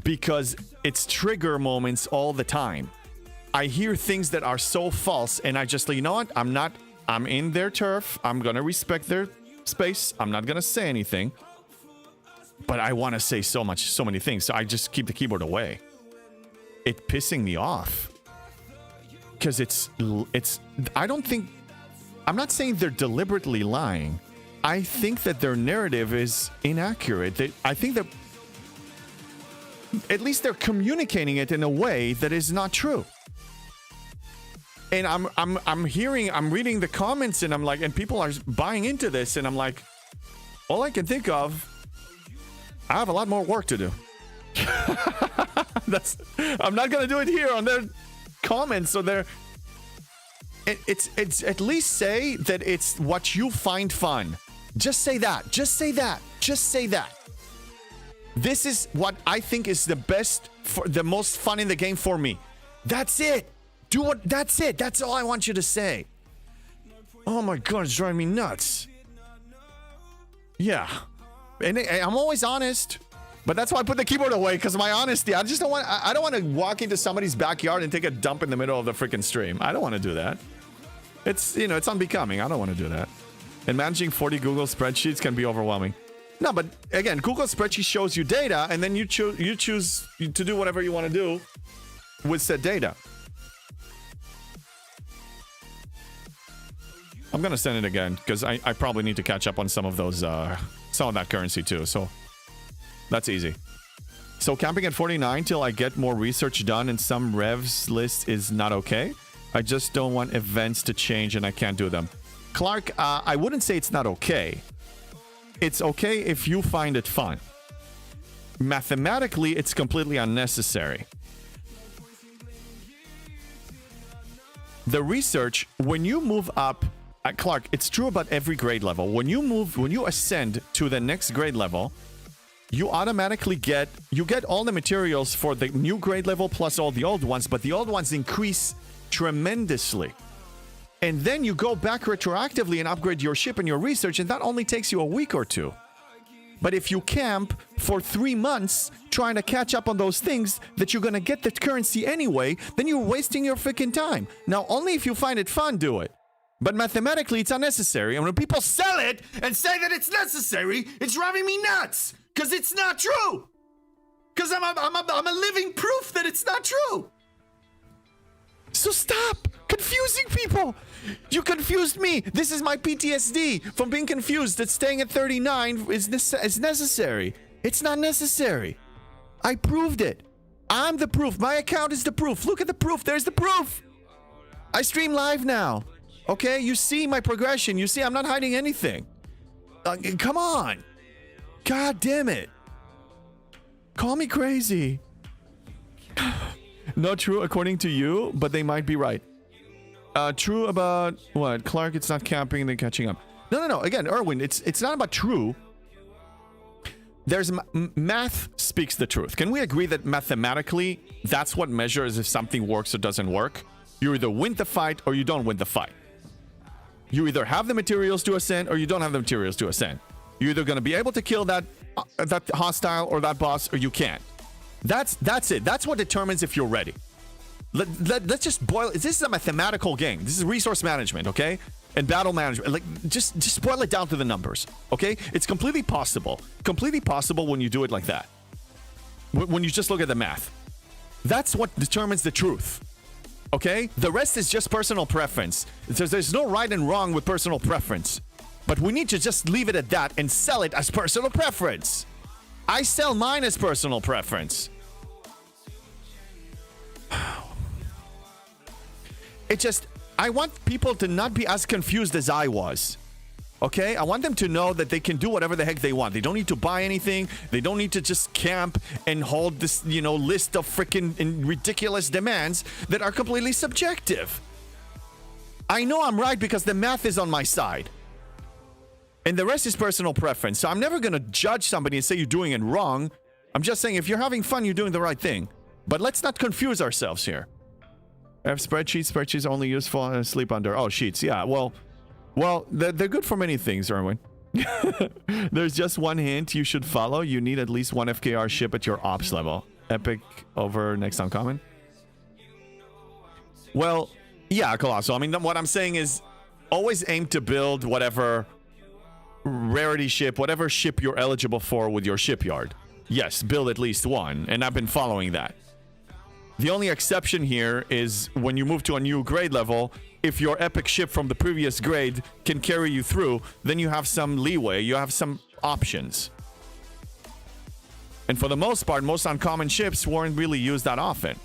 Because it's trigger moments all the time. I hear things that are so false, and I just, you know what? I'm in their turf. I'm gonna respect their space. I'm not gonna say anything. But I want to say so many things, so I just keep the keyboard away. It's pissing me off. Because I don't think, I'm not saying they're deliberately lying. I think that their narrative is inaccurate. I think that at least they're communicating it in a way that is not true. And I'm reading the comments, and I'm like, and people are buying into this, and I'm like, all I can think of, I have a lot more work to do. I'm not gonna do it here on their comments, so they're. It's at least say that it's what you find fun. Just say that. Just say that. Just say that. This is what I think is the best, the most fun in the game for me. That's it. Do what. That's it. That's all I want you to say. Oh my god, it's driving me nuts. Yeah, and I'm always honest, but that's why I put the keyboard away, because my honesty. I just don't want. I don't want to walk into somebody's backyard and take a dump in the middle of the freaking stream. I don't want to do that. It's it's unbecoming. I don't want to do that. And managing 40 Google spreadsheets can be overwhelming. No, but again, Google spreadsheet shows you data, and then you choose to do whatever you want to do with said data. I'm gonna send it again because I probably need to catch up on some of those some of that currency too. So that's easy. So camping at 49 till I get more research done and some revs list is not okay. I just don't want events to change and I can't do them. Clark, I wouldn't say it's not okay. It's okay if you find it fun. Mathematically, it's completely unnecessary. The research, when you move up, Clark, it's true about every grade level. When you ascend to the next grade level, you automatically get all the materials for the new grade level plus all the old ones, but the old ones increase tremendously. And then you go back retroactively and upgrade your ship and your research, and that only takes you a week or two. But if you camp for 3 months trying to catch up on those things that you're going to get the currency anyway, then you're wasting your freaking time. Now, only if you find it fun, do it. But mathematically, it's unnecessary. And when people sell it and say that it's necessary, it's driving me nuts. Because it's not true. Because I'm a living proof that it's not true. So stop confusing people. You confused me. This is my PTSD from being confused that staying at 39 is necessary. It's not necessary. I proved it. I'm the proof. My account is the proof. Look at the proof. There's the proof. I stream live now. Okay, you see my progression. You see I'm not hiding anything. Come on. God damn it. Call me crazy. Not true according to you, but they might be right. True about what? Clark, it's not camping and then catching up. No. Again, Erwin, it's not about true. There's math speaks the truth. Can we agree that mathematically, that's what measures if something works or doesn't work? You either win the fight or you don't win the fight. You either have the materials to ascend or you don't have the materials to ascend. You're either going to be able to kill that hostile or that boss, or you can't. That's it. That's what determines if you're ready. Let's just boil it. This is a mathematical game. This is resource management, okay? And battle management. Like, just boil it down to the numbers, okay? It's completely possible. Completely possible when you do it like that. When you just look at the math. That's what determines the truth. Okay? The rest is just personal preference. There's no right and wrong with personal preference. But we need to just leave it at that and sell it as personal preference. I sell mine as personal preference. It just, I want people to not be as confused as I was. Okay? I want them to know that they can do whatever the heck they want. They don't need to buy anything. They don't need to just camp and hold this, list of freaking ridiculous demands that are completely subjective. I know I'm right because the math is on my side. And the rest is personal preference. So I'm never going to judge somebody and say you're doing it wrong. I'm just saying if you're having fun, you're doing the right thing. But let's not confuse ourselves here. I have spreadsheets. Spreadsheets are only useful in sleep under. Oh, sheets. Yeah, well, they're good for many things, Erwin. There's just one hint you should follow. You need at least one FKR ship at your ops level. Epic over next uncommon. Well, yeah, Colossal. I mean, what I'm saying is always aim to build whatever rarity ship, whatever ship you're eligible for with your shipyard. Yes, build at least one, and I've been following that. The only exception here is when you move to a new grade level, if your epic ship from the previous grade can carry you through, then you have some leeway, you have some options. And for the most part, most uncommon ships weren't really used that often.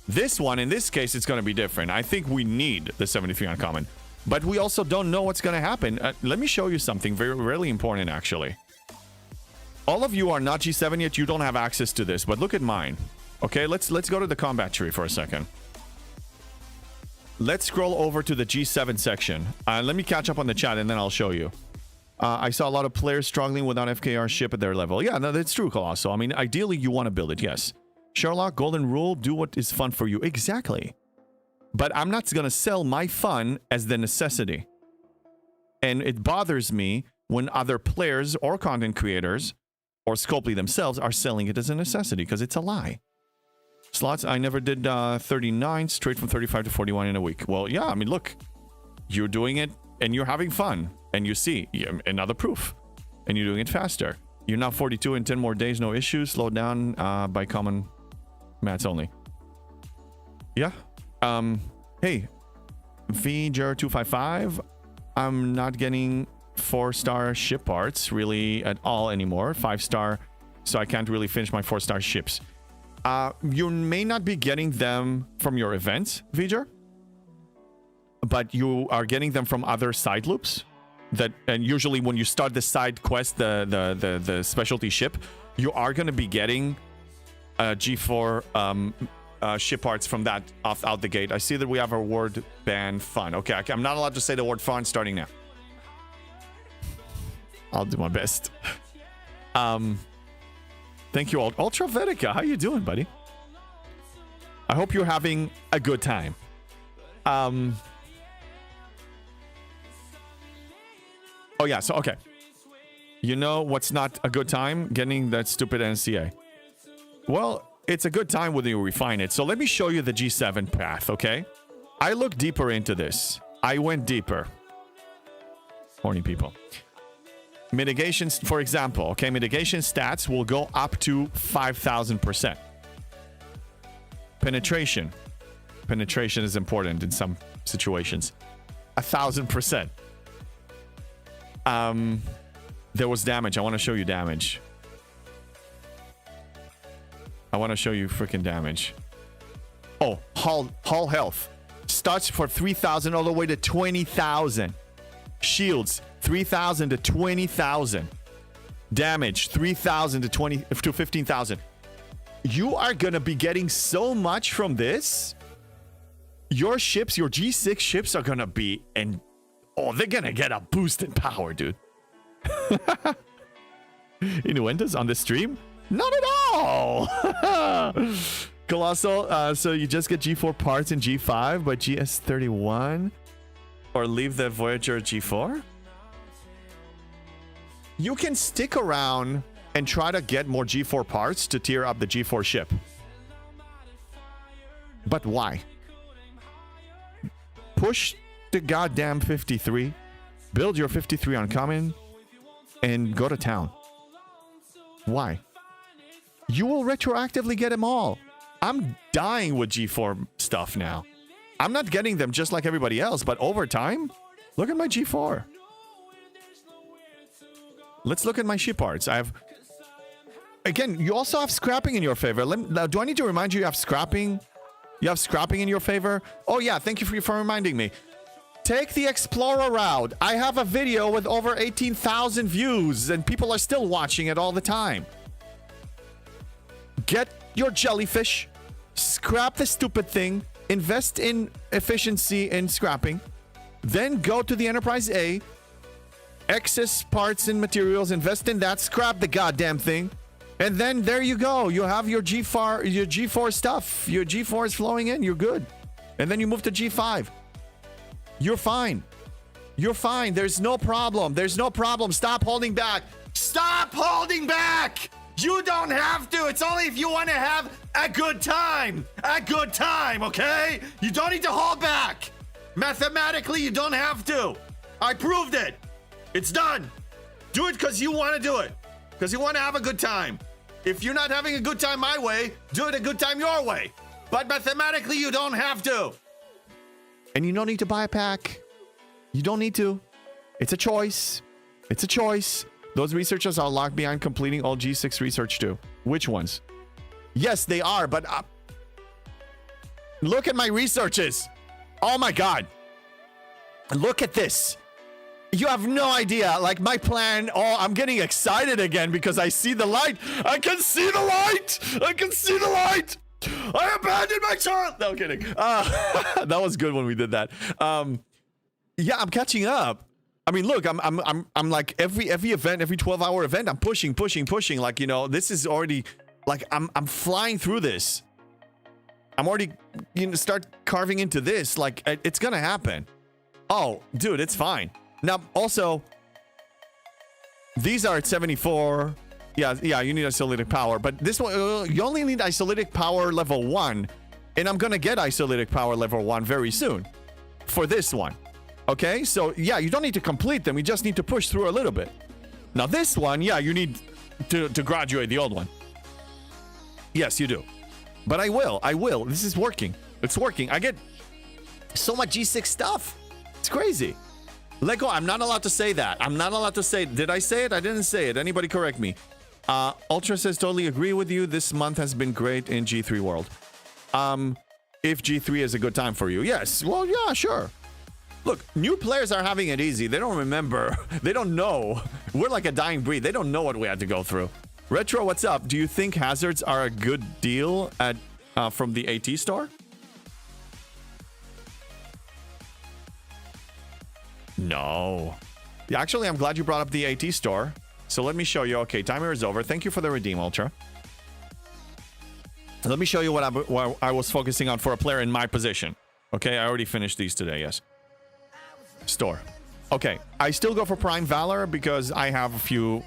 This one, in this case, it's going to be different. I think we need the 73 uncommon. But we also don't know what's going to happen. Let me show you something really important, actually. All of you are not G7 yet. You don't have access to this. But look at mine. Okay, let's go to the combat tree for a second. Let's scroll over to the G7 section. Let me catch up on the chat, and then I'll show you. I saw a lot of players struggling without FKR ship at their level. Yeah, no, that's true, Colossal. I mean, ideally, you want to build it, yes. Sherlock, golden rule, do what is fun for you. Exactly. But I'm not going to sell my fun as the necessity. And it bothers me when other players or content creators or Scopely themselves are selling it as a necessity, because it's a lie. Slots, I never did 39, straight from 35 to 41 in a week. Well, yeah, I mean, look, you're doing it and you're having fun. And you see, another proof. And you're doing it faster. You're now 42 in 10 more days, no issues. Slowed down by common mats only. Yeah. Hey, VJer255, I'm not getting 4-star ship parts really at all anymore. 5-star, so I can't really finish my 4-star ships. You may not be getting them from your events, VJer, but you are getting them from other side loops. And usually when you start the side quest, the specialty ship, you are going to be getting G4 ship parts from that out the gate. I see that we have a word ban fun. Okay, I'm not allowed to say the word fun starting now. I'll do my best. Thank you all. Ultra Vetica, how you doing, buddy? I hope you're having a good time. Oh yeah, so okay. You know what's not a good time? Getting that stupid NCA. Well, it's a good time when you refine it. So let me show you the G7 path, okay? I looked deeper into this. I went deeper. Horny people. Mitigations, for example, okay? Mitigation stats will go up to 5,000%. Penetration. Penetration is important in some situations. 1,000%. There was damage. I want to show you damage. I want to show you freaking damage. Oh, hull health. Starts for 3,000 all the way to 20,000. Shields, 3,000 to 20,000. Damage, 3,000 to 15,000. You are going to be getting so much from this. Your ships, your G6 ships are going to be... Oh, they're going to get a boost in power, dude. Innuendos on the stream? Not at all! Colossal, so you just get G4 parts in G5, but GS31? Or leave the Voyager G4? You can stick around and try to get more G4 parts to tier up the G4 ship. But why? Push the goddamn 53, build your 53 uncommon, and go to town. Why? You will retroactively get them all. I'm dying with G4 stuff now. I'm not getting them just like everybody else, but over time, look at my G4. Let's look at my ship parts. I have... Again, you also have scrapping in your favor. Do I need to remind you have scrapping? You have scrapping in your favor? Oh yeah, thank you for reminding me. Take the Explorer route. I have a video with over 18,000 views and people are still watching it all the time. Get your jellyfish, scrap the stupid thing, invest in efficiency in scrapping, then go to the Enterprise A, excess parts and materials, invest in that, scrap the goddamn thing, and then there you go. You have your G4 stuff. Your G4 is flowing in. You're good. And then you move to G5. You're fine. You're fine. There's no problem. There's no problem. Stop holding back. Stop holding back. You don't have to. It's only if you want to have a good time. A good time, okay? You don't need to hold back. Mathematically, you don't have to. I proved it. It's done. Do it because you want to do it. Because you want to have a good time. If you're not having a good time my way, do it a good time your way. But mathematically, you don't have to. And you don't need to buy a pack. You don't need to. It's a choice. It's a choice. Those researchers are locked behind completing all G6 research too. Which ones? Yes, they are, but... Look at my researches. Oh my God. Look at this. You have no idea. Like my plan. Oh, I'm getting excited again because I see the light. I can see the light. I can see the light. I abandoned my child. No kidding. That was good when we did that. Yeah, I'm catching up. I mean, look, I'm like every event, every 12-hour event, I'm pushing. Like, you know, this is already like I'm flying through this. I'm already, you know, start carving into this. Like it's gonna happen. Oh, dude, it's fine. Now, also, these are at 74. Yeah, you need isolytic power, but this one, you only need isolytic power level 1, and I'm gonna get isolytic power level 1 very soon for this one. Okay, so yeah, you don't need to complete them, you just need to push through a little bit. Now this one, yeah, you need to graduate the old one. Yes, you do. But I will. This is working. It's working. I get so much G6 stuff. It's crazy. Lego, I'm not allowed to say that. I'm not allowed to say it. Did I say it? I didn't say it. Anybody correct me. Ultra says, totally agree with you. This month has been great in G3 world. If G3 is a good time for you. Yes. Well, yeah, sure. Look, new players are having it easy. They don't remember. They don't know. We're like a dying breed. They don't know what we had to go through. Retro, what's up? Do you think hazards are a good deal at from the AT store? No. Yeah, actually, I'm glad you brought up the AT store. So let me show you. Okay, timer is over. Thank you for the redeem, Ultra. Let me show you what I was focusing on for a player in my position. Okay, I already finished these today, yes. Store. Okay, I still go for Prime Valor because I have a few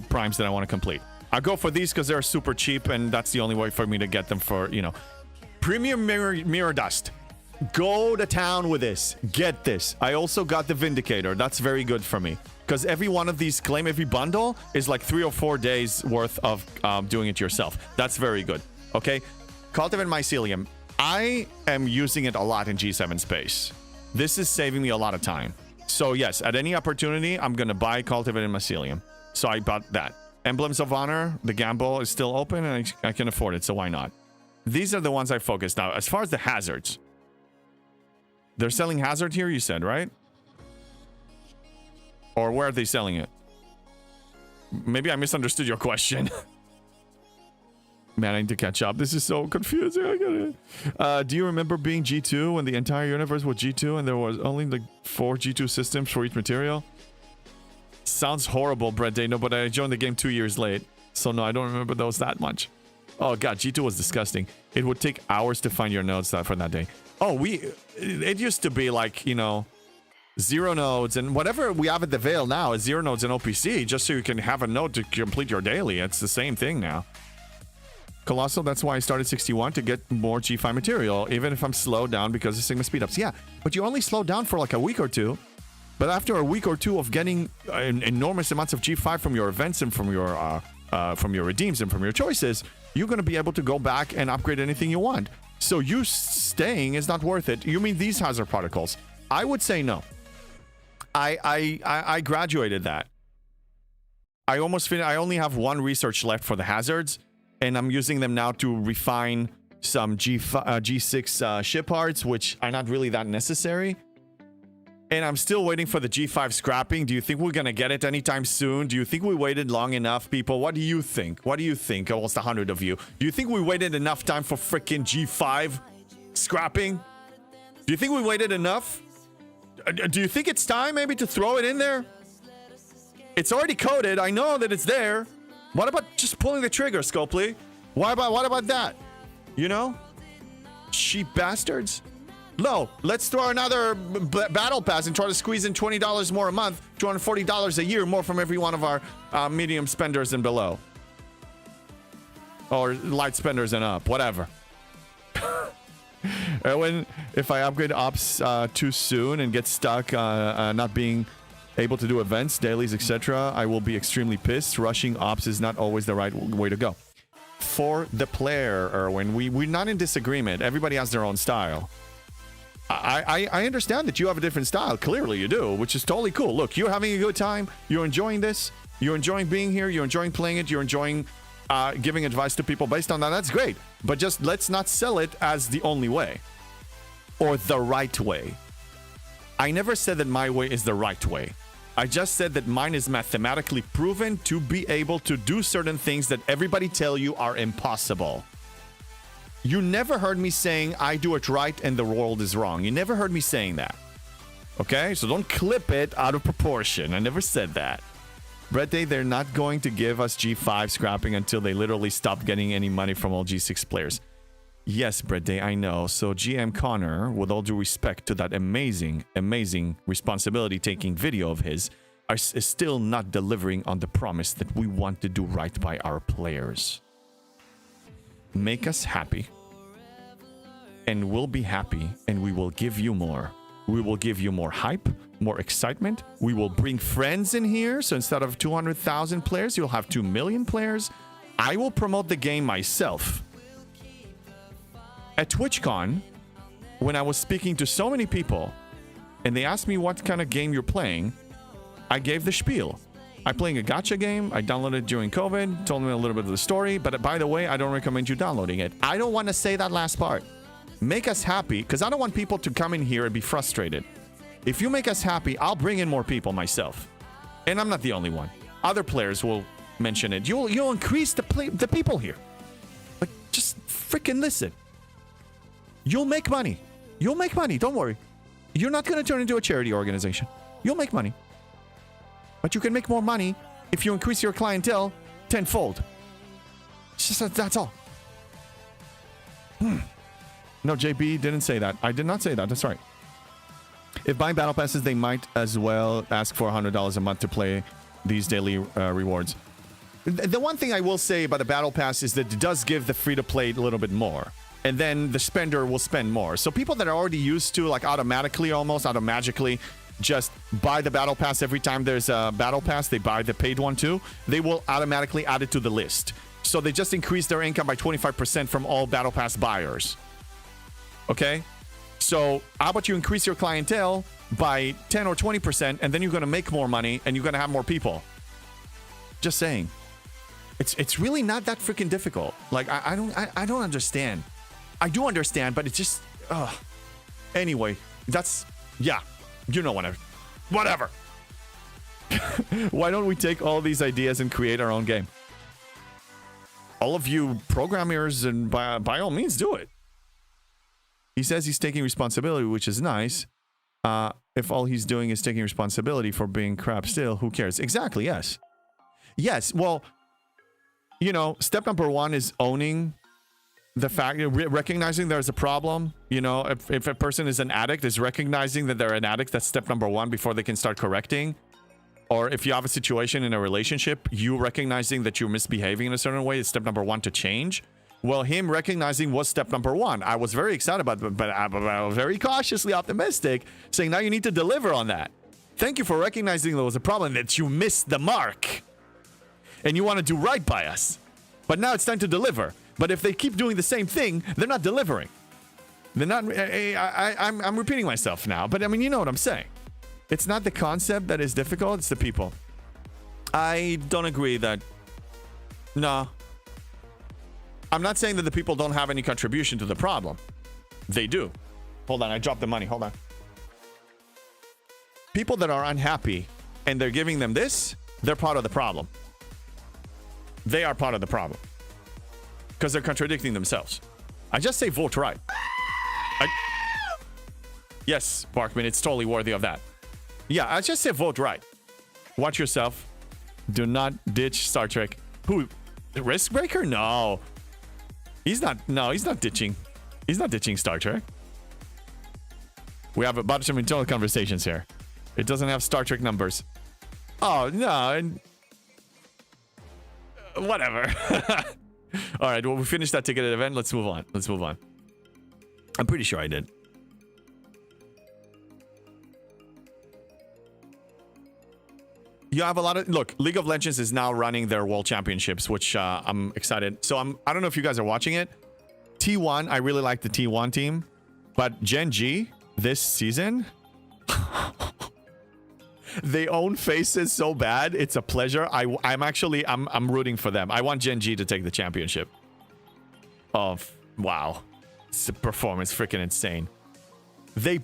primes that I want to complete. I go for these because they're super cheap, and that's the only way for me to get them for, you know. Premium Mirror Dust. Go to town with this. Get this. I also got the Vindicator. That's very good for me. Because every one of these, claim every bundle, is like 3 or 4 days worth of doing it yourself. That's very good. Okay? Cultivate Mycelium. I am using it a lot in G7 space. This is saving me a lot of time. So yes, at any opportunity, I'm going to buy Cultivated Mycelium. So I bought that. Emblems of Honor, the gamble is still open, and I can afford it, so why not? These are the ones I focused now. As far as the hazards. They're selling hazard here, you said, right? Or where are they selling it? Maybe I misunderstood your question. Man, I need to catch up. This is so confusing. I get it. Do you remember being G2 when the entire universe was G2 and there was only like 4 G2 systems for each material? Sounds horrible, Brett Dano, but I joined the game 2 years late. So no, I don't remember those that much. Oh god, G2 was disgusting. It would take hours to find your nodes for that day. Oh, it used to be like, you know, 0 nodes, and whatever we have at the Veil now is 0 nodes in OPC, just so you can have a node to complete your daily. It's the same thing now. Colossal, that's why I started 61 to get more G5 material, even if I'm slowed down because of Sigma speedups. Yeah, but you only slow down for like a week or two. But after a week or two of getting enormous amounts of G5 from your events and from your redeems and from your choices, you're going to be able to go back and upgrade anything you want. So you staying is not worth it. You mean these hazard protocols? I would say no. I graduated that. I almost finished. I only have 1 research left for the hazards, and I'm using them now to refine some G6 ship parts, which are not really that necessary. And I'm still waiting for the G5 scrapping. Do you think we're going to get it anytime soon? Do you think we waited long enough, people? What do you think? What do you think? Almost 100 of you. Do you think we waited enough time for freaking G5 scrapping? Do you think we waited enough? Do you think it's time maybe to throw it in there? It's already coded. I know that it's there. What about just pulling the trigger, Scopely? What about that? You know? Cheap bastards. No, let's throw another battle pass and try to squeeze in $20 more a month, $240 a year more from every one of our medium spenders and below. Or light spenders and up, whatever. If I upgrade ops too soon and get stuck not being able to do events, dailies, etc., I will be extremely pissed. Rushing ops is not always the right way to go. For the player, Erwin, we're not in disagreement. Everybody has their own style. I understand that you have a different style. Clearly you do, which is totally cool. Look, you're having a good time. You're enjoying this. You're enjoying being here. You're enjoying playing it. You're enjoying giving advice to people based on that. That's great. But just let's not sell it as the only way. or the right way. I never said that my way is the right way. I just said that mine is mathematically proven to be able to do certain things that everybody tell you are impossible. You never heard me saying I do it right and the world is wrong. You never heard me saying that. Okay? So don't clip it out of proportion. I never said that. Brett Day, they're not going to give us G5 scrapping until they literally stop getting any money from all G6 players. Yes, Brett Day, I know. So GM Connor, with all due respect to that amazing responsibility-taking video of his, is still not delivering on the promise that we want to do right by our players. Make us happy. And we'll be happy, and we will give you more. We will give you more hype, more excitement. We will bring friends in here. So instead of 200,000 players, you'll have 2 million players. I will promote the game myself. At TwitchCon, when I was speaking to so many people, and they asked me what kind of game you're playing, I gave the spiel. I'm playing a gacha game. I downloaded it during COVID, told them a little bit of the story, but by the way, I don't recommend you downloading it. I don't want to say that last part. Make us happy, because I don't want people to come in here and be frustrated. If you make us happy, I'll bring in more people myself. And I'm not the only one. Other players will mention it. You'll increase the people here. Like, just freaking listen. You'll make money. You'll make money. Don't worry. You're not going to turn into a charity organization. You'll make money. But you can make more money if you increase your clientele tenfold. It's just that's all. No, JB didn't say that. I did not say that. That's right. If buying battle passes, they might as well ask for $100 a month to play these daily rewards. The one thing I will say about the battle pass is that it does give the free-to-play a little bit more. And then the spender will spend more. So people that are already used to, like, automatically, almost automagically, just buy the battle pass every time there's a battle pass, they buy the paid one too, they will automatically add it to the list. So they just increase their income by 25% from all battle pass buyers. Okay? So how about you increase your clientele by 10 or 20%, and then you're going to make more money and you're going to have more people. Just saying. It's really not that freaking difficult. Like, I don't understand. I do understand, but it's just, anyway, that's, yeah, you know, whatever. Why don't we take all these ideas and create our own game? All of you programmers, and by all means, do it. He says he's taking responsibility, which is nice. If all he's doing is taking responsibility for being crap still, who cares? Exactly, yes. Yes, well, you know, step number one is owning the fact, recognizing there's a problem. You know, if a person is an addict, is recognizing that they're an addict. That's step number one before they can start correcting. Or if you have a situation in a relationship, you recognizing that you're misbehaving in a certain way is step number one to change. Well, him recognizing was step number one. I was very excited about it, but I was very cautiously optimistic, saying now you need to deliver on that. Thank you for recognizing there was a problem, that you missed the mark. And you want to do right by us. But now it's time to deliver. But if they keep doing the same thing, they're not delivering. They're not. I'm repeating myself now, but I mean, you know what I'm saying. It's not the concept that is difficult, it's the people. I don't agree that. No. I'm not saying that the people don't have any contribution to the problem. They do. Hold on, I dropped the money. Hold on. People that are unhappy and they're giving them this, they're part of the problem. They are part of the problem. Because they're contradicting themselves. I just say vote right. Yes, Barkman, it's totally worthy of that. Yeah, I just say vote right. Watch yourself. Do not ditch Star Trek. Who? Riskbreaker? No. He's not. No, he's not ditching. He's not ditching Star Trek. We have about some internal conversations here. It doesn't have Star Trek numbers. Oh, no. Whatever. All right, well, we finished that ticketed event. Let's move on. Let's move on. I'm pretty sure I did. You have a lot of... Look, League of Legends is now running their World Championships, which I'm excited. So I don't know if you guys are watching it. T1, I really like the T1 team. But Gen G, this season... They own faces so bad, it's a pleasure. I'm rooting for them. I want Gen G to take the championship. Oh, wow. It's a performance freaking insane. they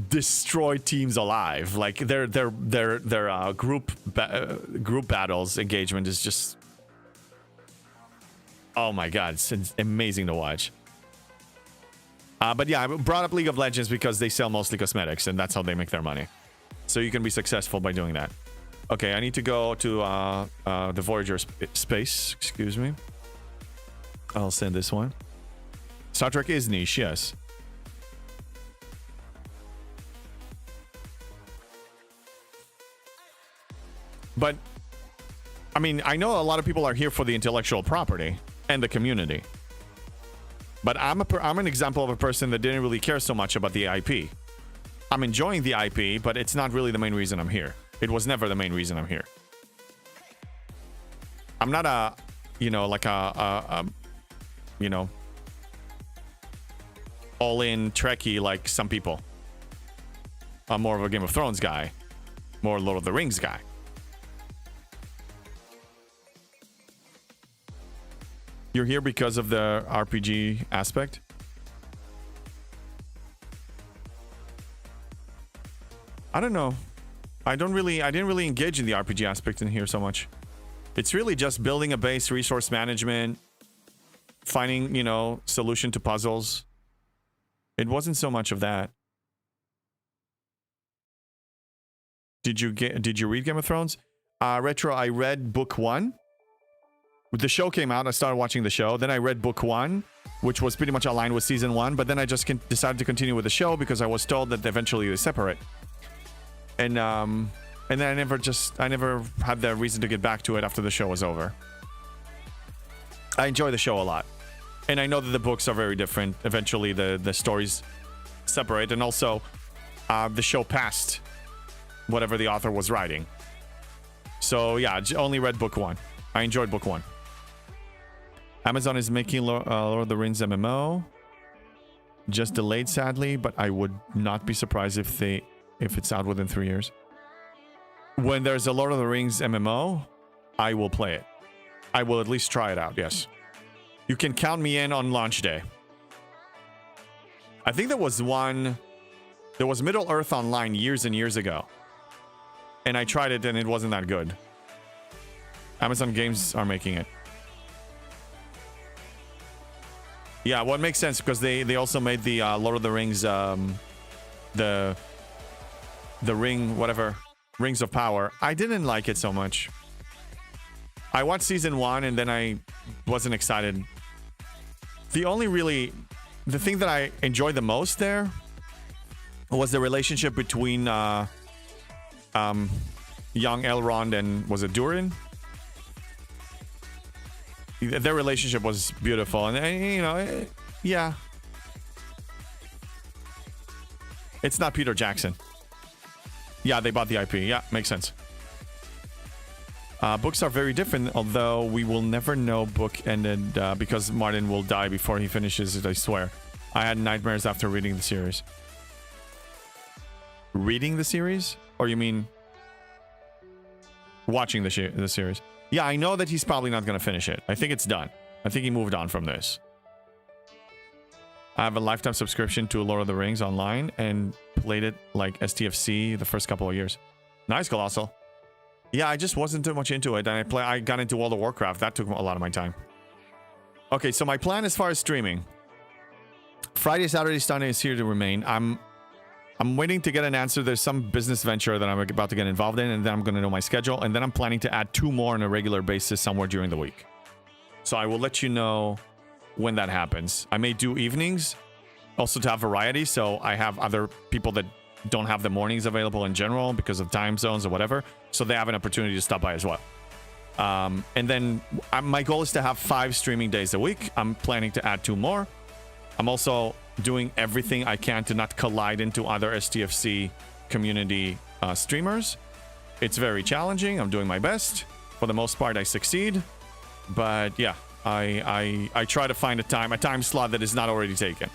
destroy teams alive. Like their group battles engagement is just, oh my god, it's amazing to watch. But yeah, I brought up League of Legends because they sell mostly cosmetics, and that's how they make their money. So you can be successful by doing that. Okay, I need to go to the Voyager space. Excuse me. I'll send this one. Star Trek is niche, yes. But, I mean, I know a lot of people are here for the intellectual property and the community. But I'm an example of a person that didn't really care so much about the IP. I'm enjoying the IP, but it's not really the main reason I'm here. It was never the main reason I'm here. I'm not a, you know, like you know, all-in Trekkie like some people. I'm more of a Game of Thrones guy. More Lord of the Rings guy. You're here because of the RPG aspect? I don't know. I didn't really engage in the RPG aspect in here so much. It's really just building a base, resource management, finding, you know, solution to puzzles. It wasn't so much of that. Did you read Game of Thrones? Retro, I read book 1. The show came out, I started watching the show. Then I read book 1, which was pretty much aligned with season 1. But then I just decided to continue with the show because I was told that eventually they separate. And then I never had the reason to get back to it after the show was over. I enjoy the show a lot. And I know that the books are very different. Eventually the stories separate. And also the show passed whatever the author was writing. So yeah, only read book 1. I enjoyed book 1. Amazon is making Lord of the Rings MMO. Just delayed, sadly, but I would not be surprised if it's out within 3 years. When there's a Lord of the Rings MMO, I will play it. I will at least try it out, yes. You can count me in on launch day. I think there was Middle Earth Online years and years ago. And I tried it and it wasn't that good. Amazon Games are making it. Yeah, well, it makes sense because they also made the Lord of the Rings, the ring, whatever, Rings of Power. I didn't like it so much. I watched season 1 and then I wasn't excited. The thing that I enjoyed the most there was the relationship between young Elrond and, was it Durin? Their relationship was beautiful, and you know, yeah. It's not Peter Jackson. Yeah, they bought the IP. Yeah, makes sense. Books are very different, although we will never know book ended because Martin will die before he finishes it, I swear. I had nightmares after reading the series. Reading the series? Or you mean watching the series? Yeah, I know that he's probably not going to finish it. I think it's done. I think he moved on from this. I have a lifetime subscription to Lord of the Rings online and played it like STFC the first couple of years. Nice, Colossal. Yeah, I just wasn't too much into it. And I got into World of Warcraft. That took a lot of my time. Okay, so my plan as far as streaming. Friday, Saturday, Sunday is here to remain. I'm waiting to get an answer. There's some business venture that I'm about to get involved in, and then I'm going to know my schedule. And then I'm planning to add 2 more on a regular basis somewhere during the week. So I will let you know when that happens. I may do evenings also to have variety. So I have other people that don't have the mornings available in general because of time zones or whatever. So they have an opportunity to stop by as well. And then my goal is to have 5 streaming days a week. I'm planning to add 2 more. I'm also doing everything I can to not collide into other STFC community streamers. It's very challenging. I'm doing my best. For the most part, I succeed. But yeah, I try to find a time slot that is not already taken.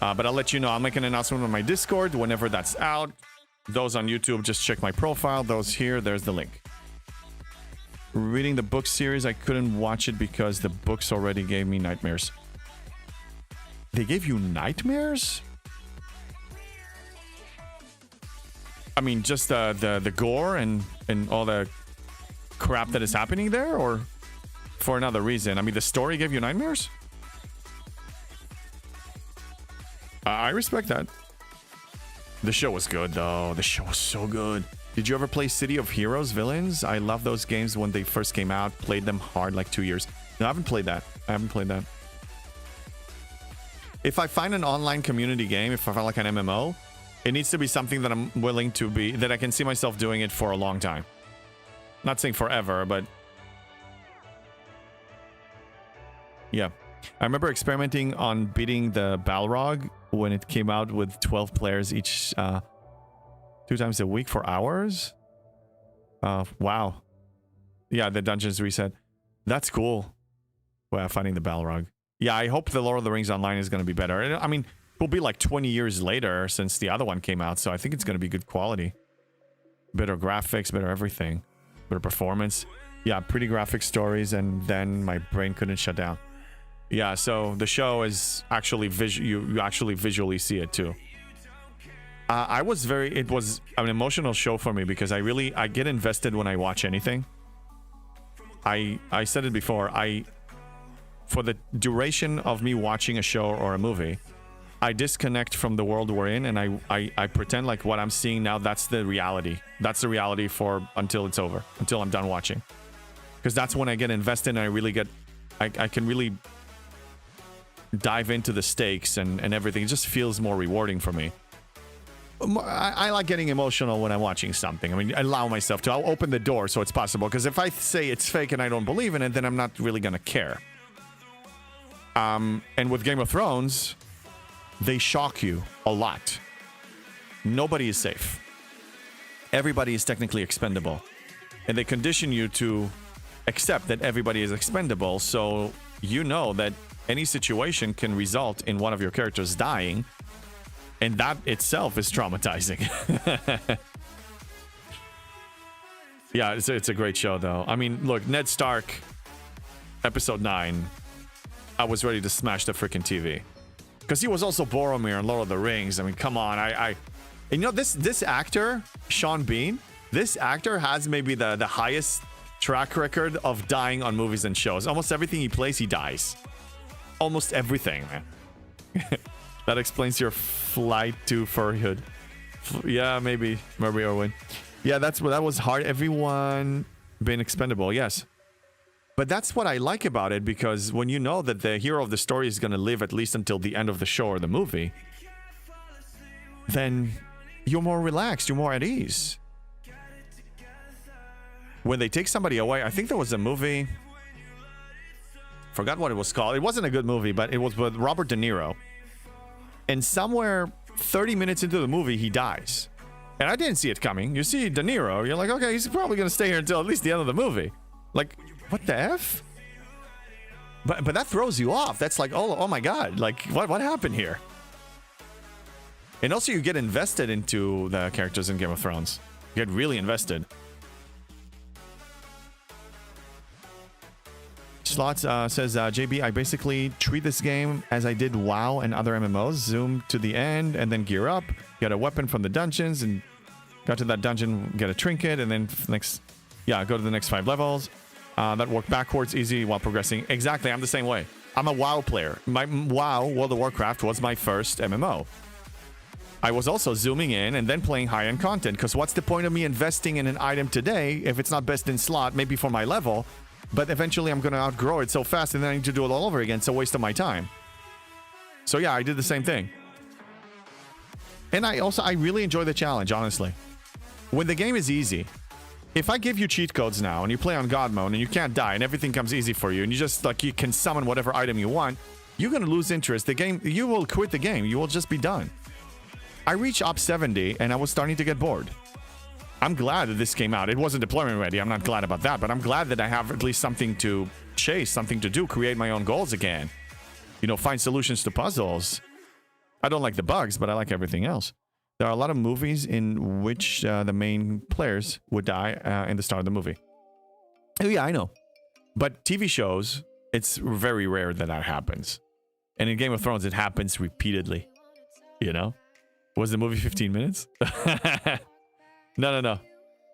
But I'll let you know. I'll make an announcement on my Discord whenever that's out. Those on YouTube, just check my profile. Those here, there's the link. Reading the book series, I couldn't watch it because the books already gave me nightmares. They gave you nightmares? I mean, just the gore and all the crap that is happening there, or for another reason? I mean, the story gave you nightmares? I respect that. The show was good, though. The show was so good. Did you ever play City of Heroes Villains? I love those games when they first came out. Played them hard like 2 years. No, I haven't played that. If I find an online community game, if I find like an MMO, it needs to be something that I'm willing to be, that I can see myself doing it for a long time. Not saying forever, but yeah. I remember experimenting on beating the Balrog when it came out with 12 players each 2 times a week for hours. Wow. Yeah, the dungeons reset. That's cool. Wow, finding the Balrog. Yeah, I hope the Lord of the Rings Online is going to be better. I mean, it will be like 20 years later since the other one came out, so I think it's going to be good quality. Better graphics, better everything. Better performance. Yeah, pretty graphic stories, and then my brain couldn't shut down. Yeah, so the show is actually you actually visually see it too. It was an emotional show for me because I get invested when I watch anything. I said it before, for the duration of me watching a show or a movie, I disconnect from the world we're in, and I pretend like what I'm seeing now, that's the reality. That's the reality until it's over, until I'm done watching. Because that's when I get invested and I can really dive into the stakes and everything. It just feels more rewarding for me. I like getting emotional when I'm watching something. I mean, I allow myself to. I'll open the door so it's possible. Because if I say it's fake and I don't believe in it, then I'm not really going to care. And with Game of Thrones, they shock you a lot. Nobody is safe. Everybody is technically expendable. And they condition you to accept that everybody is expendable. So you know that any situation can result in one of your characters dying. And that itself is traumatizing. Yeah, it's a great show, though. I mean, look, Ned Stark, episode 9, I was ready to smash the freaking TV. Because he was also Boromir in Lord of the Rings. I mean, come on. And you know, this actor, Sean Bean, this actor has maybe the highest track record of dying on movies and shows. Almost everything he plays, he dies. Almost everything, man. That explains your flight to Furhood. Yeah, maybe Erwin. Yeah, that was hard. Everyone been expendable, yes. But that's what I like about it, because when you know that the hero of the story is going to live at least until the end of the show or the movie, then you're more relaxed, you're more at ease. When they take somebody away, I think there was a movie, forgot what it was called. It wasn't a good movie, but it was with Robert De Niro. And somewhere 30 minutes into the movie, he dies. And I didn't see it coming. You see De Niro, you're like, okay, he's probably going to stay here until at least the end of the movie. Like, what the F? But that throws you off. That's like, oh my God. Like, what happened here? And also, you get invested into the characters in Game of Thrones. You get really invested. Slots says, JB, I basically treat this game as I did WoW and other MMOs. Zoom to the end and then gear up. Get a weapon from the dungeons and got to that dungeon, get a trinket, and then go to the next 5 levels. That worked backwards, easy while progressing. Exactly, I'm the same way. I'm a WoW player. My WoW, World of Warcraft, was my first MMO. I was also zooming in and then playing high-end content, because what's the point of me investing in an item today if it's not best in slot, maybe for my level, but eventually I'm going to outgrow it so fast and then I need to do it all over again. It's a waste of my time. So yeah, I did the same thing. And I really enjoy the challenge, honestly. When the game is easy, if I give you cheat codes now and you play on God mode and you can't die and everything comes easy for you and you just you can summon whatever item you want, you're going to lose interest. The game, you will quit the game. You will just be done. I reached up 70 and I was starting to get bored. I'm glad that this came out. It wasn't deployment ready. I'm not glad about that, but I'm glad that I have at least something to chase, something to do, create my own goals again. You know, find solutions to puzzles. I don't like the bugs, but I like everything else. There are a lot of movies in which the main players would die in the start of the movie. Oh, yeah, I know. But TV shows, it's very rare that happens. And in Game of Thrones, it happens repeatedly. You know? Was the movie 15 minutes? No.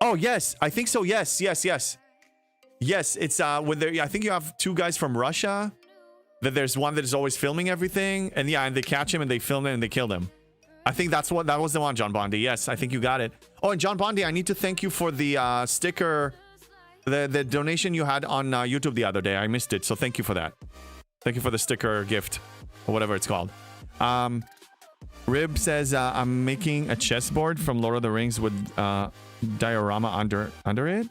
Oh, yes. I think so. Yes. Yes, it's when there. I think you have two guys from Russia. That there's one that is always filming everything, and yeah, and they catch him and they film it and they kill him. I think that was the one, John Bondi. Yes, I think you got it. Oh, and John Bondi, I need to thank you for the sticker, the donation you had on YouTube the other day. I missed it, so thank you for that. Thank you for the sticker gift, or whatever it's called. Rib says, I'm making a chessboard from Lord of the Rings with diorama under it.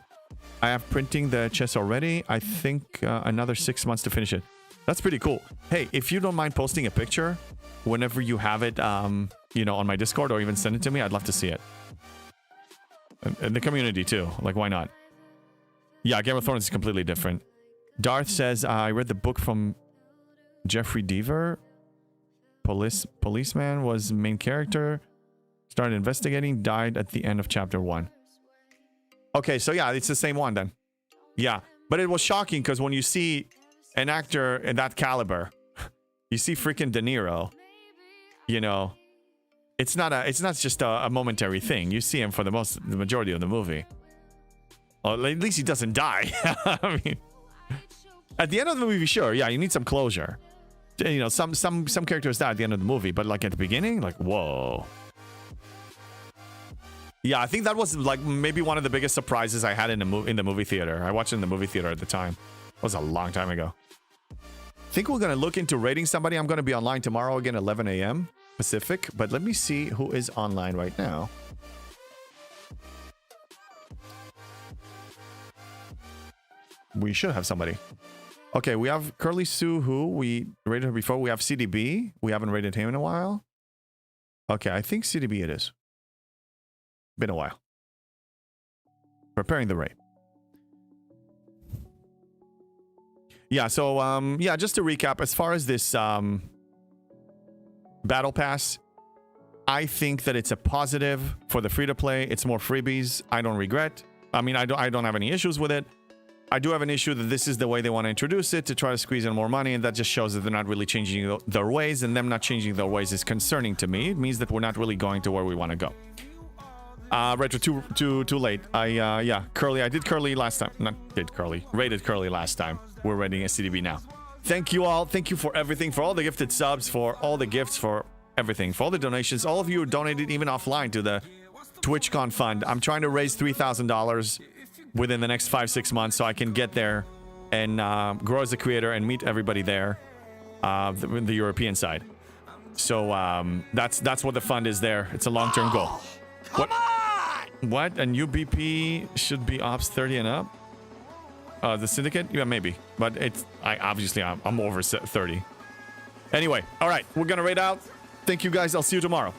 I have printing the chess already. I think another 6 months to finish it. That's pretty cool. Hey, if you don't mind posting a picture whenever you have it, you know, on my Discord or even send it to me, I'd love to see it. And the community too. Like, why not? Yeah, Game of Thrones is completely different. Darth says, I read the book from Jeffrey Deaver. Policeman was main character. Started investigating, died at the end of chapter 1. Okay, so yeah, it's the same one then. Yeah, but it was shocking because when you see an actor in that caliber, you see freaking De Niro, you know, it's not just a momentary thing. You see him for the majority of the movie. Or at least he doesn't die. I mean, at the end of the movie, sure, yeah, you need some closure. You know, some characters die at the end of the movie, but like at the beginning, like, whoa. Yeah, I think that was like maybe one of the biggest surprises I had in the movie theater. I watched it in the movie theater at the time. It was a long time ago. I think we're going to look into rating somebody. I'm going to be online tomorrow again, 11 a.m. Pacific. But let me see who is online right now. We should have somebody. Okay, we have Curly Sue, who we rated her before. We have CDB. We haven't rated him in a while. Okay, I think CDB it is. Been a while. Preparing the raid. Yeah, so, yeah, just to recap, as far as this Battle Pass, I think that it's a positive for the free-to-play. It's more freebies. I don't regret. I mean, I don't have any issues with it. I do have an issue that this is the way they want to introduce it to try to squeeze in more money, and that just shows that they're not really changing their ways, and them not changing their ways is concerning to me. It means that we're not really going to where we want to go. Retro, too late. Yeah, Curly. I did Curly last time. Not did Curly. Rated Curly last time. We're rating a CDB now. Thank you all. Thank you for everything. For all the gifted subs. For all the gifts. For everything. For all the donations. All of you who donated even offline to the TwitchCon fund. I'm trying to raise $3,000 within the next 5-6 months so I can get there and grow as a creator and meet everybody there. The European side. So that's what the fund is there. It's a long-term goal. What? A new BP should be Ops 30 and up? The Syndicate? Yeah, maybe. But I'm over 30. Anyway, all right. We're going to raid out. Thank you guys. I'll see you tomorrow.